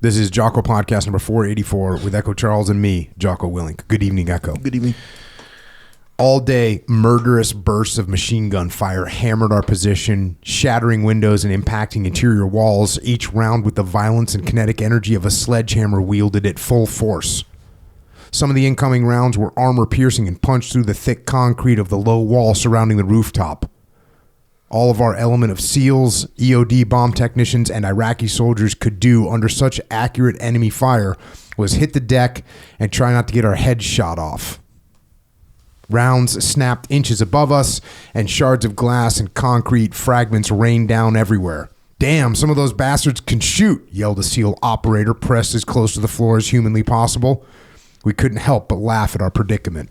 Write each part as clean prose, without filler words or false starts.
This is Jocko podcast number 484 with Echo Charles and me, Jocko Willink. Good evening, Echo. Good evening. All day, murderous bursts of machine gun fire hammered our position, shattering windows and impacting interior walls, each round with the violence and kinetic energy of a sledgehammer wielded at full force. Some of the incoming rounds were armor-piercing and punched through the thick concrete of the low wall surrounding the rooftop. All of our element of SEALs, EOD bomb technicians, and Iraqi soldiers could do under such accurate enemy fire was hit the deck and try not to get our heads shot off. Rounds snapped inches above us, and shards of glass and concrete fragments rained down everywhere. "Damn, some of those bastards can shoot," yelled a SEAL operator pressed as close to the floor as humanly possible. We couldn't help but laugh at our predicament.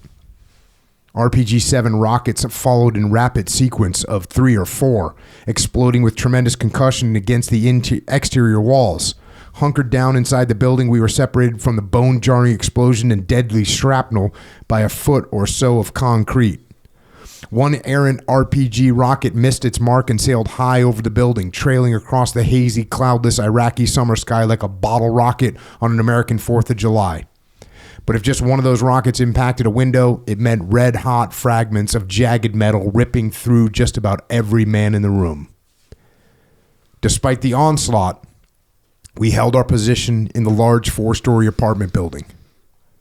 RPG-7 rockets followed in rapid sequence of 3 or 4, exploding with tremendous concussion against the exterior walls. Hunkered down inside the building, we were separated from the bone-jarring explosion and deadly shrapnel by a foot or so of concrete. One errant RPG rocket missed its mark and sailed high over the building, trailing across the hazy, cloudless Iraqi summer sky like a bottle rocket on an American 4th of July. But if just one of those rockets impacted a window, it meant red-hot fragments of jagged metal ripping through just about every man in the room. Despite the onslaught, we held our position in the large 4-story apartment building.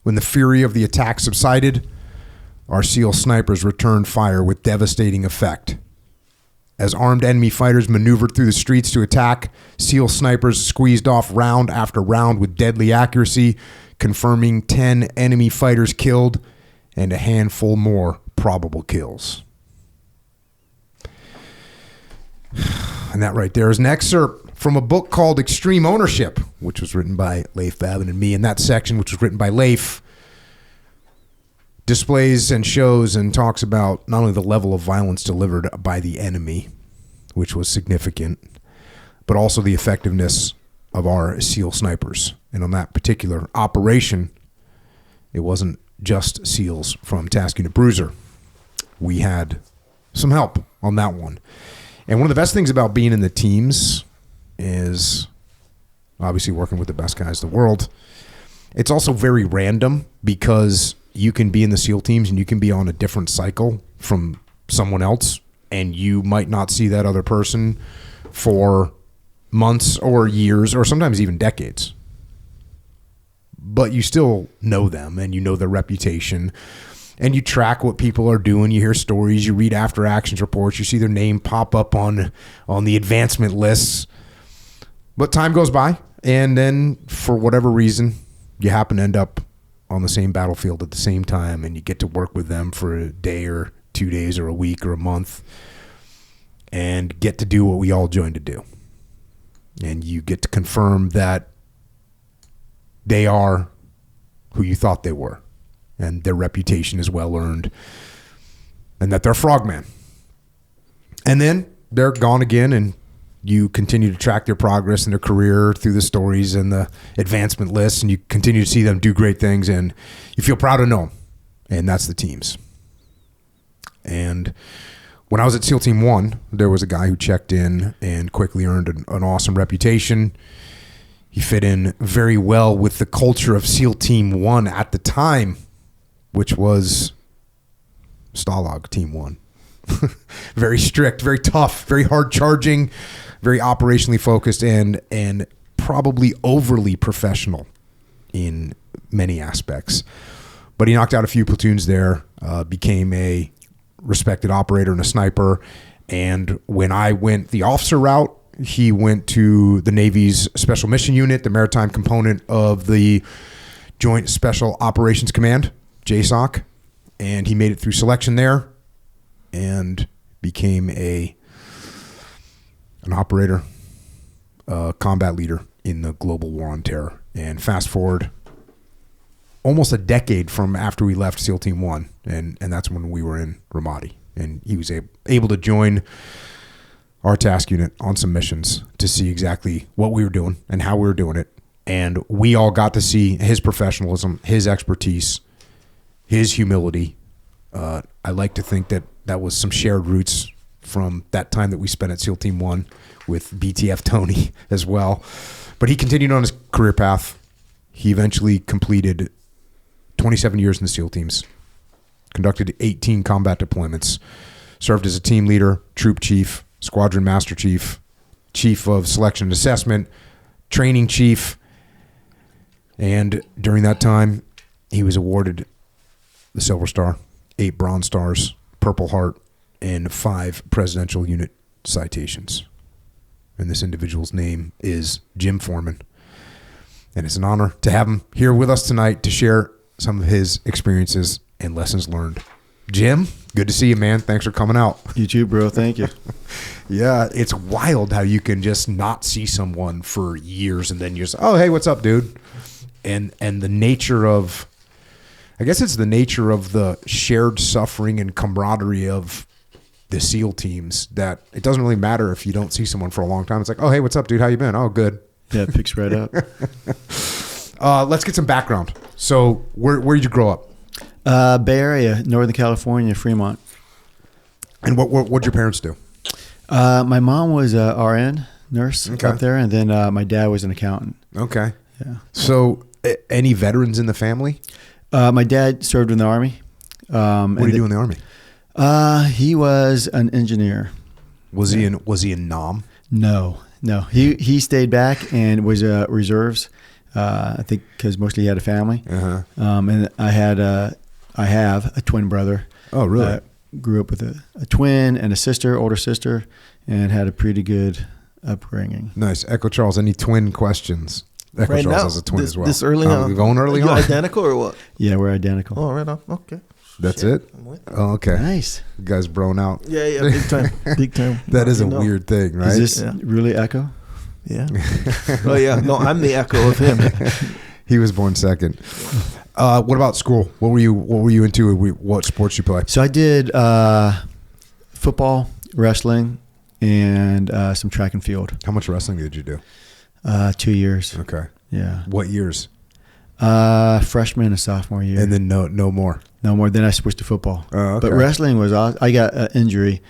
When the fury of the attack subsided, our SEAL snipers returned fire with devastating effect. As armed enemy fighters maneuvered through the streets to attack, SEAL snipers squeezed off round after round with deadly accuracy, confirming 10 enemy fighters killed and a handful more probable kills. And that right there is an excerpt from a book called Extreme Ownership, which was written by Leif Babin and me. And that section, which was written by Leif, displays and shows and talks about not only the level of violence delivered by the enemy, which was significant, but also the effectiveness of our SEAL snipers. And on that particular operation, it wasn't just SEALs from Task Unit Bruiser. We had some help on that one. And one of the best things about being in the teams is obviously working with the best guys in the world. It's also very random because you can be in the SEAL teams and you can be on a different cycle from someone else, and you might not see that other person for months or years or sometimes even decades. But you still know them and you know their reputation and you track what people are doing. You hear stories, you read after actions reports, you see their name pop up on the advancement lists. But time goes by, and then for whatever reason, you happen to end up on the same battlefield at the same time, and you get to work with them for a day or 2 days or a week or a month and get to do what we all joined to do. And you get to confirm that they are who you thought they were, and their reputation is well earned, and that they're frogman. And then they're gone again, and you continue to track their progress in their career through the stories and the advancement lists, and you continue to see them do great things, and you feel proud to know them. And that's the teams. And when I was at SEAL Team 1, there was a guy who checked in and quickly earned an awesome reputation. He fit in very well with the culture of SEAL Team 1 at the time, which was Stalag Team 1. Very strict, very tough, very hard charging, very operationally focused, and probably overly professional in many aspects. But he knocked out a few platoons there, became a respected operator and a sniper. And when I went the officer route, he went to the Navy's Special Mission Unit, the maritime component of the Joint Special Operations Command, JSOC, and he made it through selection there and became an operator, a combat leader in the global war on terror. And fast forward almost a decade from after we left SEAL Team 1, and that's when we were in Ramadi, and he was able to join our task unit on some missions to see exactly what we were doing and how we were doing it. And we all got to see his professionalism, his expertise, his humility. I like to think that was some shared roots from that time that we spent at SEAL Team 1 with BTF Tony as well. But he continued on his career path. He eventually completed 27 years in the SEAL teams, conducted 18 combat deployments, served as a team leader, troop chief, squadron master chief, chief of selection and assessment, training chief. And during that time, he was awarded the Silver Star, 8 Bronze Stars, Purple Heart, and 5 Presidential Unit citations. And this individual's name is Jim Foreman. And it's an honor to have him here with us tonight to share some of his experiences and lessons learned. Jim, good to see you, man. Thanks for coming out. You too, bro. Thank you. Yeah, it's wild how you can just not see someone for years and then you're just, oh, hey, what's up, dude? And the nature of, I guess it's the nature of the shared suffering and camaraderie of the SEAL teams that it doesn't really matter if you don't see someone for a long time. It's like, oh, hey, what's up, dude? How you been? Oh, good. Yeah, it picks right up. Let's get some background. So where did you grow up? Bay Area, Northern California, Fremont. And what'd your parents do? My mom was a RN nurse up there, and then my dad was an accountant. Okay. Yeah. So any veterans in the family? My dad served in the Army. What did he do in the Army? He was an engineer. Was he in NAM? No. He stayed back and was reserves. I think because mostly he had a family. Uh-huh. And I have a twin brother. Oh, really? Grew up with a twin and a sister, older sister, and had a pretty good upbringing. Nice. Echo Charles, any twin questions? Echo Right Charles now, has a twin as well. This early on. We're going early Are on. you identical or what? Yeah, we're identical. Oh, right on. Okay. That's Shit, it? I'm with you. Oh, okay. Nice. You guys broing out. Yeah, big time. Big time. That is a You know. weird thing, right? Is this Yeah. really Echo? Yeah. Oh, yeah. No, I'm the echo of him. He was born second. What about school? What were you into? What sports you play? So I did football, wrestling, and some track and field. How much wrestling did you do? 2 years. Okay. Yeah. What years? Freshman and sophomore year. And then no more. No more. Then I switched to football. Oh, okay. But wrestling was awesome. I got an injury.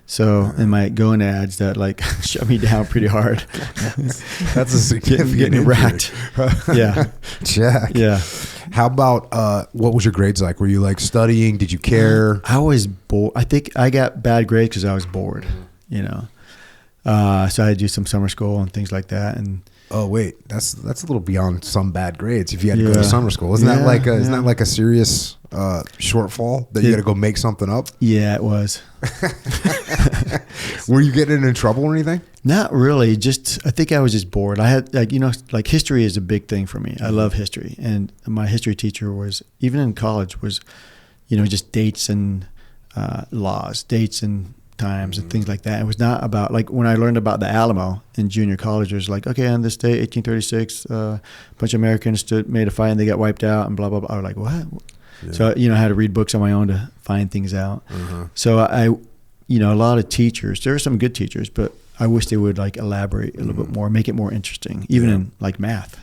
So in my gonads that like shut me down pretty hard. That's a significant getting injury. racked. Yeah. Jack. Yeah. How about what was your grades like? Were you like studying? Did you care? I was bored. I think I got bad grades because I was bored, you know. So I had to do some summer school and things like that. And Oh wait, that's a little beyond some bad grades. If you had to go to Yeah. summer school, isn't that Yeah, like a serious shortfall that you got to go make something up? yeah, it was. Were you getting in trouble or anything? Not really. Just I think I was just bored. I had like history is a big thing for me. I love history, and my history teacher was even in college was, just dates and laws, dates and times and things like that. It was not about like when I learned about the Alamo in junior college. It was like, okay, on this day, 1836, a bunch of Americans made a fight and they got wiped out and blah blah blah. I was like, what? Yeah. So I had to read books on my own to find things out. So I a lot of teachers. There are some good teachers, but I wish they would like elaborate a little bit more, make it more interesting, even in like math.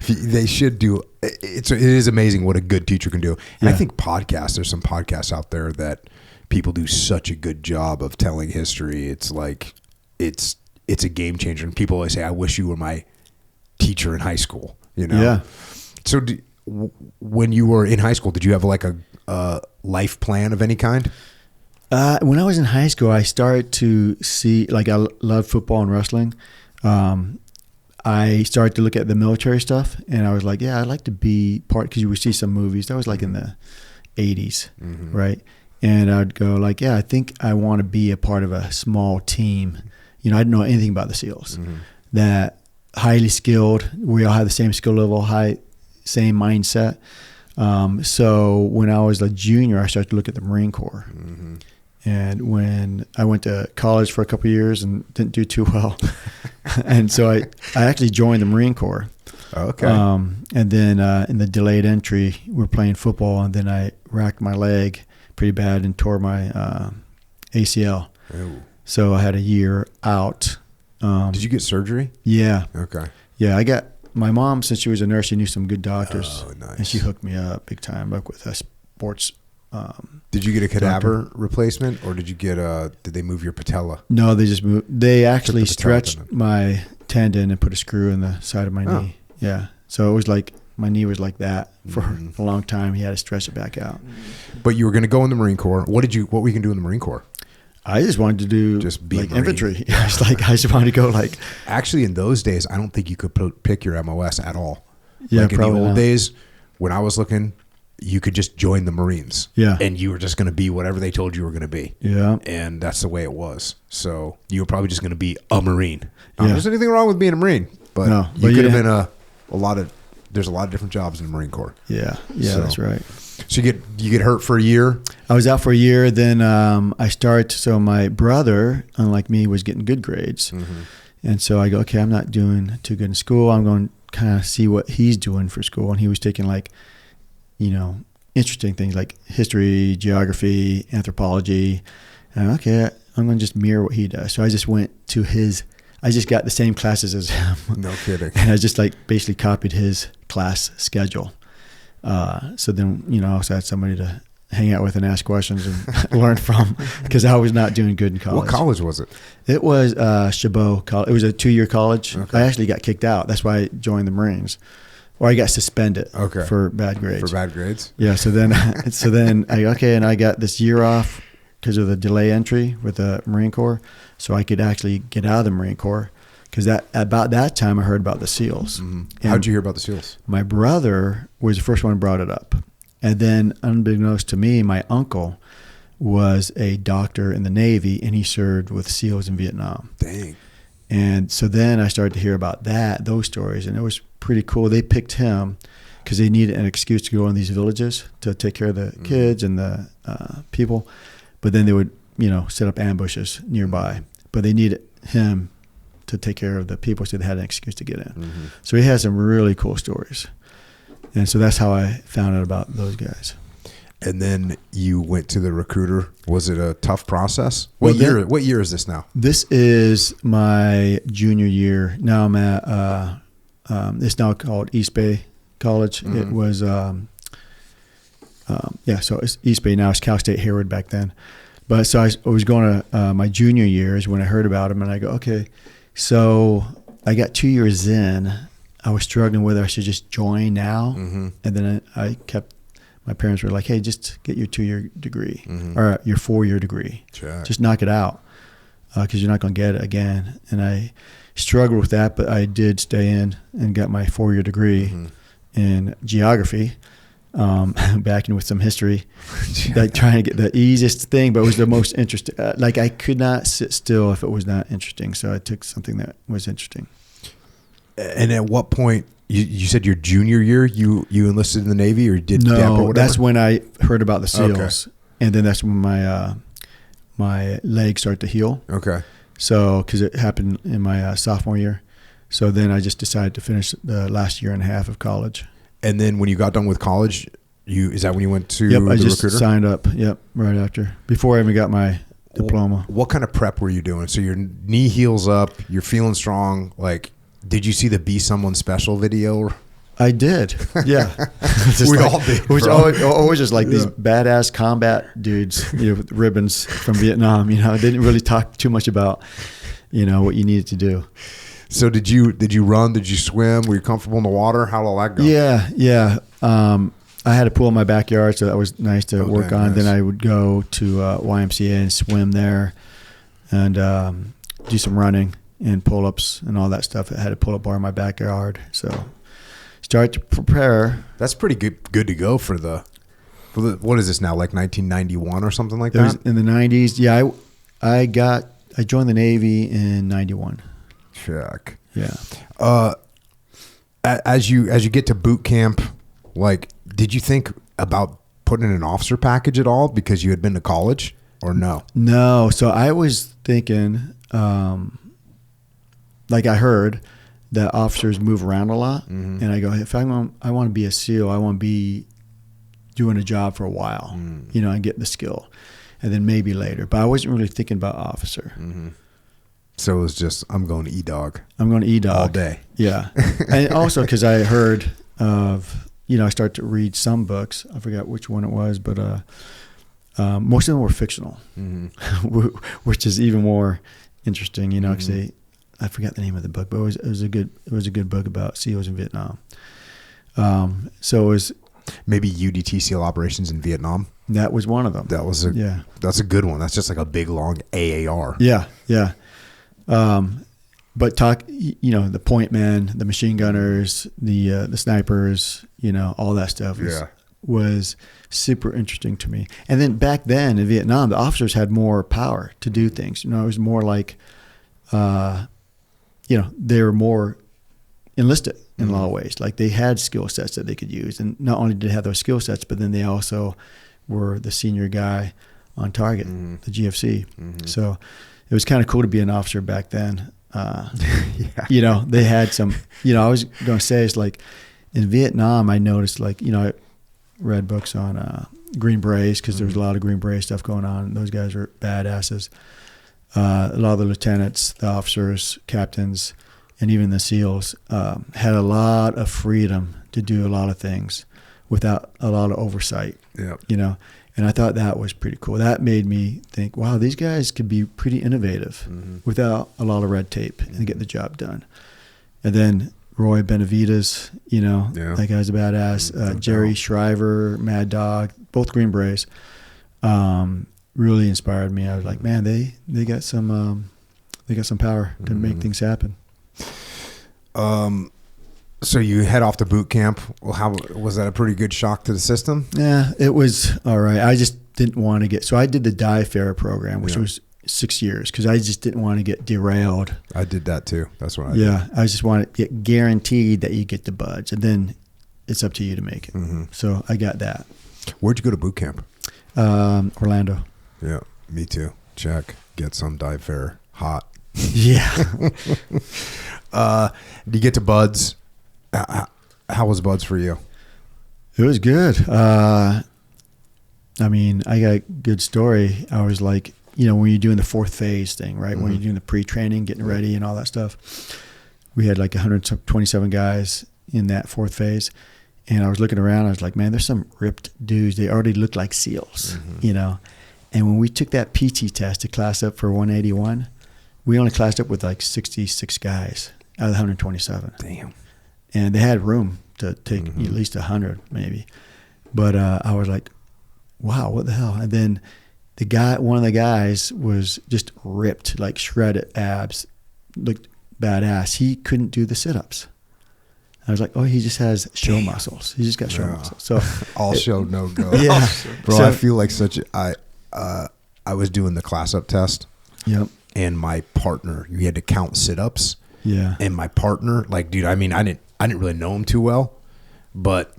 They should do. It is amazing what a good teacher can do. And Yeah. I think podcasts. There's some podcasts out there that people do such a good job of telling history. It's like it's a game changer. And people always say, "I wish you were my teacher in high school." Yeah. So when you were in high school, did you have like a life plan of any kind? When I was in high school, I started to see, like, I love football and wrestling. I started to look at the military stuff, and I was like, yeah, I'd like to be part, because you would see some movies. That was like in the 80s, right? And I'd go like, yeah, I think I want to be a part of a small team. I didn't know anything about the SEALs. That highly skilled, we all have the same skill level, same mindset. So when I was a junior, I started to look at the Marine Corps. And when I went to college for a couple of years and didn't do too well, and so I actually joined the Marine Corps. Okay. And then in the delayed entry, we're playing football, and then I racked my leg pretty bad and tore my ACL. Ooh. So I had a year out. Did you get surgery? Yeah. Okay. Yeah, I got my mom, since she was a nurse, she knew some good doctors. Oh, nice. And she hooked me up big time, like with a sports. Did you get a cadaver replacement, or did they move your patella? No, they just moved. They actually the patella stretched tendon. my tendon and put a screw in the side of my knee. Yeah. So it was like my knee was like that for a long time. He had to stretch it back out. But you were going to go in the Marine Corps. What were you going to do in the Marine Corps? I just wanted to do just be like infantry. I just wanted to go like. Actually, in those days, I don't think you could pick your MOS at all. Yeah, like in probably the old not. days, when I was looking, you could just join the Marines. Yeah. And you were just going to be whatever they told you were going to be. Yeah. And that's the way it was. So you were probably just going to be a Marine. Yeah. There's anything wrong with being a Marine, but No, you but could have been there's a lot of different jobs in the Marine Corps. Yeah. Yeah, So- that's right. So you get hurt for a year. I was out for a year. Then so my brother, unlike me, was getting good grades. And so I go, okay, I'm not doing too good in school. I'm going to kind of see what he's doing for school. And he was taking like, interesting things like history, geography, anthropology. And okay, I'm going to just mirror what he does. So I just went to I just got the same classes as him. No kidding. And I just like basically copied his class schedule. So then, I also had somebody to hang out with and ask questions and learn from because I was not doing good in college. What college was it? It was Chabot College. It was a 2-year college. Okay. I actually got kicked out. That's why I joined the Marines. Or I got suspended for bad grades. For bad grades? Yeah. So then and I got this year off because of the delay entry with the Marine Corps. So I could actually get out of the Marine Corps. Because about that time, I heard about the SEALs. Mm-hmm. How'd you hear about the SEALs? My brother was the first one who brought it up. And then, unbeknownst to me, my uncle was a doctor in the Navy, and he served with SEALs in Vietnam. Dang. And so then I started to hear about those stories, and it was pretty cool. They picked him because they needed an excuse to go in these villages to take care of the kids and the people. But then they would, set up ambushes nearby. But they needed him to take care of the people, so they had an excuse to get in. So he had some really cool stories. And so that's how I found out about those guys. And then you went to the recruiter. Was it a tough process? Well, What year is this now? This is my junior year. Now I'm at, it's now called East Bay College. It was, so it's East Bay now. It's Cal State Hayward back then. But so I was going to my junior year is when I heard about him, and I go, okay. So I got 2 years in. I was struggling whether I should just join now. And then my parents were like, hey, just get your 2-year degree or your 4-year degree. Check. Just knock it out because you're not going to get it again. And I struggled with that, but I did stay in and got my 4-year degree in geography. Back in with some history, like trying to get the easiest thing, but it was the most interesting. Like I could not sit still if it was not interesting. So I took something that was interesting. And at what point, you said your junior year, you enlisted in the Navy or did DEP or No, whatever? that's when I heard about the SEALs. Okay. And then that's when my leg started to heal. Okay. So, because it happened in my sophomore year. So then I just decided to finish the last year and a half of college. And then when you got done with college, is that when you went to Yep, the I just recruiter? signed up. Yep, right after. Before I even got my diploma. What kind of prep were you doing? So your knee heals up, you're feeling strong. Like, did you see the Be Someone Special video? I did. Yeah. We all did, It was bro. always just like these badass combat dudes, with ribbons from Vietnam. They didn't really talk too much about, what you needed to do. So did you run? Did you swim? Were you comfortable in the water? How did all that go? Yeah. I had a pool in my backyard, so that was nice to work on. Nice. Then I would go to YMCA and swim there and do some running and pull-ups and all that stuff. I had a pull-up bar in my backyard. So start to prepare. That's pretty good to go for the what is this now, like 1991 or something like It was that? in the 90s. Yeah, I joined the Navy in 91. Check. Yeah. As you get to boot camp, like, did you think about putting in an officer package at all because you had been to college, or no? No. So I was thinking, like I heard that officers move around a lot, and I go, if I want to be a SEAL, I want to be doing a job for a while, and get the skill, and then maybe later. But I wasn't really thinking about officer. So it was just, I'm going to E-Dog. I'm going to E-Dog all day. Yeah, and also because I heard of, I started to read some books. I forgot which one it was, but most of them were fictional, which is even more interesting, because I forgot the name of the book, but it was a good book about SEALs in Vietnam. So it was maybe UDT SEAL operations in Vietnam. That was one of them. That's a good one. That's just like a big long AAR. Yeah. But the point men, the machine gunners, the snipers, all that stuff was super interesting to me. And then back then in Vietnam, the officers had more power to do things. It was more like, they were more enlisted in a lot of ways. Like they had skill sets that they could use. And not only did they have those skill sets, but then they also were the senior guy on target, the GFC. So it was kind of cool to be an officer back then. They had some, I was going to say, it's like in Vietnam, I noticed I read books on Green Berets because there was a lot of Green Beret stuff going on. Those guys were badasses. A lot of the lieutenants, the officers, captains, and even the SEALs had a lot of freedom to do a lot of things without a lot of oversight. And I thought that was pretty cool. That made me think, wow, these guys could be pretty innovative without a lot of red tape and get the job done. And then Roy Benavides, that guy's a badass. Jerry Shriver, Mad Dog, both Green Berets, really inspired me. I was like, man, they got some power to make things happen. So you head off to boot camp. Well, how was that? A pretty good shock to the system? Yeah, it was all right. I just didn't want to get. So I did the DEVGRU program, which was 6 years, because I just didn't want to get derailed. I did that too. That's what I did. Yeah, I just wanted to get guaranteed that you get the buds, and then it's up to you to make it. So I got that. Where'd you go to boot camp? Orlando. Yeah, me too. Check. Get some DEVGRU. Hot. Yeah. Do you get to buds? How was buds for you? It was good. I got a good story. I was like, when you're doing the fourth phase thing, right? When you're doing the pre-training, getting ready and all that stuff, we had like 127 guys in that fourth phase. And I was looking around, I was like, man, there's some ripped dudes. They already look like SEALs, And when we took that PT test to class up for 181, we only classed up with like 66 guys out of the 127. Damn. And they had room to take at least 100 maybe. But I was like, wow, what the hell? And then one of the guys was just ripped, like shredded abs, looked badass. He couldn't do the sit-ups. I was like, oh, he just has show muscles. He just got show muscles. So all show, no go. Yeah. Bro, I feel like I was doing the class up test. Yep. And my partner, you had to count sit-ups. Yeah. And my partner, like, dude, I didn't really know him too well, but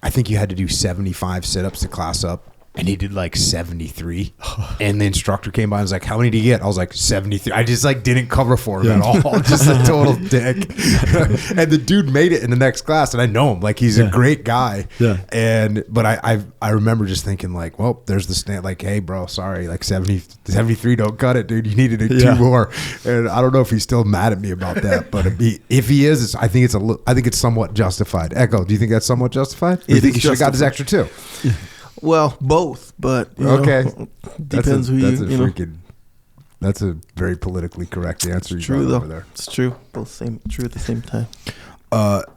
I think you had to do 75 sit-ups to class up, and he did like 73. And the instructor came by and was like, how many do you get? I was like, 73. I just like didn't cover for him at all. Just a total dick. And the dude made it in the next class, and I know him. Like, he's a great guy. Yeah. But I remember just thinking like, well, there's the stand, like, hey bro, sorry, like 73 don't cut it, dude. You needed two more. And I don't know if he's still mad at me about that, but if he is, I think it's somewhat justified. Echo, do you think that's somewhat justified? Or do you think he should have got his extra two? Well, both, but depends who you. That's a very politically correct answer. It's true though. Over there. It's true. Both true at the same time. But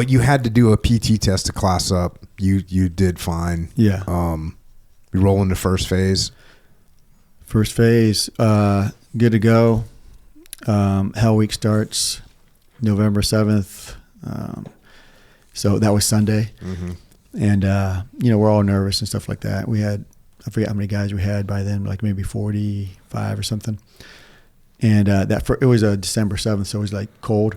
you had to do a PT test to class up. You did fine. Yeah. We roll into first phase. First phase, good to go. Hell Week starts November 7th. So that was Sunday. And, we're all nervous and stuff like that. We had, I forget how many guys we had by then, like maybe 45 or something. And it was December 7th, so it was like cold.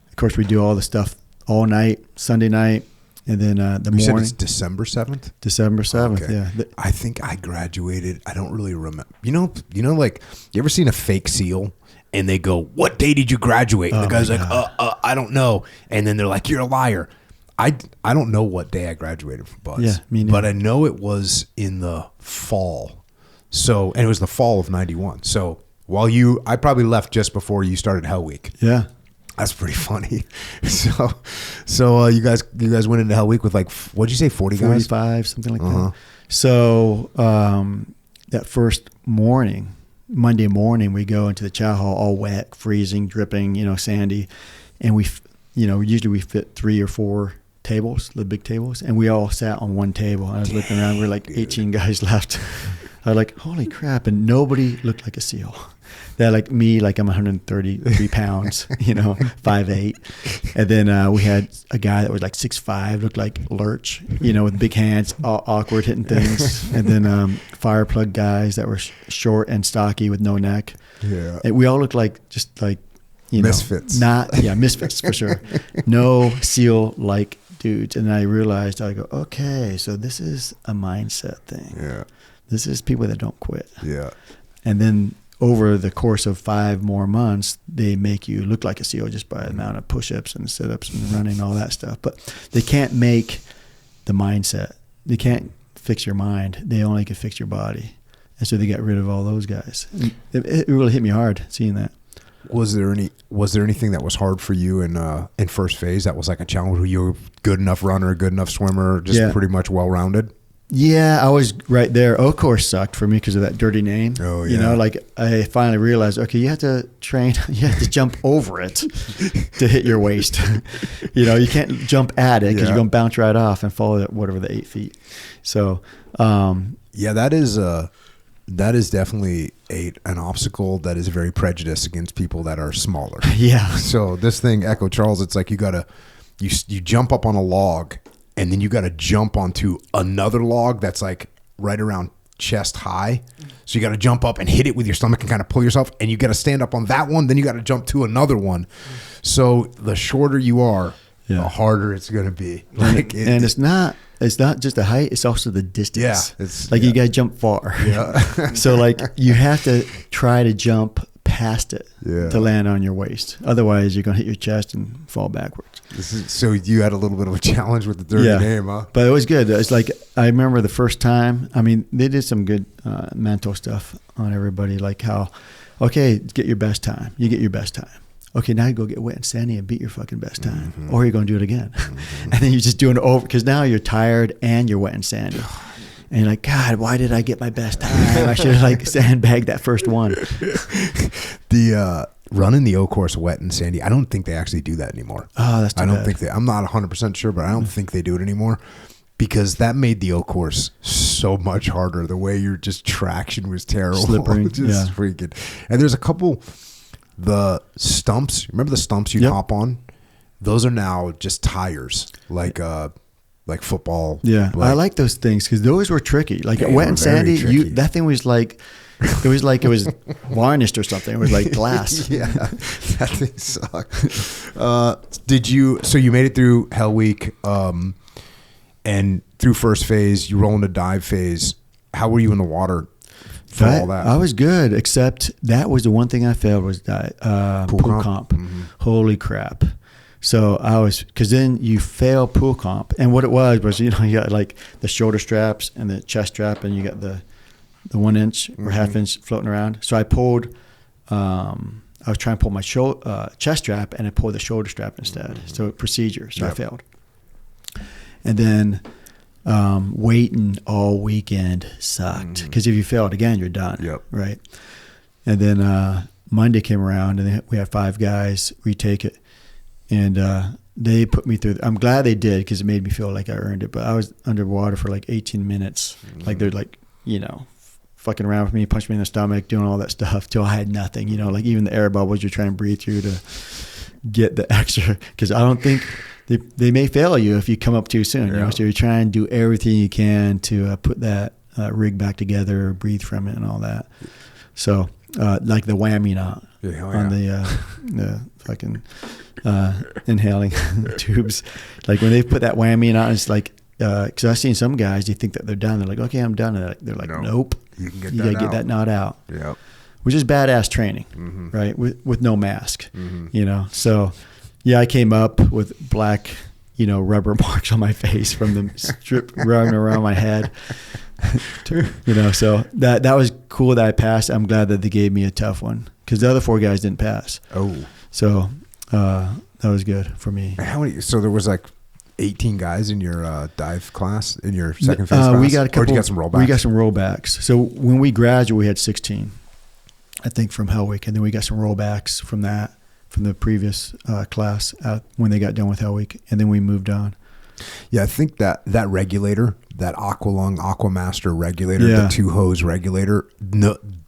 Of course, we do all the stuff all night, Sunday night, and then the morning. You said it's December 7th? December 7th, okay. Yeah. I think I graduated. I don't really remember. You know, like, you ever seen a fake SEAL? And they go, what day did you graduate? And the guy's like, I don't know. And then they're like, you're a liar. I don't know what day I graduated from Buds. Yeah, me neither. But I know it was in the fall. So, and it was the fall of 91. So I probably left just before you started Hell Week. Yeah. That's pretty funny. So you guys went into Hell Week with like, what'd you say, 40 guys? 45, something like that. So that first morning, Monday morning we go into the chow hall all wet, freezing, dripping, sandy. And usually we fit 3 or 4 tables, the big tables, and we all sat on one table. I was looking around, we were like 18 guys left. I was like, holy crap. And nobody looked like a SEAL. They're like me, like I'm 133 pounds, 5'8". And then we had a guy that was like 6'5", looked like Lurch, with big hands, all awkward hitting things. And then fire plug guys that were short and stocky with no neck. Yeah. And we all looked like just like, misfits. Misfits for sure. No SEAL-like dudes. And I realized, I go, okay, so this is a mindset thing. Yeah. This is people that don't quit. Yeah. And then over the course of 5 more months, they make you look like a SEAL just by the amount of push-ups and sit-ups and running, all that stuff. But they can't make the mindset. They can't fix your mind. They only can fix your body. And so they got rid of all those guys. It really hit me hard seeing that. Was there anything that was hard for you in first phase that was like a challenge? Were you a good enough runner, good enough swimmer, just pretty much well-rounded? Yeah, I was right there. O course sucked for me because of that dirty name. Oh, yeah. I finally realized, okay, you have to train, you have to jump over it to hit your waist. You can't jump at it because you're going to bounce right off and fall at whatever the 8 feet. So, that is definitely an obstacle that is very prejudiced against people that are smaller. Yeah. So this thing, Echo Charles, it's like you jump up on a log and then you got to jump onto another log that's like right around chest high. So you got to jump up and hit it with your stomach and kind of pull yourself, and you got to stand up on that one. Then you got to jump to another one. So the shorter you are, the harder it's going to be. And it's not just the height, it's also the distance. Yeah. It's you got to jump far. Yeah. So you have to try to jump past it to land on your waist. Otherwise, you're going to hit your chest and fall backwards. So you had a little bit of a challenge with the dirty name, huh? But it was good. It's like, I remember the first time, they did some good mental stuff on everybody, like how, okay, get your best time. You get your best time. Okay, now you go get wet and sandy and beat your fucking best time. Mm-hmm. Or you're going to do it again. Mm-hmm. And then you're just doing it over, because now you're tired and you're wet and sandy. And you're like, God, why did I get my best time? I should have sandbagged that first one. The running the O course wet and sandy, I don't think they actually do that anymore. Oh, that's too bad. I'm not 100% sure, but I don't think they do it anymore, because that made the O course so much harder. The way your just traction was terrible. Slippery. Just freaking. And there's a couple, the stumps, remember the stumps you'd hop on? Those are now just tires, like football. Yeah, I like those things because those were tricky. Wet and sandy, that thing was like, it was varnished or something. It was like glass. Yeah, that thing sucked. So you made it through Hell Week, and through first phase, you roll into dive phase. How were you in the water for all that? I was good, except that was the one thing I failed was pool comp. Mm-hmm. Holy crap. So because then you fail pool comp, and what it was you got like the shoulder straps and the chest strap, and you got the 1 inch or half inch floating around. So I pulled, I was trying to pull my chest strap, and I pulled the shoulder strap instead. So procedure. So I failed. And then waiting all weekend sucked, because if you failed again, you're done. Yep. Right. And then Monday came around, and we had 5 guys retake it. And they put me through. I'm glad they did, because it made me feel like I earned it. But I was underwater for like 18 minutes. Like they're like, fucking around with me, punching me in the stomach, doing all that stuff till I had nothing. Like even the air bubbles you're trying to breathe through to get the extra. Because I don't think they may fail you if you come up too soon. So you're trying to do everything you can to put that rig back together, breathe from it, and all that. So like the whammy knot on the fucking inhaling tubes. Like when they put that whammy knot, it's like, because I've seen some guys, they think that they're done. They're like, okay, I'm done. And they're like, nope. You got to get that knot out. Yep. Which is badass training, right? With no mask, So, yeah, I came up with black, rubber marks on my face from the strip running around my head. So that was cool that I passed. I'm glad that they gave me a tough one, because the other 4 guys didn't pass. Oh. So that was good for me. How many? So there was like 18 guys in your dive class, in your second phase class? We got a couple. Or you got some rollbacks? We got some rollbacks. So when we graduated, we had 16. I think, from Hell Week. And then we got some rollbacks from the previous class when they got done with Hell Week. And then we moved on. Yeah, I think that regulator, that Aqualung Aquamaster regulator, the 2-hose regulator,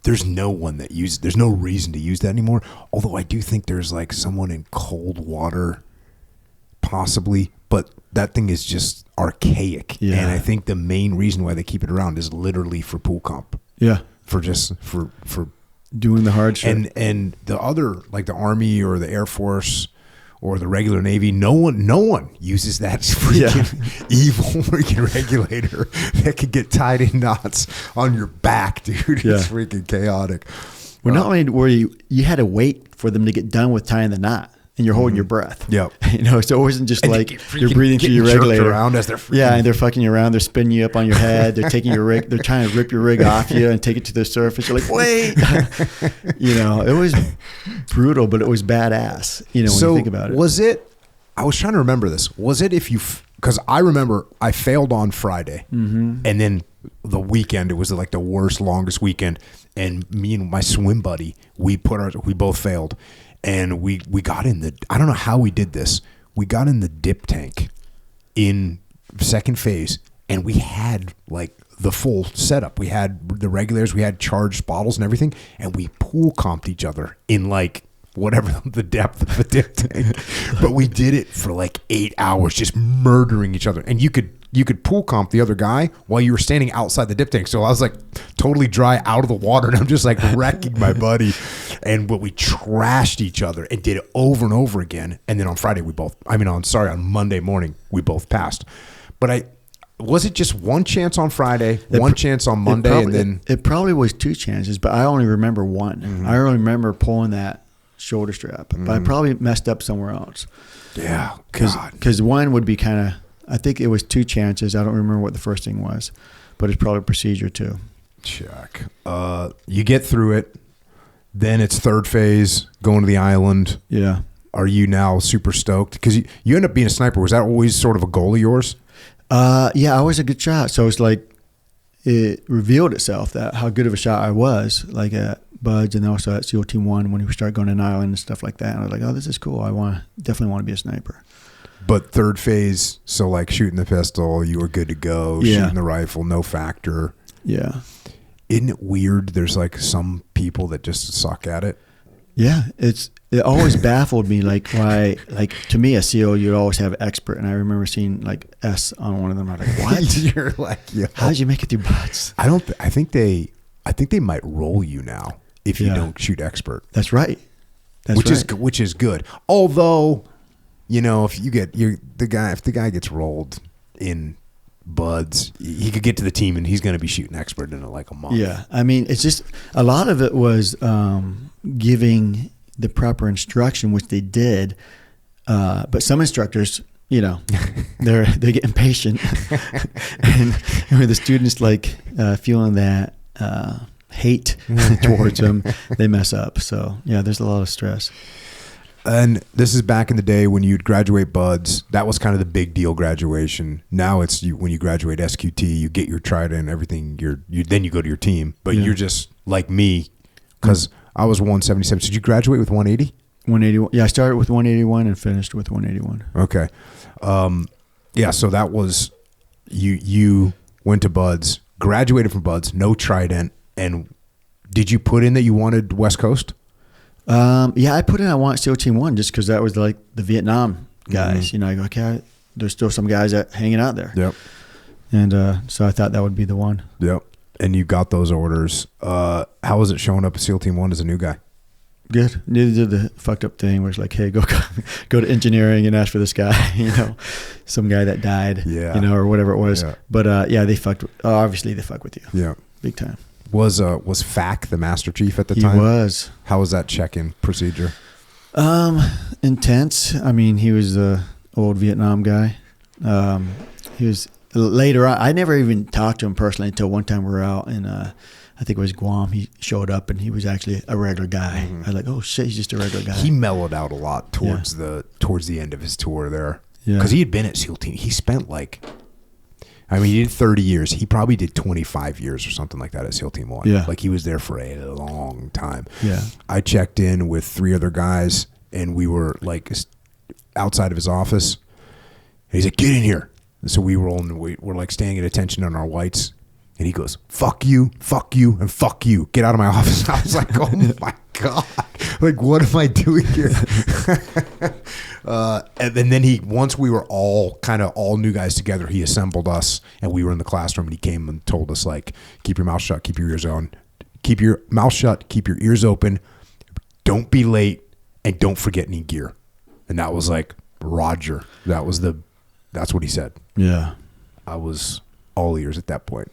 there's no one that uses, there's no reason to use that anymore. Although I do think there's like someone in cold water, possibly, but that thing is just archaic. Yeah. And I think the main reason why they keep it around is literally for pool comp. Yeah. For doing the hard shit. And the other, like the Army or the Air Force or the regular Navy, no one uses that freaking evil freaking regulator that could get tied in knots on your back, dude. Yeah. It's freaking chaotic. Well, not only were you had to wait for them to get done with tying the knot, and you're holding your breath. Yep. So it wasn't just And like you're breathing through your regulator around as they're freaking. Yeah, and they're fucking you around. They're spinning you up on your head. They're taking your rig. They're trying to rip your rig off you and take it to the surface. You're like, wait. It was brutal, but it was badass. When you think about it. Was it? I was trying to remember this. Was it because I remember I failed on Friday, and then the weekend, it was like the worst, longest weekend, and me and my swim buddy, we both failed. And we got in I don't know how we did this. We got in the dip tank in second phase, and we had like the full setup. We had the regulators, we had charged bottles and everything, and we pool comped each other in like whatever the depth of the dip tank. But we did it for like 8 hours, just murdering each other. And you could pool comp the other guy while you were standing outside the dip tank. So I was like totally dry out of the water, and I'm just like wrecking my buddy. But we trashed each other and did it over and over again. And then on Friday, on Monday morning, we both passed. But was it just one chance on Friday, one chance on Monday, and then it probably was 2 chances, but I only remember one. Mm-hmm. I only remember pulling that shoulder strap, but I probably messed up somewhere else. Yeah, because one would be kind of. I think it was 2 chances. I don't remember what the first thing was, but it's probably procedure 2. Check. You get through it. Then it's third phase, going to the island. Yeah. Are you now super stoked? Because you end up being a sniper. Was that always sort of a goal of yours? Yeah, I was a good shot. So it's like it revealed itself that how good of a shot I was, like at Buds and also at SEAL Team 1 when we started going to an island and stuff like that. And I was like, oh, this is cool. I definitely want to be a sniper. But third phase, so like shooting the pistol, you were good to go. Yeah. Shooting the rifle, no factor. Yeah. Isn't it weird? There's like some people that just suck at it. Yeah, it always baffled me, like why, like to me, a SEAL, you'd always have expert, and I remember seeing like S on one of them. I was like, what? You're like, yo. How did you make it through Buds? I think they might roll you now if you don't shoot expert. That's right. Which is good. Although, if you get if the guy gets rolled in Buds, he could get to the team and he's going to be shooting expert in like a month. Yeah, I mean, it's just a lot of it was giving the proper instruction, which they did. But some instructors, they get impatient, and when the students like feeling that hate towards them, they mess up. So yeah, there's a lot of stress. And this is back in the day when you'd graduate Buds. That was kind of the big deal graduation. Now it's when you graduate SQT, you get your trident and everything. Then you go to your team. But you're just like me, because I was 177. So did you graduate with 180? 181. Yeah, I started with 181 and finished with 181. Okay. Yeah, so that was you went to Buds, graduated from Buds, no trident. And did you put in that you wanted West Coast? Yeah, I put in I want SEAL Team 1 just because that was like the Vietnam guys. I go, okay, there's still some guys hanging out there. Yep. And so I thought that would be the one. Yep. And you got those orders. How was it showing up at SEAL Team 1 as a new guy? Good. They did the fucked up thing where it's like, hey, go to engineering and ask for this guy, some guy that died, or whatever it was. Yeah. But they fucked. Obviously, they fuck with you. Yeah. Big time. Was FAC the Master Chief at the time? He was. How was that check-in procedure? Intense. I mean, he was the old Vietnam guy. He was later on. I never even talked to him personally until one time we were out in, I think it was Guam. He showed up and he was actually a regular guy. I was like, oh shit, he's just a regular guy. He mellowed out a lot towards the end of his tour there. Yeah. Because he had been at SEAL Team. He spent like, I mean, he did 30 years. He probably did 25 years or something like that at SEAL Team 1. Yeah. Like, he was there for a long time. Yeah. I checked in with 3 other guys, and we were, like, outside of his office. And he's like, get in here. And so we're like, staying at attention on our whites. And he goes, fuck you, and fuck you. Get out of my office. I was like, oh, my God. Like, what am I doing here? And then once we were all new guys together, he assembled us, and we were in the classroom, and he came and told us, like, keep your mouth shut, keep your ears on. Keep your mouth shut, keep your ears open. Don't be late, and don't forget any gear. And that was like, Roger. That's what he said. Yeah. I was all ears at that point.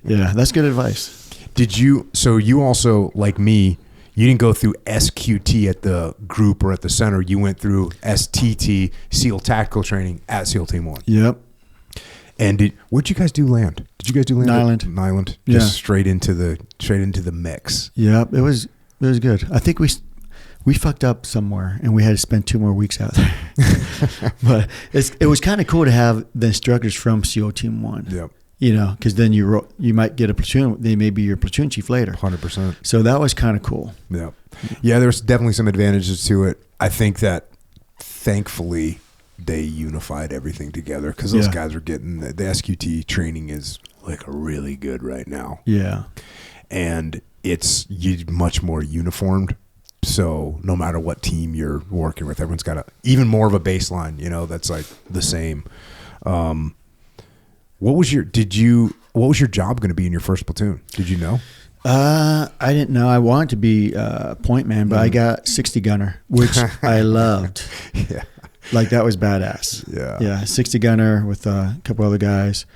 Yeah, that's good advice. So you also, like me, you didn't go through SQT at the group or at the center. You went through STT, SEAL Tactical Training at SEAL Team 1. Yep. And where'd you guys do land? Did you guys do land? Nyland. Yeah. Just straight into the mix. Yep. It was good. I think we fucked up somewhere, and we had to spend 2 more weeks out there. But it was kind of cool to have the instructors from SEAL Team 1. Yep. You know, because then you might get a platoon. They may be your platoon chief later. 100%. So that was kind of cool. Yeah. Yeah, there's definitely some advantages to it. I think that, thankfully, they unified everything together, because those guys are getting the SQT training is like really good right now. Yeah. And it's much more uniformed. So no matter what team you're working with, everyone's got even more of a baseline, that's like the same. What was your job going to be in your first platoon? Did you know? I didn't know. I wanted to be point man, but I got 60 gunner, which I loved. Yeah. Like, that was badass. Yeah. Yeah. 60 gunner with a couple other guys,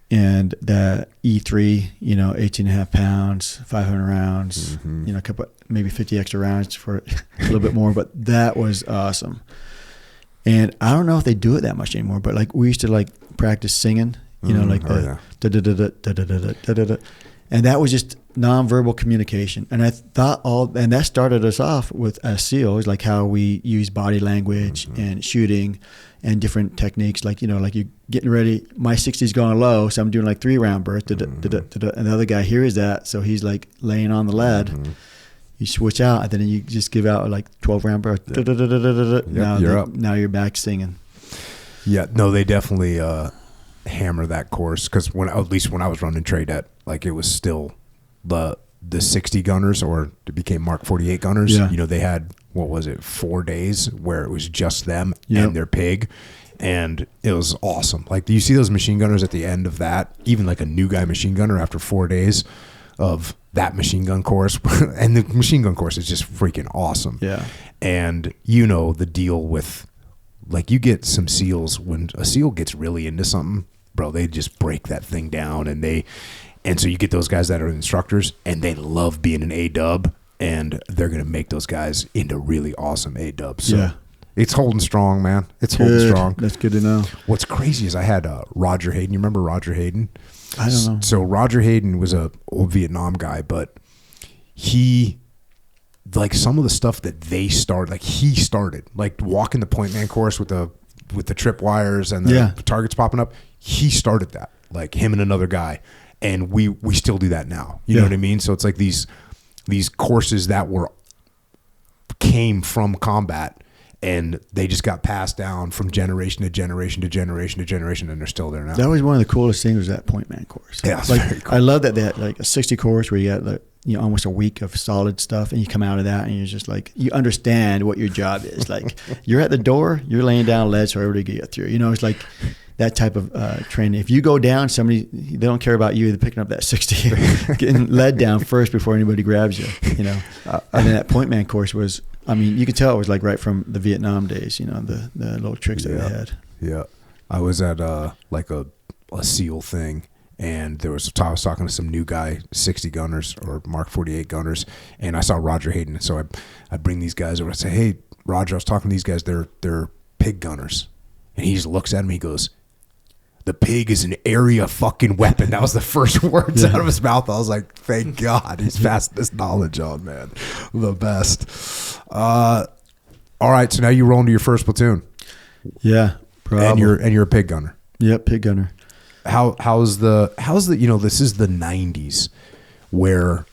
and that E3, 18.5 pounds, 500 rounds, a couple, maybe 50 extra rounds for a little bit more, but that was awesome. And I don't know if they do it that much anymore, but like, we used to like practice singing, like the da-da-da-da-da-da-da-da-da-da. And that was just nonverbal communication. And I thought and that started us off with as SEALs, like how we use body language and shooting and different techniques. Like, like you're getting ready, my 60's going low, so I'm doing like 3-round bursts, and the other guy hears that, so he's like laying on the lead. You switch out, and then you just give out like 12-round bursts. Now you're back singing. Yeah, no, they definitely hammer that course, because at least when I was running TRADET, like, it was still the 60 gunners, or it became Mark 48 gunners. Yeah. They had, 4 days where it was just them and their pig, and it was awesome. Like, you see those machine gunners at the end of that, even like a new guy machine gunner after 4 days of that machine gun course, and the machine gun course is just freaking awesome. Yeah. And the deal with, like, you get some SEALs, when a SEAL gets really into something, bro, they just break that thing down, and so you get those guys that are instructors, and they love being an A-dub, and they're going to make those guys into really awesome A-dubs. So it's holding strong, man. It's holding strong. That's good to know. What's crazy is I had Roger Hayden. You remember Roger Hayden? I don't know. So Roger Hayden was a old Vietnam guy, but he, like, some of the stuff that they started, like, he started, like, walking the point man course with the trip wires and the targets popping up. He started that, like, him and another guy. And we still do that now. You know what I mean? So it's like these courses that came from combat, and they just got passed down from generation to generation to generation to generation, and they're still there now. That was one of the coolest things, was that point man course. Yeah, like, very cool. I love that they had like a 60 course where you got like, almost a week of solid stuff, and you come out of that and you're just like, you understand what your job is. Like, you're at the door, you're laying down lead so everybody can get through. It's like that type of training. If you go down, they don't care about you. They're picking up that 60, getting lead down first before anybody grabs you. And then that point man course was, you could tell it was like right from the Vietnam days. The little tricks that they had. Yeah, I was at like a SEAL thing, and I was talking to some new guy, 60 gunners or Mark 48 gunners, and I saw Roger Hayden. So I bring these guys over. I say, "Hey, Roger, I was talking to these guys. They're pig gunners," and he just looks at me. He goes, "The pig is an area fucking weapon." That was the first words out of his mouth. I was like, thank God he's passed this knowledge on, man. The best. All right, so now you roll into your first platoon. Yeah, probably. And you're a pig gunner. Yep, pig gunner. how's the this is the 90s where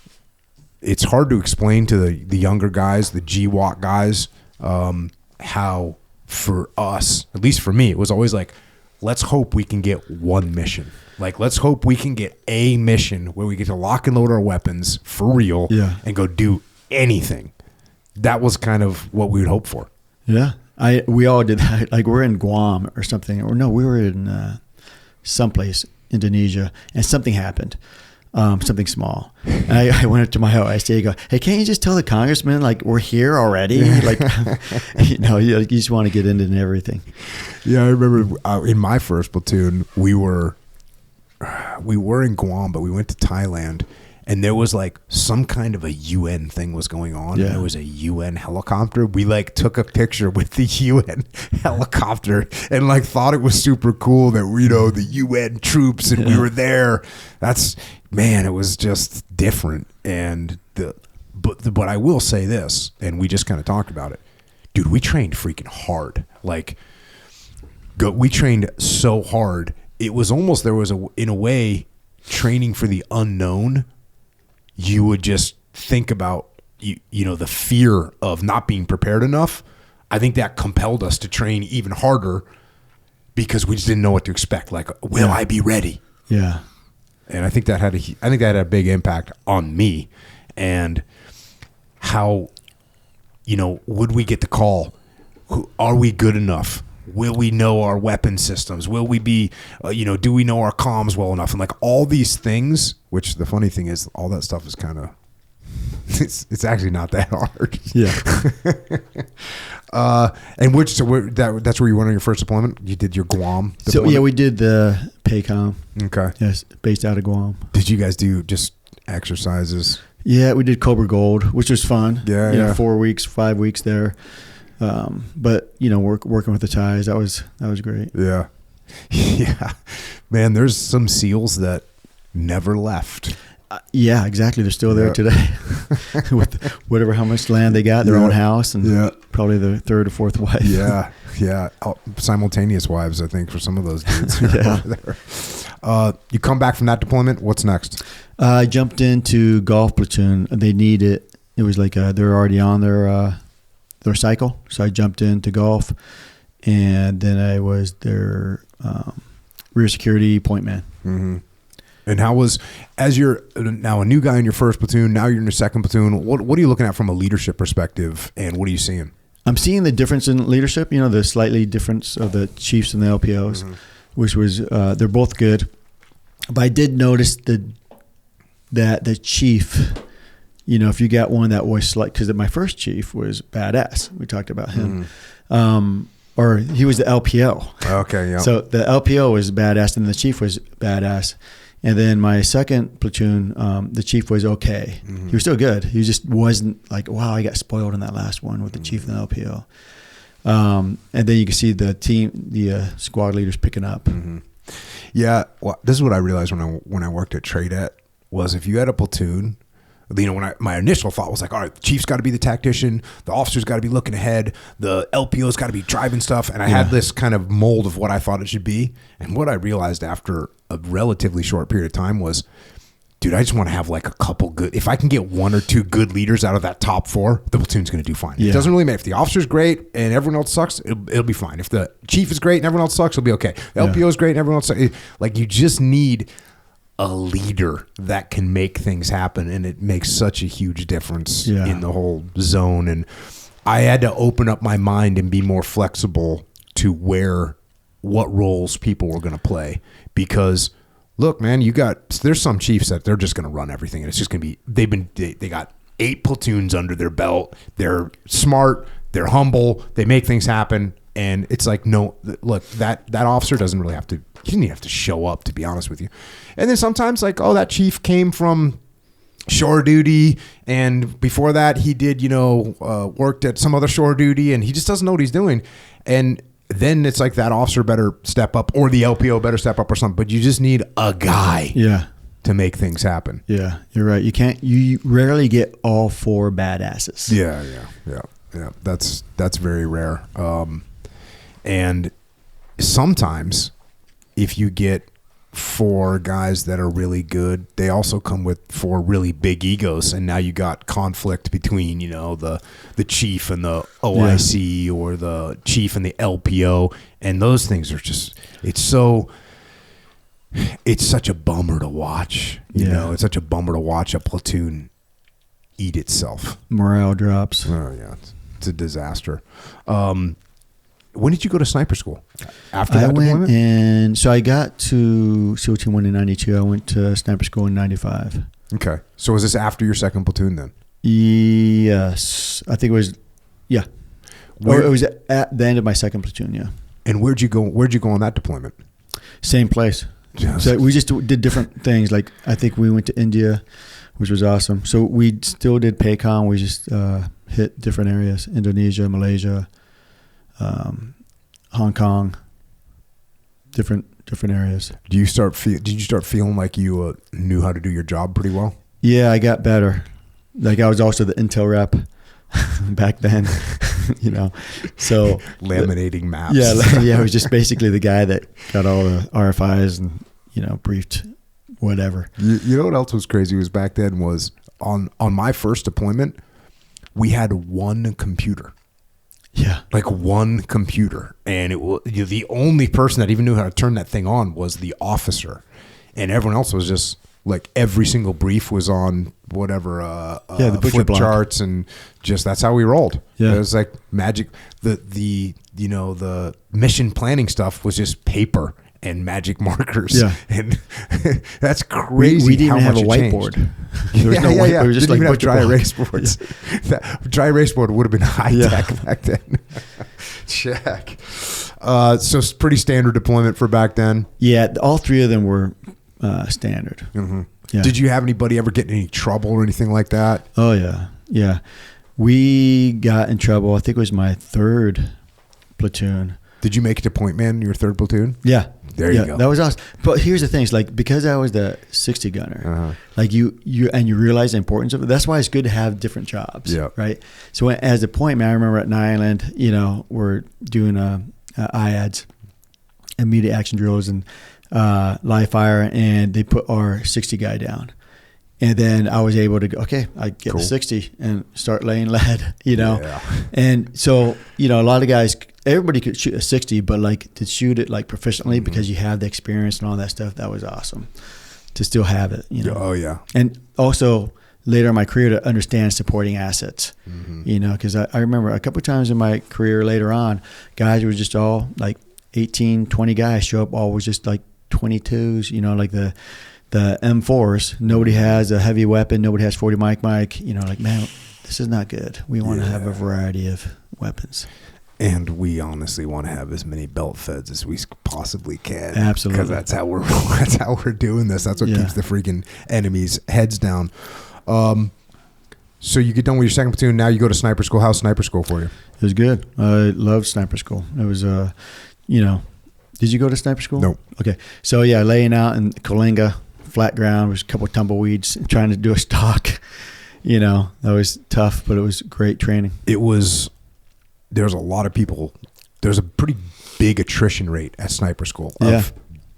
it's hard to explain to the younger guys, the GWOT guys, how for us, at least for me, it was always like, let's hope we can get one mission. Like, let's hope we can get a mission where we get to lock and load our weapons for real and go do anything. That was kind of what we would hope for. Yeah. We all did that. Like, we're in Guam or something. Or no, we were in someplace, Indonesia, and something happened. Something small. And I went up to my OIC, go, hey, can't you just tell the congressman, like, we're here already? Like, you just want to get into everything. Yeah, I remember in my first platoon, we were in Guam, but we went to Thailand, and there was like some kind of a UN thing was going on. Yeah. There was a UN helicopter. We like took a picture with the UN helicopter and like thought it was super cool that the UN troops and we were there. It was just different. And but I will say this, and we just kind of talked about it, dude. We trained freaking hard. Like, we trained so hard. It was almost, there was in a way, training for the unknown. You would just think about, the fear of not being prepared enough. I think that compelled us to train even harder because we just didn't know what to expect. Like, will I be ready? Yeah. And I think that had a big impact on me, and how, would we get the call? Are we good enough? Will we know our weapon systems? Will we be, do we know our comms well enough? And like all these things, which the funny thing is, all that stuff is kind of, it's actually not that hard. Yeah. That's where you went on your first deployment? You did your Guam deployment? So yeah, we did the PACOM. Okay. Yes, based out of Guam. Did you guys do just exercises? Yeah, we did Cobra Gold, which was fun. Yeah. 4 weeks, 5 weeks there. But working with the Thais, that was great. Yeah. Yeah, man, there's some SEALs that never left. Yeah, exactly. They're still there today with how much land they got, their own house, and probably the third or fourth wife. Yeah. Simultaneous wives, I think, for some of those dudes. You come back from that deployment. What's next? I jumped into Golf Platoon. They need it. It was like they're already on their cycle, so I jumped into Golf, and then I was their rear security point man. Mm-hmm. And how was, as you're now a new guy in your first platoon, now you're in your second platoon, what are you looking at from a leadership perspective, and what are you seeing? I'm seeing the difference in leadership, the slightly difference of the chiefs and the LPOs, which was, they're both good. But I did notice that the chief, if you got one that was like, because my first chief was badass. We talked about him. Or he was the LPO. Okay, yeah. So the LPO was badass and the chief was badass. And then my second platoon, the chief was okay. He was still good. He just wasn't like, wow, I got spoiled in that last one with the chief and the LPO. And then you can see the team, the squad leaders picking up. Yeah, well, this is what I realized when I worked at TradeEt was if you had a platoon, my initial thought was like, all right, the chief's got to be the tactician, the officer's got to be looking ahead, the LPO's got to be driving stuff, and I had this kind of mold of what I thought it should be. And what I realized after a relatively short period of time was, dude, I just want to have like a couple good, if I can get one or two good leaders out of that top four, the platoon's going to do fine. It doesn't really matter. If the officer's great and everyone else sucks, it'll be fine. If the chief is great and everyone else sucks, it'll be okay. The LPO is great and everyone else sucks. Like, you just need a leader that can make things happen, and it makes such a huge difference in the whole zone. And I had to open up my mind and be more flexible to what roles people were going to play, because look, man, there's some chiefs that they're just going to run everything, and it's just going to be, they got 8 platoons under their belt. They're smart, they're humble, they make things happen. And it's like, no, look, that officer doesn't really have to, he didn't even have to show up, to be honest with you. And then sometimes like, oh, that chief came from shore duty, and before that he did, worked at some other shore duty, and he just doesn't know what he's doing. And then it's like that officer better step up, or the LPO better step up or something. But you just need a guy to make things happen. Yeah, you're right. You rarely get all 4 badasses. Yeah. That's very rare. And sometimes if you get 4 guys that are really good, they also come with 4 really big egos, and now you got conflict between, you know, the chief and the OIC or the chief and the LPO, and those things are just, it's such a bummer to watch. You know, it's such a bummer to watch a platoon eat itself. Morale drops. Oh yeah, it's a disaster. When did you go to sniper school? After that deployment? And so I got to SEAL Team 1 in 92. I went to sniper school in 95. Okay. So was this after your second platoon then? Yes. I think it was, yeah. Or it was at the end of my second platoon, yeah. And where'd you go on that deployment? Same place. Yes. So we just did different things. Like I think we went to India, which was awesome. So we still did PACOM. We just hit different areas: Indonesia, Malaysia, Hong Kong, different areas. Did you start feeling like you knew how to do your job pretty well? Yeah, I got better. Like I was also the intel rep back then, you know. So laminating maps. Yeah, I was just basically the guy that got all the RFIs and, you know, briefed whatever. You know what else was crazy was back then was on my first deployment, we had one computer. Yeah. Like one computer. And it was, the only person that even knew how to turn that thing on was the officer. And everyone else was just like, every single brief was on whatever, the butcher flip block. charts, and just, that's how we rolled. Yeah. It was like magic. The you know, the mission planning stuff was just paper and magic markers. Yeah. And that's crazy. We didn't how have much a it whiteboard. changed. There was no whiteboard. It was just Didn't like even have dry butcher erase block. boards. That dry erase board would have been high tech back then. Check. So it's pretty standard deployment for back then. Yeah, all 3 of them were standard. Mm-hmm. Yeah. Did you have anybody ever get in any trouble or anything like that? Oh yeah, yeah. We got in trouble. I think it was my 3rd platoon. Did you make it to point man in your 3rd platoon? Yeah. There you go. That was awesome. But here's the thing: it's like, because I was the 60 gunner, like you realize the importance of it. That's why it's good to have different jobs. Yeah. Right. So as a point man, I remember at Nyland, you know, we're doing IADs, immediate action drills, and live fire, and they put our 60 guy down. And then I was able to go, okay, I get Cool. to 60 and start laying lead, you know. Yeah. And so, you know, a lot of guys, everybody could shoot a 60, but like to shoot it like proficiently because you have the experience and all that stuff, that was awesome to still have it, you know. Oh, yeah. And also later in my career to understand supporting assets, you know, because I remember a couple of times in my career later on, guys were just all like 18, 20 guys show up, all was just like 22s, you know, like the M4s. Nobody has a heavy weapon. Nobody has 40 mic. You know, like, man, this is not good. We want to have a variety of weapons. And we honestly want to have as many belt feds as we possibly can. Absolutely. Because that's how we're doing this. That's what keeps the freaking enemy's heads down. So you get done with your second platoon. Now you go to sniper school. How's sniper school for you? It was good. I loved sniper school. It was, you know, did you go to sniper school? Nope. Okay. So yeah, laying out in Kalinga, flat ground, was a couple of tumbleweeds, trying to do a stock. You know, that was tough, but it was great training. There's a lot of people. There's a pretty big attrition rate at sniper school of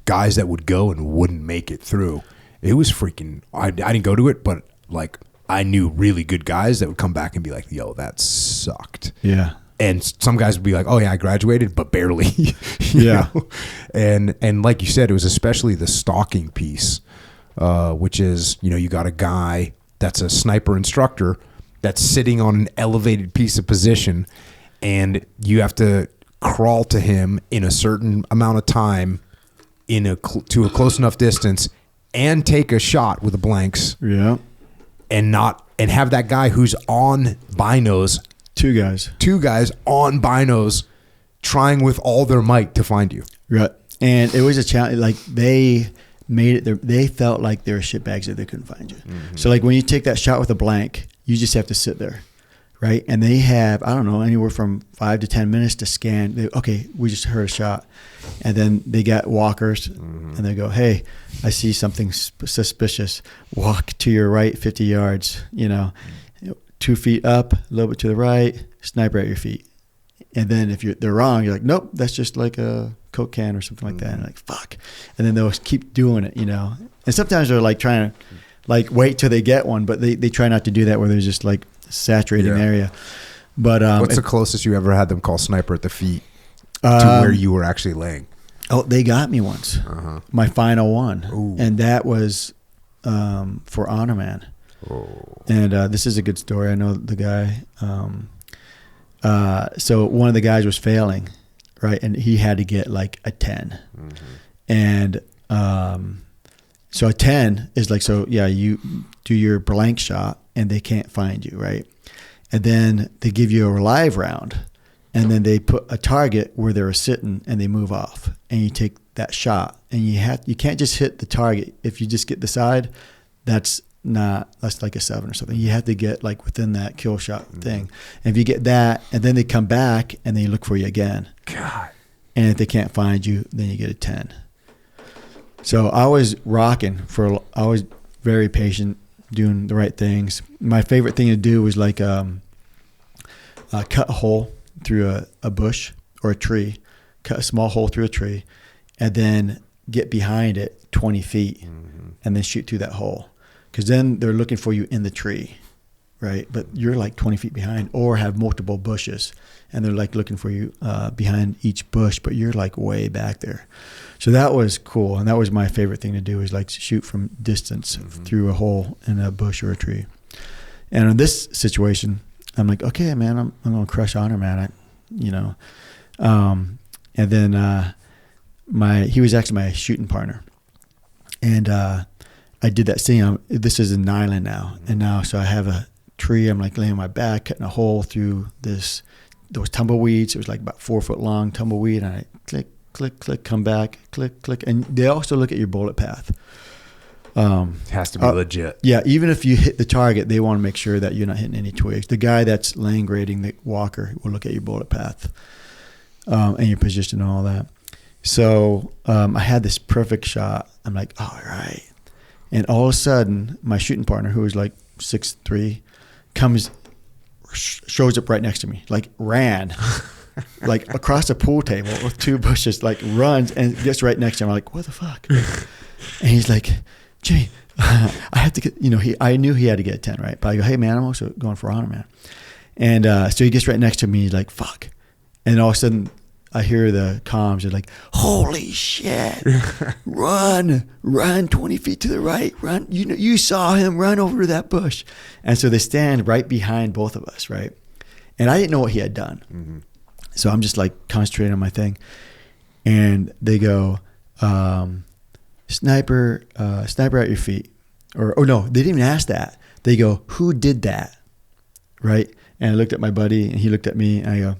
guys that would go and wouldn't make it through. It was freaking. I didn't go to it, but like I knew really good guys that would come back and be like, "Yo, that sucked." Yeah. And some guys would be like, "Oh yeah, I graduated, but barely." you know? And like you said, it was especially the stalking piece, which is, you know, you got a guy that's a sniper instructor that's sitting on an elevated piece of position, and you have to crawl to him in a certain amount of time, to a close enough distance, and take a shot with the blanks. Yeah. And have that guy who's on binos. Two guys on binos trying with all their might to find you. Right. And it was a challenge. Like they made it, they felt like they were shitbags that they couldn't find you. Mm-hmm. So like when you take that shot with a blank, you just have to sit there. Right. And they have, I don't know, anywhere from 5 to 10 minutes to scan. Okay, we just heard a shot. And then they got walkers and they go, hey, I see something suspicious. Walk to your right 50 yards, you know. 2 feet up, a little bit to the right, sniper at your feet. And then if they're wrong, you're like, nope, that's just like a Coke can or something like that. And like, fuck. And then they'll keep doing it, you know. And sometimes they're like trying to like wait till they get one, but they try not to do that where there's just like saturated area. But what's the closest you ever had them call sniper at the feet to where you were actually laying? Oh, they got me once. My final one. Ooh. And that was for Honor Man. Oh. And this is a good story. I know the guy. So one of the guys was failing, right? And he had to get like a 10. And so a 10 is like, so yeah, you do your blank shot and they can't find you, right? And then they give you a live round, and then they put a target where they're sitting and they move off, and you take that shot, and you can't just hit the target. If you just get the side, that's like a 7 or something. You have to get like within that kill shot thing. And if you get that, and then they come back and they look for you again. God. And if they can't find you, then you get a 10. So I was rocking I was very patient, doing the right things. My favorite thing to do was like cut a hole through a bush or a tree, cut a small hole through a tree, and then get behind it 20 feet and then shoot through that hole. Because then they're looking for you in the tree, right? But you're like 20 feet behind, or have multiple bushes, and they're like looking for you behind each bush, but you're like way back there. So that was cool, and that was my favorite thing to do, is like shoot from distance through a hole in a bush or a tree. And in this situation, I'm like, okay, man, I'm gonna crush Honor Man, and then he was actually my shooting partner, and I did that scene. This is an island now, and now so I have a tree. I'm like laying on my back, cutting a hole through those tumbleweeds. It was like about 4 foot long tumbleweed, and I click, click, click, come back, click, click, and they also look at your bullet path. It has to be legit. Yeah, even if you hit the target, they want to make sure that you're not hitting any twigs. The guy that's land grading the walker will look at your bullet path and your position and all that. So I had this perfect shot. I'm like, all right. And all of a sudden, my shooting partner, who was like 6'3", shows up right next to me, like ran, like across a pool table with 2 bushes, like runs and gets right next to him. I'm like, what the fuck? And he's like, Jimmy, I have to get, I knew he had to get a 10, right? But I go, hey, man, I'm also going for Honor Man. And so he gets right next to me. He's like, fuck. And all of a sudden, I hear the comms. They're like, holy shit, run 20 feet to the right, run. You saw him run over to that bush. And so they stand right behind both of us, right? And I didn't know what he had done. So I'm just like concentrating on my thing. And they go, sniper at your feet. Or no, they didn't even ask that. They go, who did that? Right? And I looked at my buddy, and he looked at me, and I go,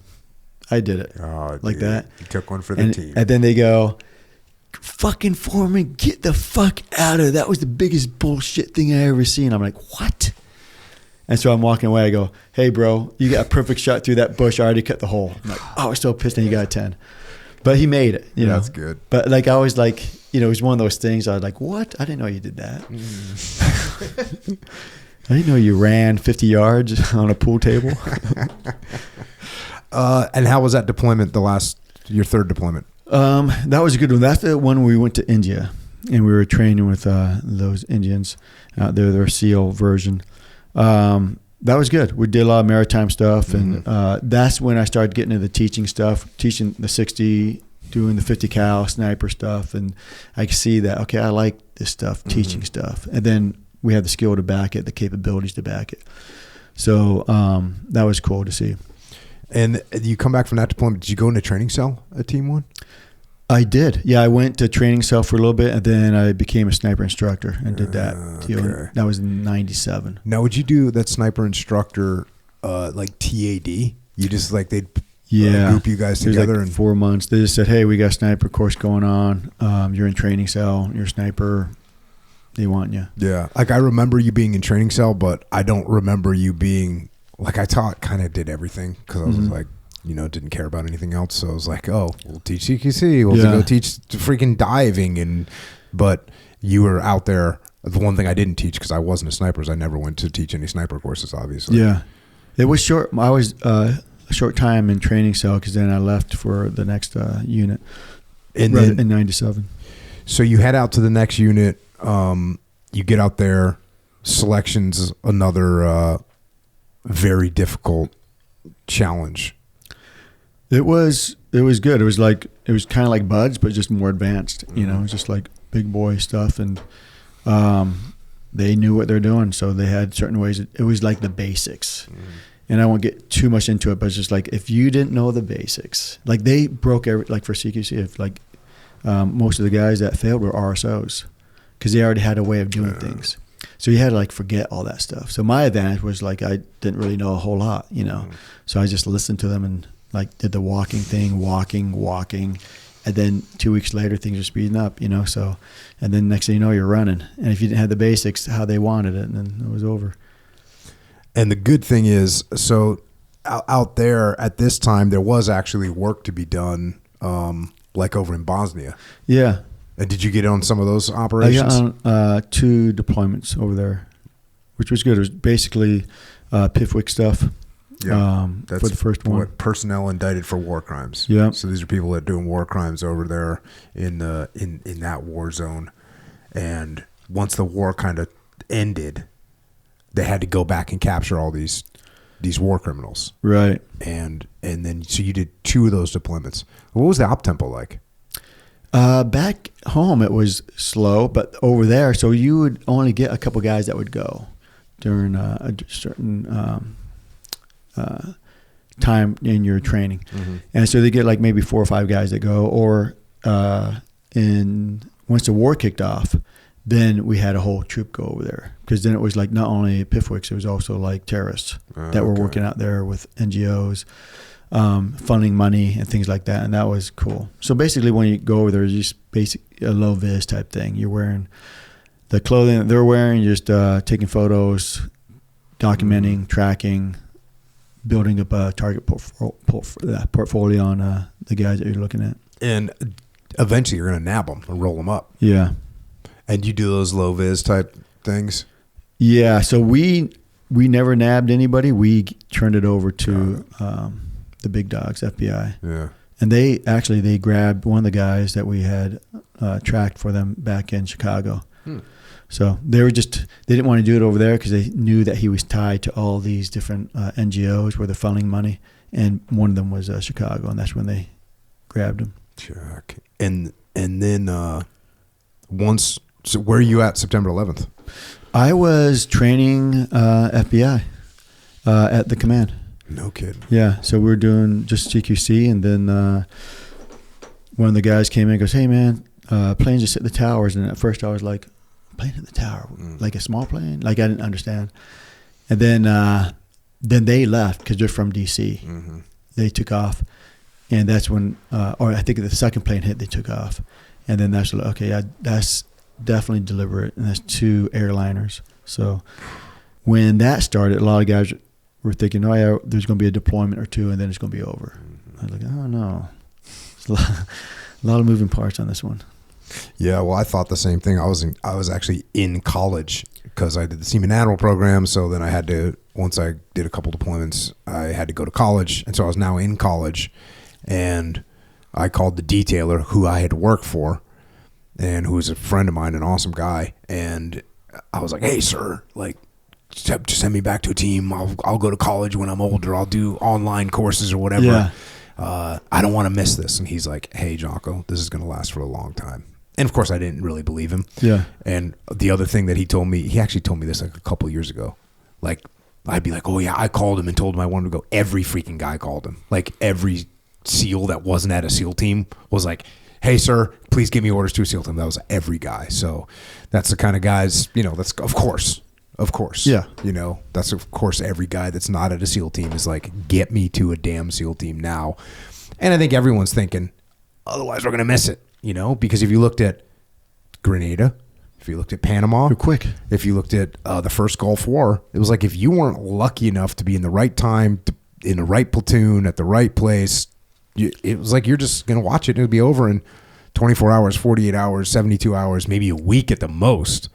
I did it. Oh, like dude. that. You took one for the team. And then they go, fucking Foreman, get the fuck out of it. That was the biggest bullshit thing I ever seen. I'm like, what? And so I'm walking away. I go, hey, bro, you got a perfect shot through that bush. I already cut the hole. I'm like, oh, I was so pissed, and you got a 10. But he made it. You know? That's good. But like I was like, it was one of those things. I was like, what? I didn't know you did that. I didn't know you ran 50 yards on a pool table. And how was that deployment? Your third deployment? That was a good one. That's the one we went to India, and we were training with those Indians. They're their SEAL version. That was good. We did a lot of maritime stuff, and that's when I started getting into the teaching stuff, teaching the 60, doing the 50 cal sniper stuff, and I could see that, okay, I like this stuff, teaching stuff. And then we had the skill to back it, the capabilities to back it. So that was cool to see. And you come back from that deployment, did you go into training cell at Team 1? I did. Yeah, I went to training cell for a little bit, and then I became a sniper instructor and did that. Okay. That was in 97. Now, would you do that sniper instructor like TAD? You just like they'd group you guys together? Like 4 months. They just said, hey, we got a sniper course going on. You're in training cell. You're a sniper. They want you. Yeah. Like I remember you being in training cell, but I don't remember you being like I taught, kind of did everything because I was like, didn't care about anything else. So I was like, oh, we'll teach CQC. We'll go teach freaking diving. But you were out there. The one thing I didn't teach because I wasn't a sniper is I never went to teach any sniper courses, obviously. Yeah. It was short. I was a short time in training cell because then I left for the next unit. And right, then in 97. so you head out to the next unit. You get out there. Selection's another very difficult challenge. It was good. It was kind of like Buds, but just more advanced. You know, it was just like big boy stuff, and they knew what they're doing, so they had certain ways. It was like the basics. And I won't get too much into it, but it's just like if you didn't know the basics, like they broke like for CQC, if like most of the guys that failed were RSOs because they already had a way of doing things. So you had to like forget all that stuff. So my advantage was like I didn't really know a whole lot, you know. So I just listened to them and like did the walking thing, walking. And then 2 weeks later, things are speeding up, you know. So, and then next thing you know, you're running. And if you didn't have the basics, how they wanted it, and then it was over. And the good thing is, so out there at this time, there was actually work to be done, like over in Bosnia. Yeah. And did you get on some of those operations? I got on 2 deployments over there, which was good. It was basically PIFWIC stuff. Yeah, for the first one. Personnel indicted for war crimes. Yeah. So these are people that are doing war crimes over there in that war zone. And once the war kind of ended, they had to go back and capture all these war criminals. Right. And then so you did 2 of those deployments. What was the op tempo like? Back home it was slow, but over there, so you would only get a couple guys that would go during a certain time in your training. And so they get like maybe 4 or 5 guys that go, or once the war kicked off, then we had a whole troop go over there, because then it was like not only PIFWICs, it was also like terrorists that were working out there with NGOs, funding money and things like that, and that was cool. So basically when you go over there, it's just basic a low vis type thing. You're wearing the clothing that they're wearing, just taking photos, documenting, tracking, building up a target portfolio on the guys that you're looking at. And eventually you're going to nab them and roll them up. Yeah. And you do those low vis type things? Yeah. So we never nabbed anybody. We turned it over to the big dogs, FBI. Yeah. And they grabbed one of the guys that we had tracked for them back in Chicago. So they didn't want to do it over there because they knew that he was tied to all these different NGOs where they're funneling money. And one of them was Chicago, and that's when they grabbed him. Check. And then so where are you at September 11th? I was training FBI at the command. No kidding. Yeah, so we were doing just CQC, and then one of the guys came in and goes, "Hey, man, planes just hit the towers." And at first I was like, "Plane hit the tower? Like a small plane?" Like I didn't understand. And then they left because they're from D.C. They took off, and that's when, or I think the second plane hit, they took off. And then that's, okay, yeah, that's definitely deliberate, and that's 2 airliners. So when that started, a lot of guys were thinking, "Oh yeah, there's going to be a deployment or 2, and then it's going to be over." I was like, "Oh no, there's a lot of moving parts on this one." Yeah, well, I thought the same thing. I was actually in college because I did the Seaman Admiral program. So then I had to, once I did a couple deployments, I had to go to college, and so I was now in college, and I called the detailer who I had worked for, and who was a friend of mine, an awesome guy, and I was like, "Hey, sir, like, just send me back to a team. I'll go to college when I'm older. I'll do online courses or whatever. Yeah. I don't want to miss this." And he's like, "Hey, Jocko, this is going to last for a long time." And of course, I didn't really believe him. Yeah. And the other thing that he told me, he actually told me this like a couple of years ago. Like, I'd be like, "Oh yeah, I called him and told him I wanted to go." Every freaking guy called him. Like every SEAL that wasn't at a SEAL team was like, "Hey, sir, please give me orders to a SEAL team." That was every guy. So that's the kind of guys, that's of course. Yeah. That's of course every guy that's not at a SEAL team is like, "Get me to a damn SEAL team now." And I think everyone's thinking, otherwise we're going to miss it, because if you looked at Grenada, if you looked at Panama, You're quick. if you looked at the first Gulf War, it was like if you weren't lucky enough to be in the right time, in the right platoon, at the right place, it was like you're just going to watch it and it'll be over in 24 hours, 48 hours, 72 hours, maybe a week at the most.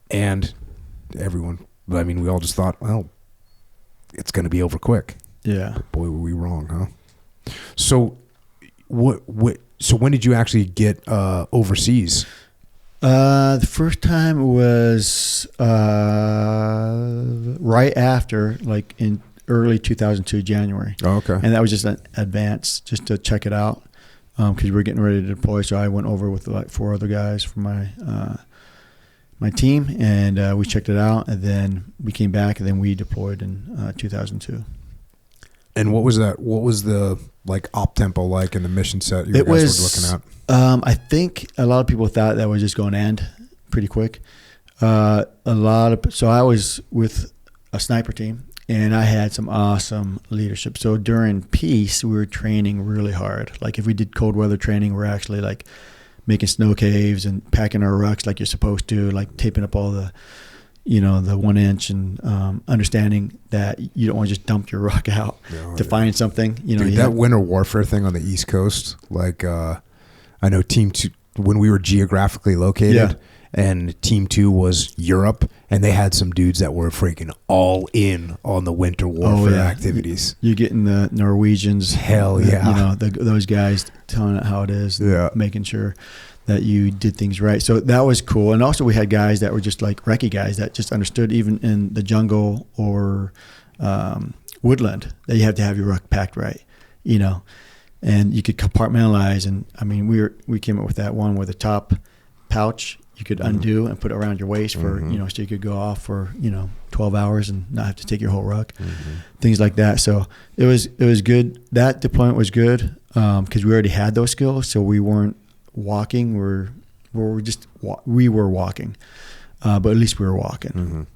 And we all just thought, well, it's going to be over quick. Yeah. But boy, were we wrong, huh? So what So when did you actually get overseas? The first time was right after, like in early 2002, January. Oh, okay. And that was just an advance, just to check it out, because we were getting ready to deploy. So I went over with like 4 other guys from my team, and we checked it out, and then we came back, and then we deployed in 2002. And what was that? What was the like op tempo like in the mission set you guys were looking at? I think a lot of people thought that was just going to end pretty quick. So I was with a sniper team, and I had some awesome leadership. So during peace, we were training really hard. Like if we did cold weather training, we're actually like making snow caves and packing our rucks like you're supposed to, like taping up all the, the 1 inch, and understanding that you don't want to just dump your ruck out to find something. Dude, that winter warfare thing on the East Coast, like I know Team 2, when we were geographically located, and Team 2 was Europe, and they had some dudes that were freaking all in on the winter warfare activities. You're getting the Norwegians. Hell yeah. Those guys telling it how it is, making sure that you did things right. So that was cool. And also we had guys that were just like recce guys that just understood, even in the jungle or woodland, that you have to have your ruck packed right, and you could compartmentalize. And I mean, we came up with that one where the top pouch you could undo and put it around your waist for, so you could go off for, 12 hours and not have to take your whole ruck, things like that. So it was good. That deployment was good because we already had those skills. So we weren't walking. We were walking, but at least we were walking.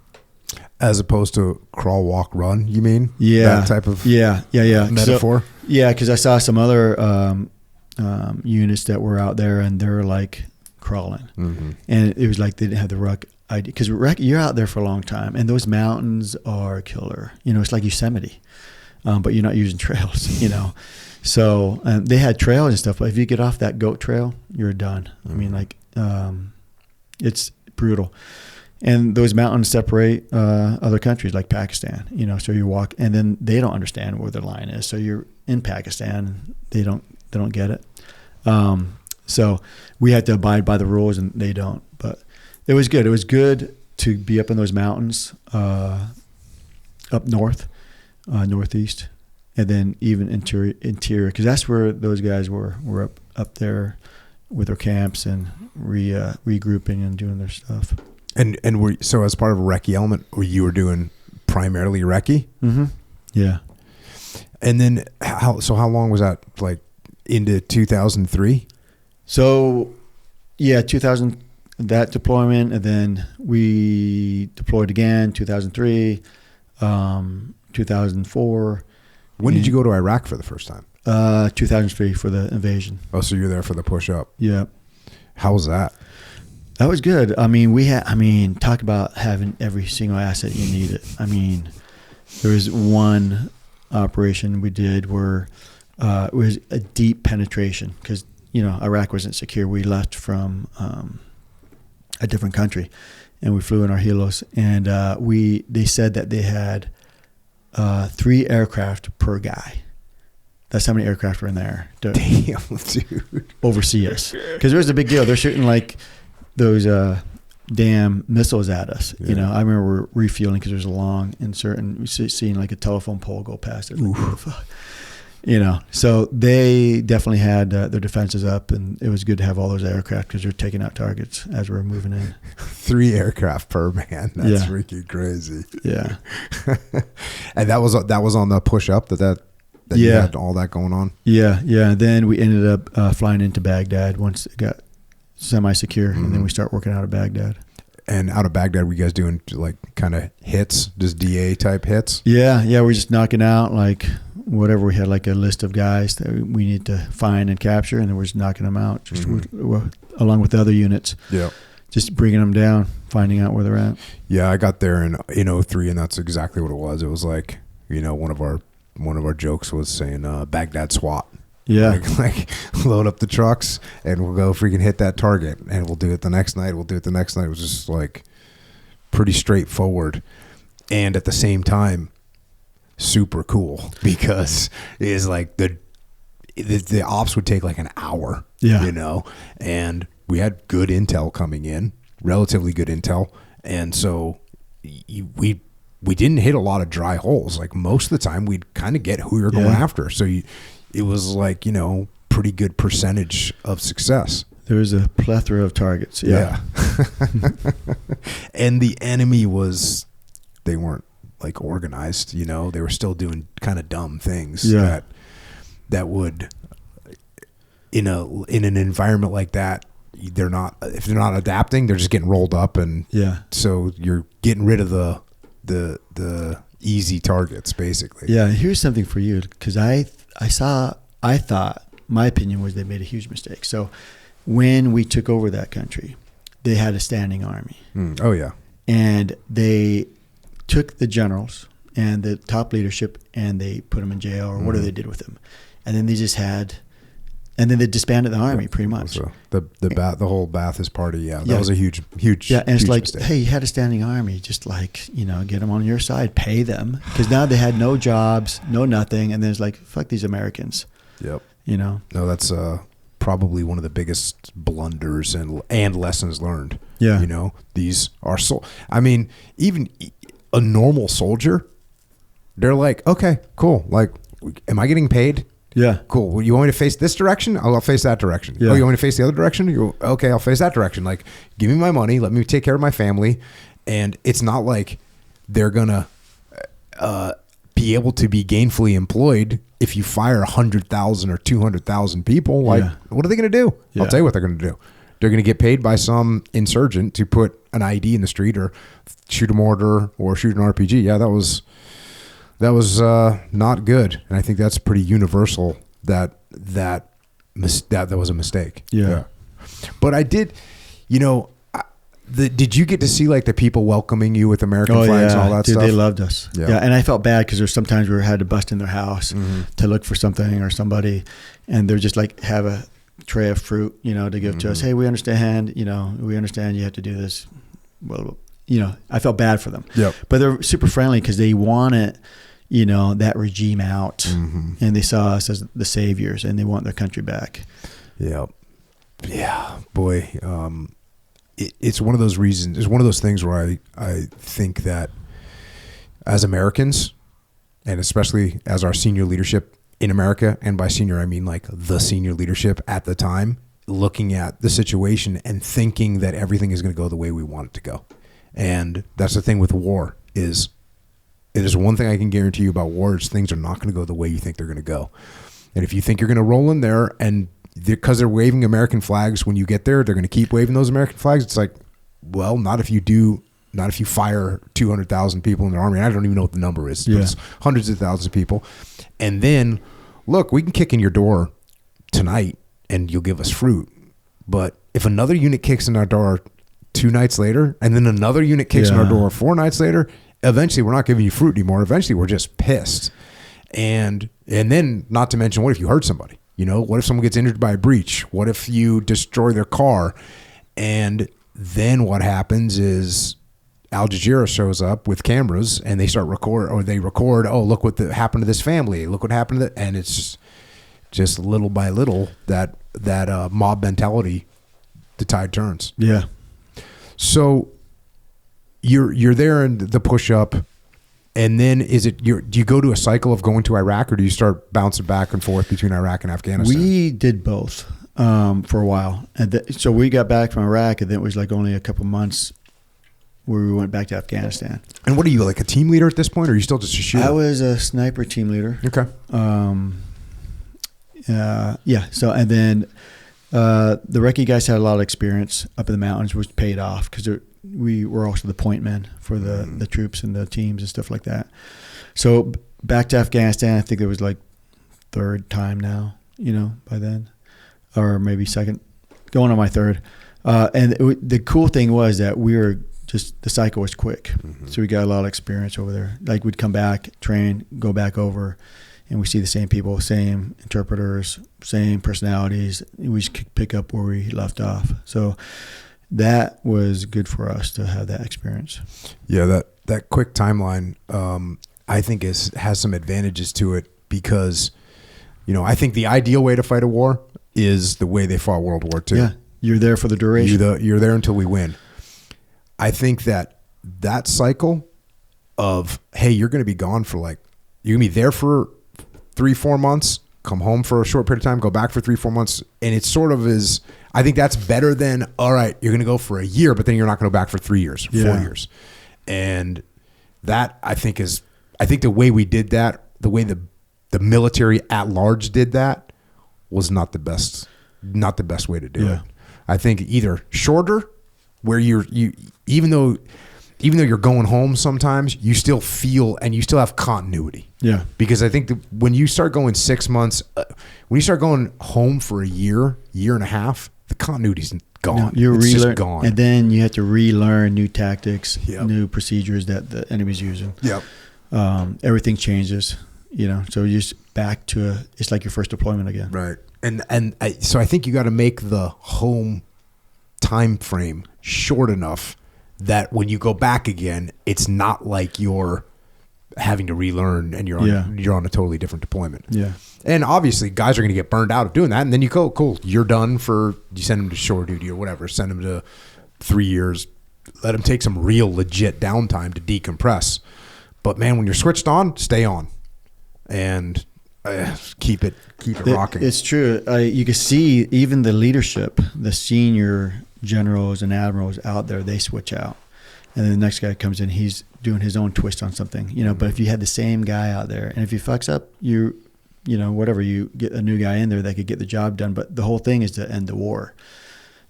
As opposed to crawl, walk, run, you mean? Yeah. That type of So, metaphor? because I saw some other units that were out there, and they're like crawling. And it was like they didn't have the ruck idea. Because you're out there for a long time, and those mountains are killer. It's like Yosemite, but you're not using trails, So they had trails and stuff, but if you get off that goat trail, you're done. I mean, like it's brutal. And those mountains separate other countries like Pakistan, so you walk, and then they don't understand where the line is. So you're in Pakistan, and they don't get it. So we had to abide by the rules, and they don't. But it was good. It was good to be up in those mountains, up north, northeast, and then even interior, because that's where those guys were up there with their camps and regrouping and doing their stuff. And so as part of a recce element, you were doing primarily recce? Yeah. And then how long was that, like into 2003? So, 2000, that deployment, and then we deployed again, 2003, 2004. When did you go to Iraq for the first time? 2003 for the invasion. Oh, so you're there for the push-up. Yeah. How was that? That was good. I mean, talk about having every single asset you needed. I mean, there was one operation we did where it was a deep penetration because, Iraq wasn't secure. We left from a different country, and we flew in our helos, and they said that they had 3 aircraft per guy. That's how many aircraft were in there. Damn, dude. Oversee us. Because it was a big deal. They're shooting like those damn missiles at us. Yeah. I remember refueling because there was a long insert, and we seeing like a telephone pole go past it. Like, what the fuck? So they definitely had their defenses up, and it was good to have all those aircraft because they're taking out targets as we're moving in. 3 aircraft per man. That's freaking crazy. Yeah. And that was on the push up that you had all that going on. Yeah. And then we ended up flying into Baghdad once it got semi-secure, and then we start working out of Baghdad. And out of Baghdad, were you guys doing like kind of hits, just DA type hits? Yeah. We're just knocking out like whatever. We had like a list of guys that we need to find and capture, and then we're just knocking them out, just along with the other units. Yeah. Just bringing them down, finding out where they're at. Yeah, I got there in 03, and that's exactly what it was. It was like, one of our jokes was saying Baghdad SWAT. Yeah. Like load up the trucks and we'll go freaking hit that target, and we'll do it the next night. It was just like pretty straightforward, and at the same time super cool because it is like the ops would take like an hour, Yeah. you know, and we had good intel coming in, relatively good intel. And so we didn't hit a lot of dry holes. Like most of the time we'd kind of get who we were going after. So it was like, you know, pretty good percentage of success. There was a plethora of targets. Yeah. And the enemy they weren't like organized, you know, they were still doing kind of dumb things that would, in an environment like that, if they're not adapting, they're just getting rolled up. And so you're getting rid of the easy targets basically. Yeah. Here's something for you. Cause I thought my opinion was they made a huge mistake. So when we took over that country, they had a standing army. Oh yeah. And they took the generals and the top leadership and they put them in jail or whatever they did with them. And then they they disbanded the army pretty much. So the whole Ba'athist party. That was a huge. Yeah. And it's like, mistake. hey, you had a standing army, just like, you know, get them on your side, pay them. Cause now they had no jobs, no nothing. And then it's like, fuck these Americans. Yep. You know? No, that's probably one of the biggest blunders and lessons learned. Yeah. You know, these are even a normal soldier, they're like, okay, cool. Like, am I getting paid? Yeah. Cool. Well, you want me to face this direction? I'll face that direction. Yeah. Oh, you want me to face the other direction? Okay, I'll face that direction. Like, give me my money. Let me take care of my family. And it's not like they're going to be able to be gainfully employed if you fire 100,000 or 200,000 people. Like, what are they going to do? Yeah. I'll tell you what they're going to do. They're going to get paid by some insurgent to put an ID in the street or shoot a mortar or shoot an RPG. Yeah, that was not good, and I think that's pretty universal. That was a mistake. Yeah. But I did, you know, did you get to see like the people welcoming you with American flags and all that stuff? They loved us. Yeah. And I felt bad because there's sometimes we had to bust in their house to look for something or somebody, and they're just like have a tray of fruit, you know, to give to us. Hey, we understand, you know, we understand you have to do this. Well, you know, I felt bad for them. Yep. But they're super friendly because they wanted, you know, that regime out, and they saw us as the saviors, and they want their country back. Yeah. Yeah, boy. It's one of those reasons. It's one of those things where I think that as Americans, and especially as our senior leadership in America, and by senior I mean like the senior leadership at the time, looking at the situation and thinking that everything is going to go the way we want it to go. And that's the thing with war is, it is one thing I can guarantee you about war is things are not going to go the way you think they're going to go. And if you think you're going to roll in there and because they're waving American flags when you get there, they're going to keep waving those American flags. It's like, well, not if you fire 200,000 people in the army. I don't even know what the number is, but it's hundreds of thousands of people. And then, look, we can kick in your door tonight and you'll give us fruit. But if another unit kicks in our door 2 nights later, and then another unit kicks in our door 4 nights later, eventually we're not giving you fruit anymore. Eventually we're just pissed. And then, not to mention, what if you hurt somebody? You know, what if someone gets injured by a breach? What if you destroy their car? And then what happens is Al Jazeera shows up with cameras and they start record, oh, look what happened to this family. Look what happened to that. And it's just little by little that mob mentality, the tide turns. Yeah. So you're there in the push-up. And then do you go to a cycle of going to Iraq, or do you start bouncing back and forth between Iraq and Afghanistan? We did both for a while. And so we got back from Iraq, and then it was like only a couple months where we went back to Afghanistan. And what are you, like a team leader at this point, or are you still just a shooter? I was a sniper team leader. Okay. Yeah. So, and then the recce guys had a lot of experience up in the mountains, which paid off because we were also the point men for the troops and the teams and stuff like that. So back to Afghanistan, I think it was like 3rd time now, you know, by then, or maybe 2nd, going on my 3rd. And the cool thing was that we were just, the cycle was quick. So we got a lot of experience over there. Like we'd come back, train, go back over, and we see the same people, same interpreters, same personalities. We just pick up where we left off. So that was good for us to have that experience. Yeah, that quick timeline, I think has some advantages to it because I think the ideal way to fight a war is the way they fought World War II. Yeah, you're there for the duration. You're there until we win. I think that cycle of, hey, you're going to be gone for you're going to be there for 3-4 months, come home for a short period of time, go back for 3-4 months. And it sort of is, I think that's better than, all right, you're going to go for a year, but then you're not going to go back for 3 years, 4 years. And that I think the way we did that, the way the military at large did that was not the best way to do it. I think either shorter, where you even though you're going home sometimes, you still feel and you still have continuity. Yeah. Because I think when you start going 6 months, when you start going home for a year and a half, the continuity's gone. No, it's just gone. And then you have to relearn new tactics, new procedures that the enemy's using. Yep. Everything changes, so you're just back to it's like your first deployment again. Right. So I think you got to make the home time frame short enough that when you go back again, it's not like you're having to relearn and you're on a totally different deployment. Yeah. And obviously guys are going to get burned out of doing that. And then you go, cool, you're done you send them to shore duty or whatever, send them to 3 years, let them take some real legit downtime to decompress. But man, when you're switched on, stay on and keep it rocking. It's true. You can see even the leadership, the senior generals and admirals out there, they switch out. And then the next guy comes in, he's doing his own twist on something, But if you had the same guy out there, and if he fucks up, whatever, you get a new guy in there that could get the job done. But the whole thing is to end the war,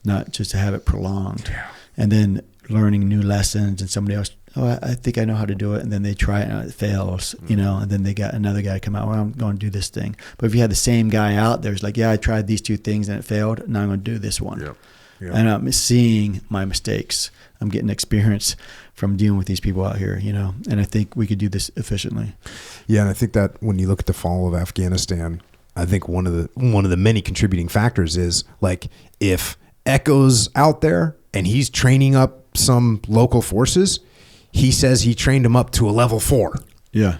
not just to have it prolonged. Yeah. And then learning new lessons and somebody else, I think I know how to do it. And then they try it and it fails, and then they got another guy come out, well, I'm going to do this thing. But if you had the same guy out there, it's like, I tried these 2 things and it failed. Now I'm going to do this one. Yep. Yep. And I'm seeing my mistakes. I'm getting experience from dealing with these people out here, and I think we could do this efficiently. Yeah. And I think that when you look at the fall of Afghanistan, I think one of the many contributing factors is if Echo's out there and he's training up some local forces, he says he trained them up to a level 4. Yeah.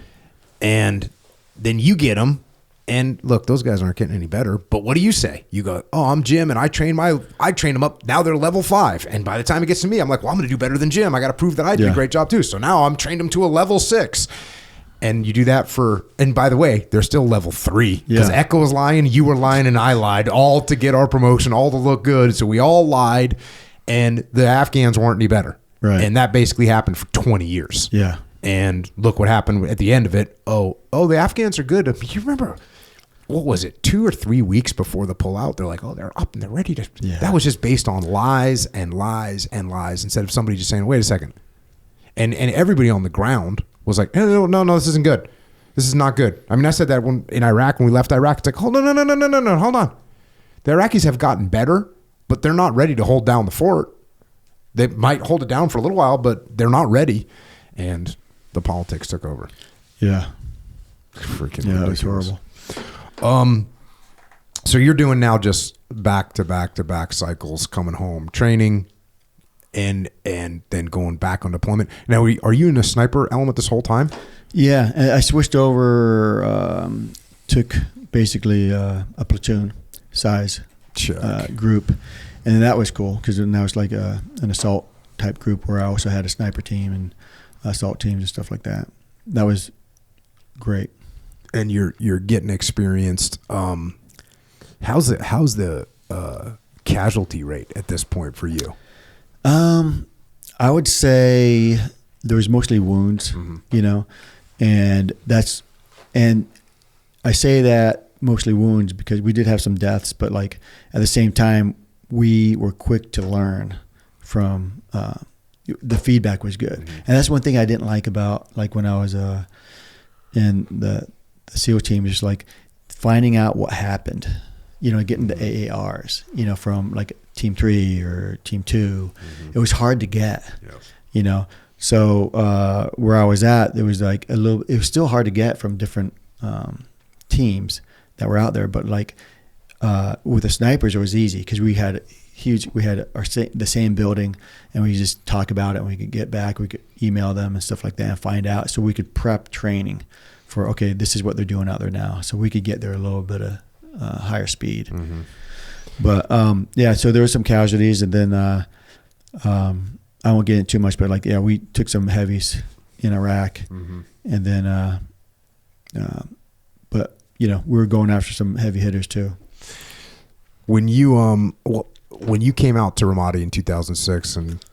And then you get them, and look, those guys aren't getting any better. But what do you say? You go, oh, I'm Jim, and I train them up. Now they're level 5. And by the time it gets to me, I'm like, well, I'm going to do better than Jim. I got to prove that I did a great job too. So now I'm trained them to a level 6. And you do that and by the way, they're still level 3 because Echo was lying, you were lying, and I lied, all to get our promotion, all to look good. So we all lied, and the Afghans weren't any better. Right. And that basically happened for 20 years. Yeah. And look what happened at the end of it. Oh, the Afghans are good. You remember, what was it, 2 or 3 weeks before the pullout? They're like, oh, they're up and they're ready to. Yeah. That was just based on lies and lies and lies instead of somebody just saying, wait a second. And everybody on the ground was like, no, this isn't good. This is not good. I mean, I said that in Iraq, when we left Iraq, it's like, hold on, no, hold on. The Iraqis have gotten better, but they're not ready to hold down the fort. They might hold it down for a little while, but they're not ready. And the politics took over. Yeah. Freaking ridiculous. It was horrible. So you're doing now just back to back cycles, coming home, training, and then going back on deployment. Now, are you in a sniper element this whole time? Yeah, I switched over, took basically a platoon size group, and that was cool because now it's like an assault type group where I also had a sniper team and assault teams and stuff like that. That was great. And you're getting experienced. How's the casualty rate at this point for you? I would say there was mostly wounds, and I say that mostly wounds because we did have some deaths, but like at the same time, we were quick to learn from, the feedback was good. Mm-hmm. And that's one thing I didn't like about like when I was, in the SEAL team, just like finding out what happened, getting the AARs, from like team 3 or team 2, mm-hmm. It was hard to get, yes. So where I was at, there was like it was still hard to get from different teams that were out there. But like with the snipers, it was easy because we had the same building and we just talk about it and we could get back, we could email them and stuff like that and find out. So we could prep training for, okay, this is what they're doing out there now. So we could get there a little bit of higher speed. Mm-hmm. But yeah, so there were some casualties, and then I won't get into too much, but like, yeah, we took some heavies in Iraq, Mm-hmm. and then, but you know, we were going after some heavy hitters too. When you came out to Ramadi in 2006, and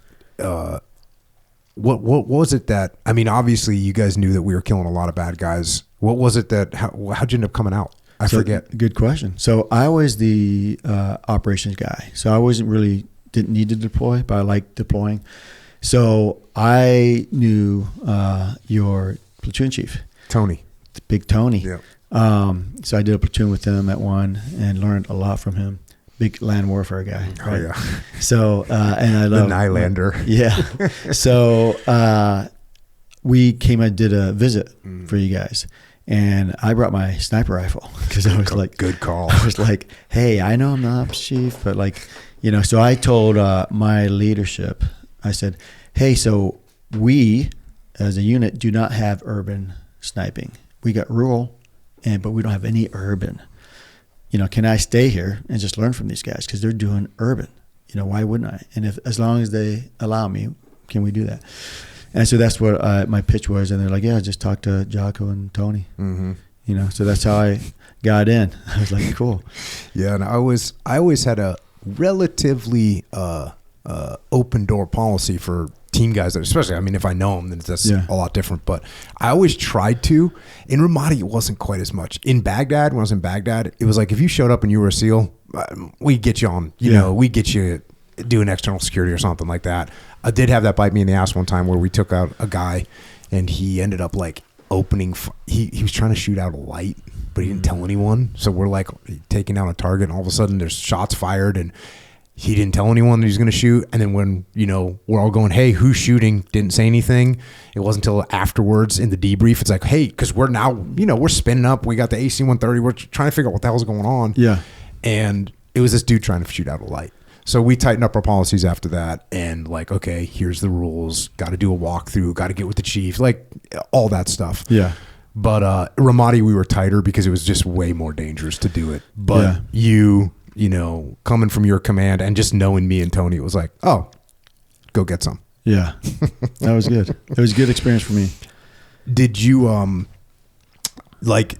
what was it that, I mean, obviously you guys knew that we were killing a lot of bad guys. What was it that, how'd you end up coming out? I forget. Good question. So I was the operations guy. So I didn't need to deploy, but I liked deploying. So I knew your platoon chief, Tony. Big Tony. Yeah. So I did a platoon with him at one and learned a lot from him. Big land warfare guy. Oh, right? yeah. So, and I love the Nylander. Yeah. So we came and did a visit for you guys. And I brought my sniper rifle because I was like, good call. I was like, hey, I know I'm the ops chief, but like, you know, so I told my leadership, I said, hey, so we as a unit do not have urban sniping. We got rural, but we don't have any urban. You know, can I stay here and just learn from these guys? Because they're doing urban. You know, why wouldn't I? And as long as they allow me, can we do that? And so that's what my pitch was. And they're like, yeah, just talk to Jocko and Tony. Mm-hmm. You know, so that's how I got in. I was like, cool. Yeah, and I always had a relatively open door policy for team guys, especially, I mean, if I know them, then that's a lot different. But I always tried to. In Ramadi, it wasn't quite as much. In Baghdad, when I was in Baghdad, it was like if you showed up and you were a SEAL, we'd get you on, you know, we'd get you doing external security or something like that. I did have that bite me in the ass one time where we took out a guy and he ended up like opening, he was trying to shoot out a light, but he didn't tell anyone. So we're like taking down a target and all of a sudden there's shots fired and he didn't tell anyone that he was going to shoot. And then when, you know, we're all going, hey, who's shooting? Didn't say anything. It wasn't until afterwards in the debrief, it's like, hey, because we're now, you know, we're spinning up. We got the AC-130. We're trying to figure out what the hell's going on. Yeah. And it was this dude trying to shoot out a light. So we tightened up our policies after that and like, okay, here's the rules. Got to do a walkthrough. Got to get with the chief. Like all that stuff. Yeah. But Ramadi, we were tighter because it was just way more dangerous to do it. But you know, coming from your command and just knowing me and Tony, it was like, oh, go get some. Yeah. That was good. It was a good experience for me. Did you, like,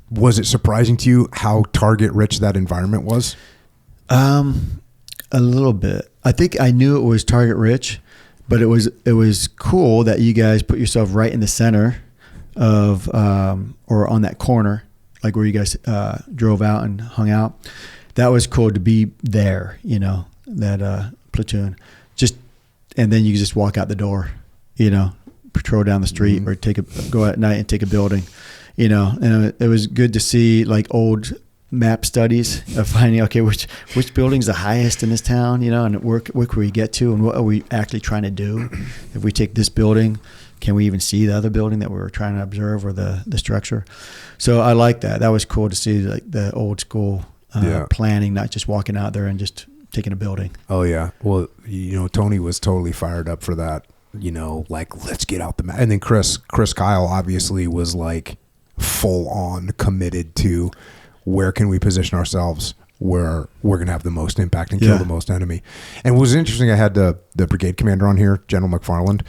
was it surprising to you how target rich that environment was? A little bit. I think I knew it was target rich, but it was cool that you guys put yourself right in the center of, or on that corner, like where you guys drove out and hung out. That was cool to be there, you know, that platoon. And then you could just walk out the door, you know, patrol down the street or go at night and take a building, you know. And it was good to see like old map studies of finding, okay, which building's the highest in this town, you know, and where can we get to and what are we actually trying to do? If we take this building, can we even see the other building that we were trying to observe or the structure? So I like that. That was cool to see like the old school planning, not just walking out there and just taking a building. Oh yeah. Well, you know, Tony was totally fired up for that, you know, like let's get out the map. And then Chris Kyle obviously was like full on committed to where can we position ourselves where we're going to have the most impact and kill the most enemy. And what was interesting, I had the brigade commander on here, General McFarland,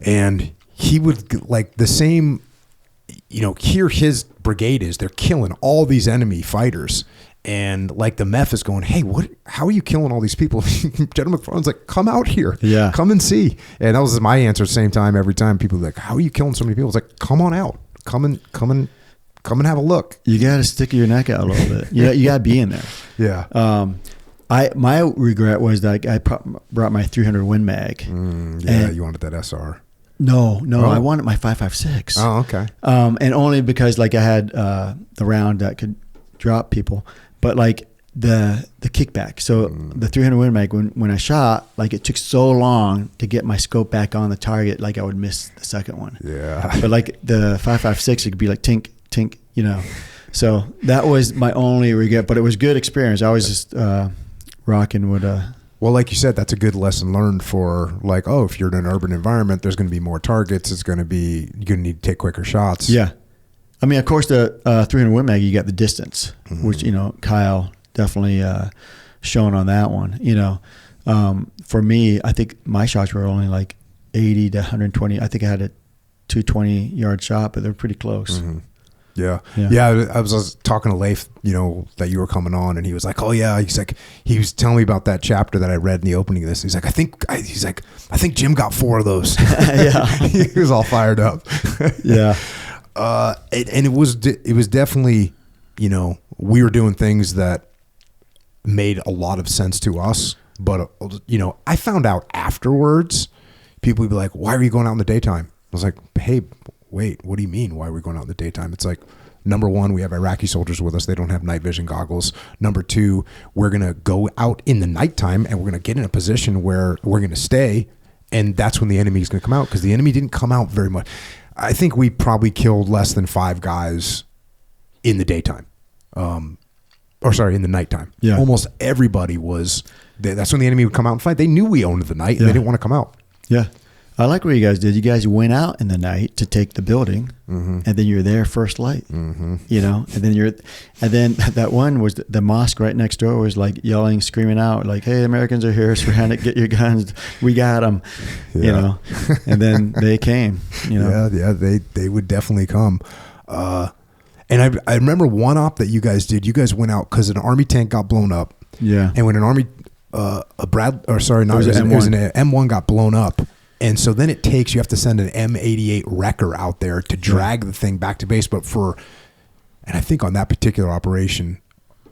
and he would like the same, you know, here his brigade is, they're killing all these enemy fighters. And like the MEF is going, hey, how are you killing all these people? General McFarland's like, come out here. Yeah. Come and see. And that was my answer at the same time. Every time people were like, how are you killing so many people? It's like, come on out. Come and have a look. You got to stick your neck out a little bit. You got to be in there. Yeah. My regret was that I brought my 300 Win Mag. You wanted that SR. No, I wanted my 5.56. Oh, okay. And only because like I had the round that could drop people, but like the kickback. So the 300 Win Mag, when I shot, like it took so long to get my scope back on the target, like I would miss the second one. Yeah. But like the 5.56, it could be like tink, you know. So that was my only regret, but it was good experience. I was just rocking with Well, like you said, that's a good lesson learned for like, oh, if you're in an urban environment, there's going to be more targets. It's going to be, you're going to need to take quicker shots. Yeah. I mean, of course, the 300 Win Mag, you got the distance, which, Kyle definitely shown on that one. For me, I think my shots were only like 80 to 120. I think I had a 220-yard shot, but they're pretty close. Mm-hmm. Yeah. I was talking to Leif, that you were coming on, and he was like, "Oh yeah," he's like, he was telling me about that chapter that I read in the opening of this. He's like, I think Jim got 4 of those. Yeah, he was all fired up. Yeah, and it was definitely, we were doing things that made a lot of sense to us, but I found out afterwards, people would be like, "Why are you going out in the daytime?" I was like, "Hey, wait, what do you mean? Why are we going out in the daytime?" It's like, number one, we have Iraqi soldiers with us. They don't have night vision goggles. Number two, we're going to go out in the nighttime and we're going to get in a position where we're going to stay. And that's when the enemy is going to come out, because the enemy didn't come out very much. I think we probably killed less than 5 guys in the daytime. In the nighttime. Yeah. Almost everybody was, that's when the enemy would come out and fight. They knew we owned the night and they didn't want to come out. Yeah. I like what you guys did. You guys went out in the night to take the building, and then you're there first light. And then that one was the mosque right next door was like yelling, screaming out, like, "Hey, Americans are here! Surround it! Get your guns! We got them!" And then they came. Yeah, they would definitely come. And I remember one op that you guys did. You guys went out because an Army tank got blown up. Yeah, and when an Army an M1 got blown up. And so then you have to send an M88 wrecker out there to drag the thing back to base. But and I think on that particular operation,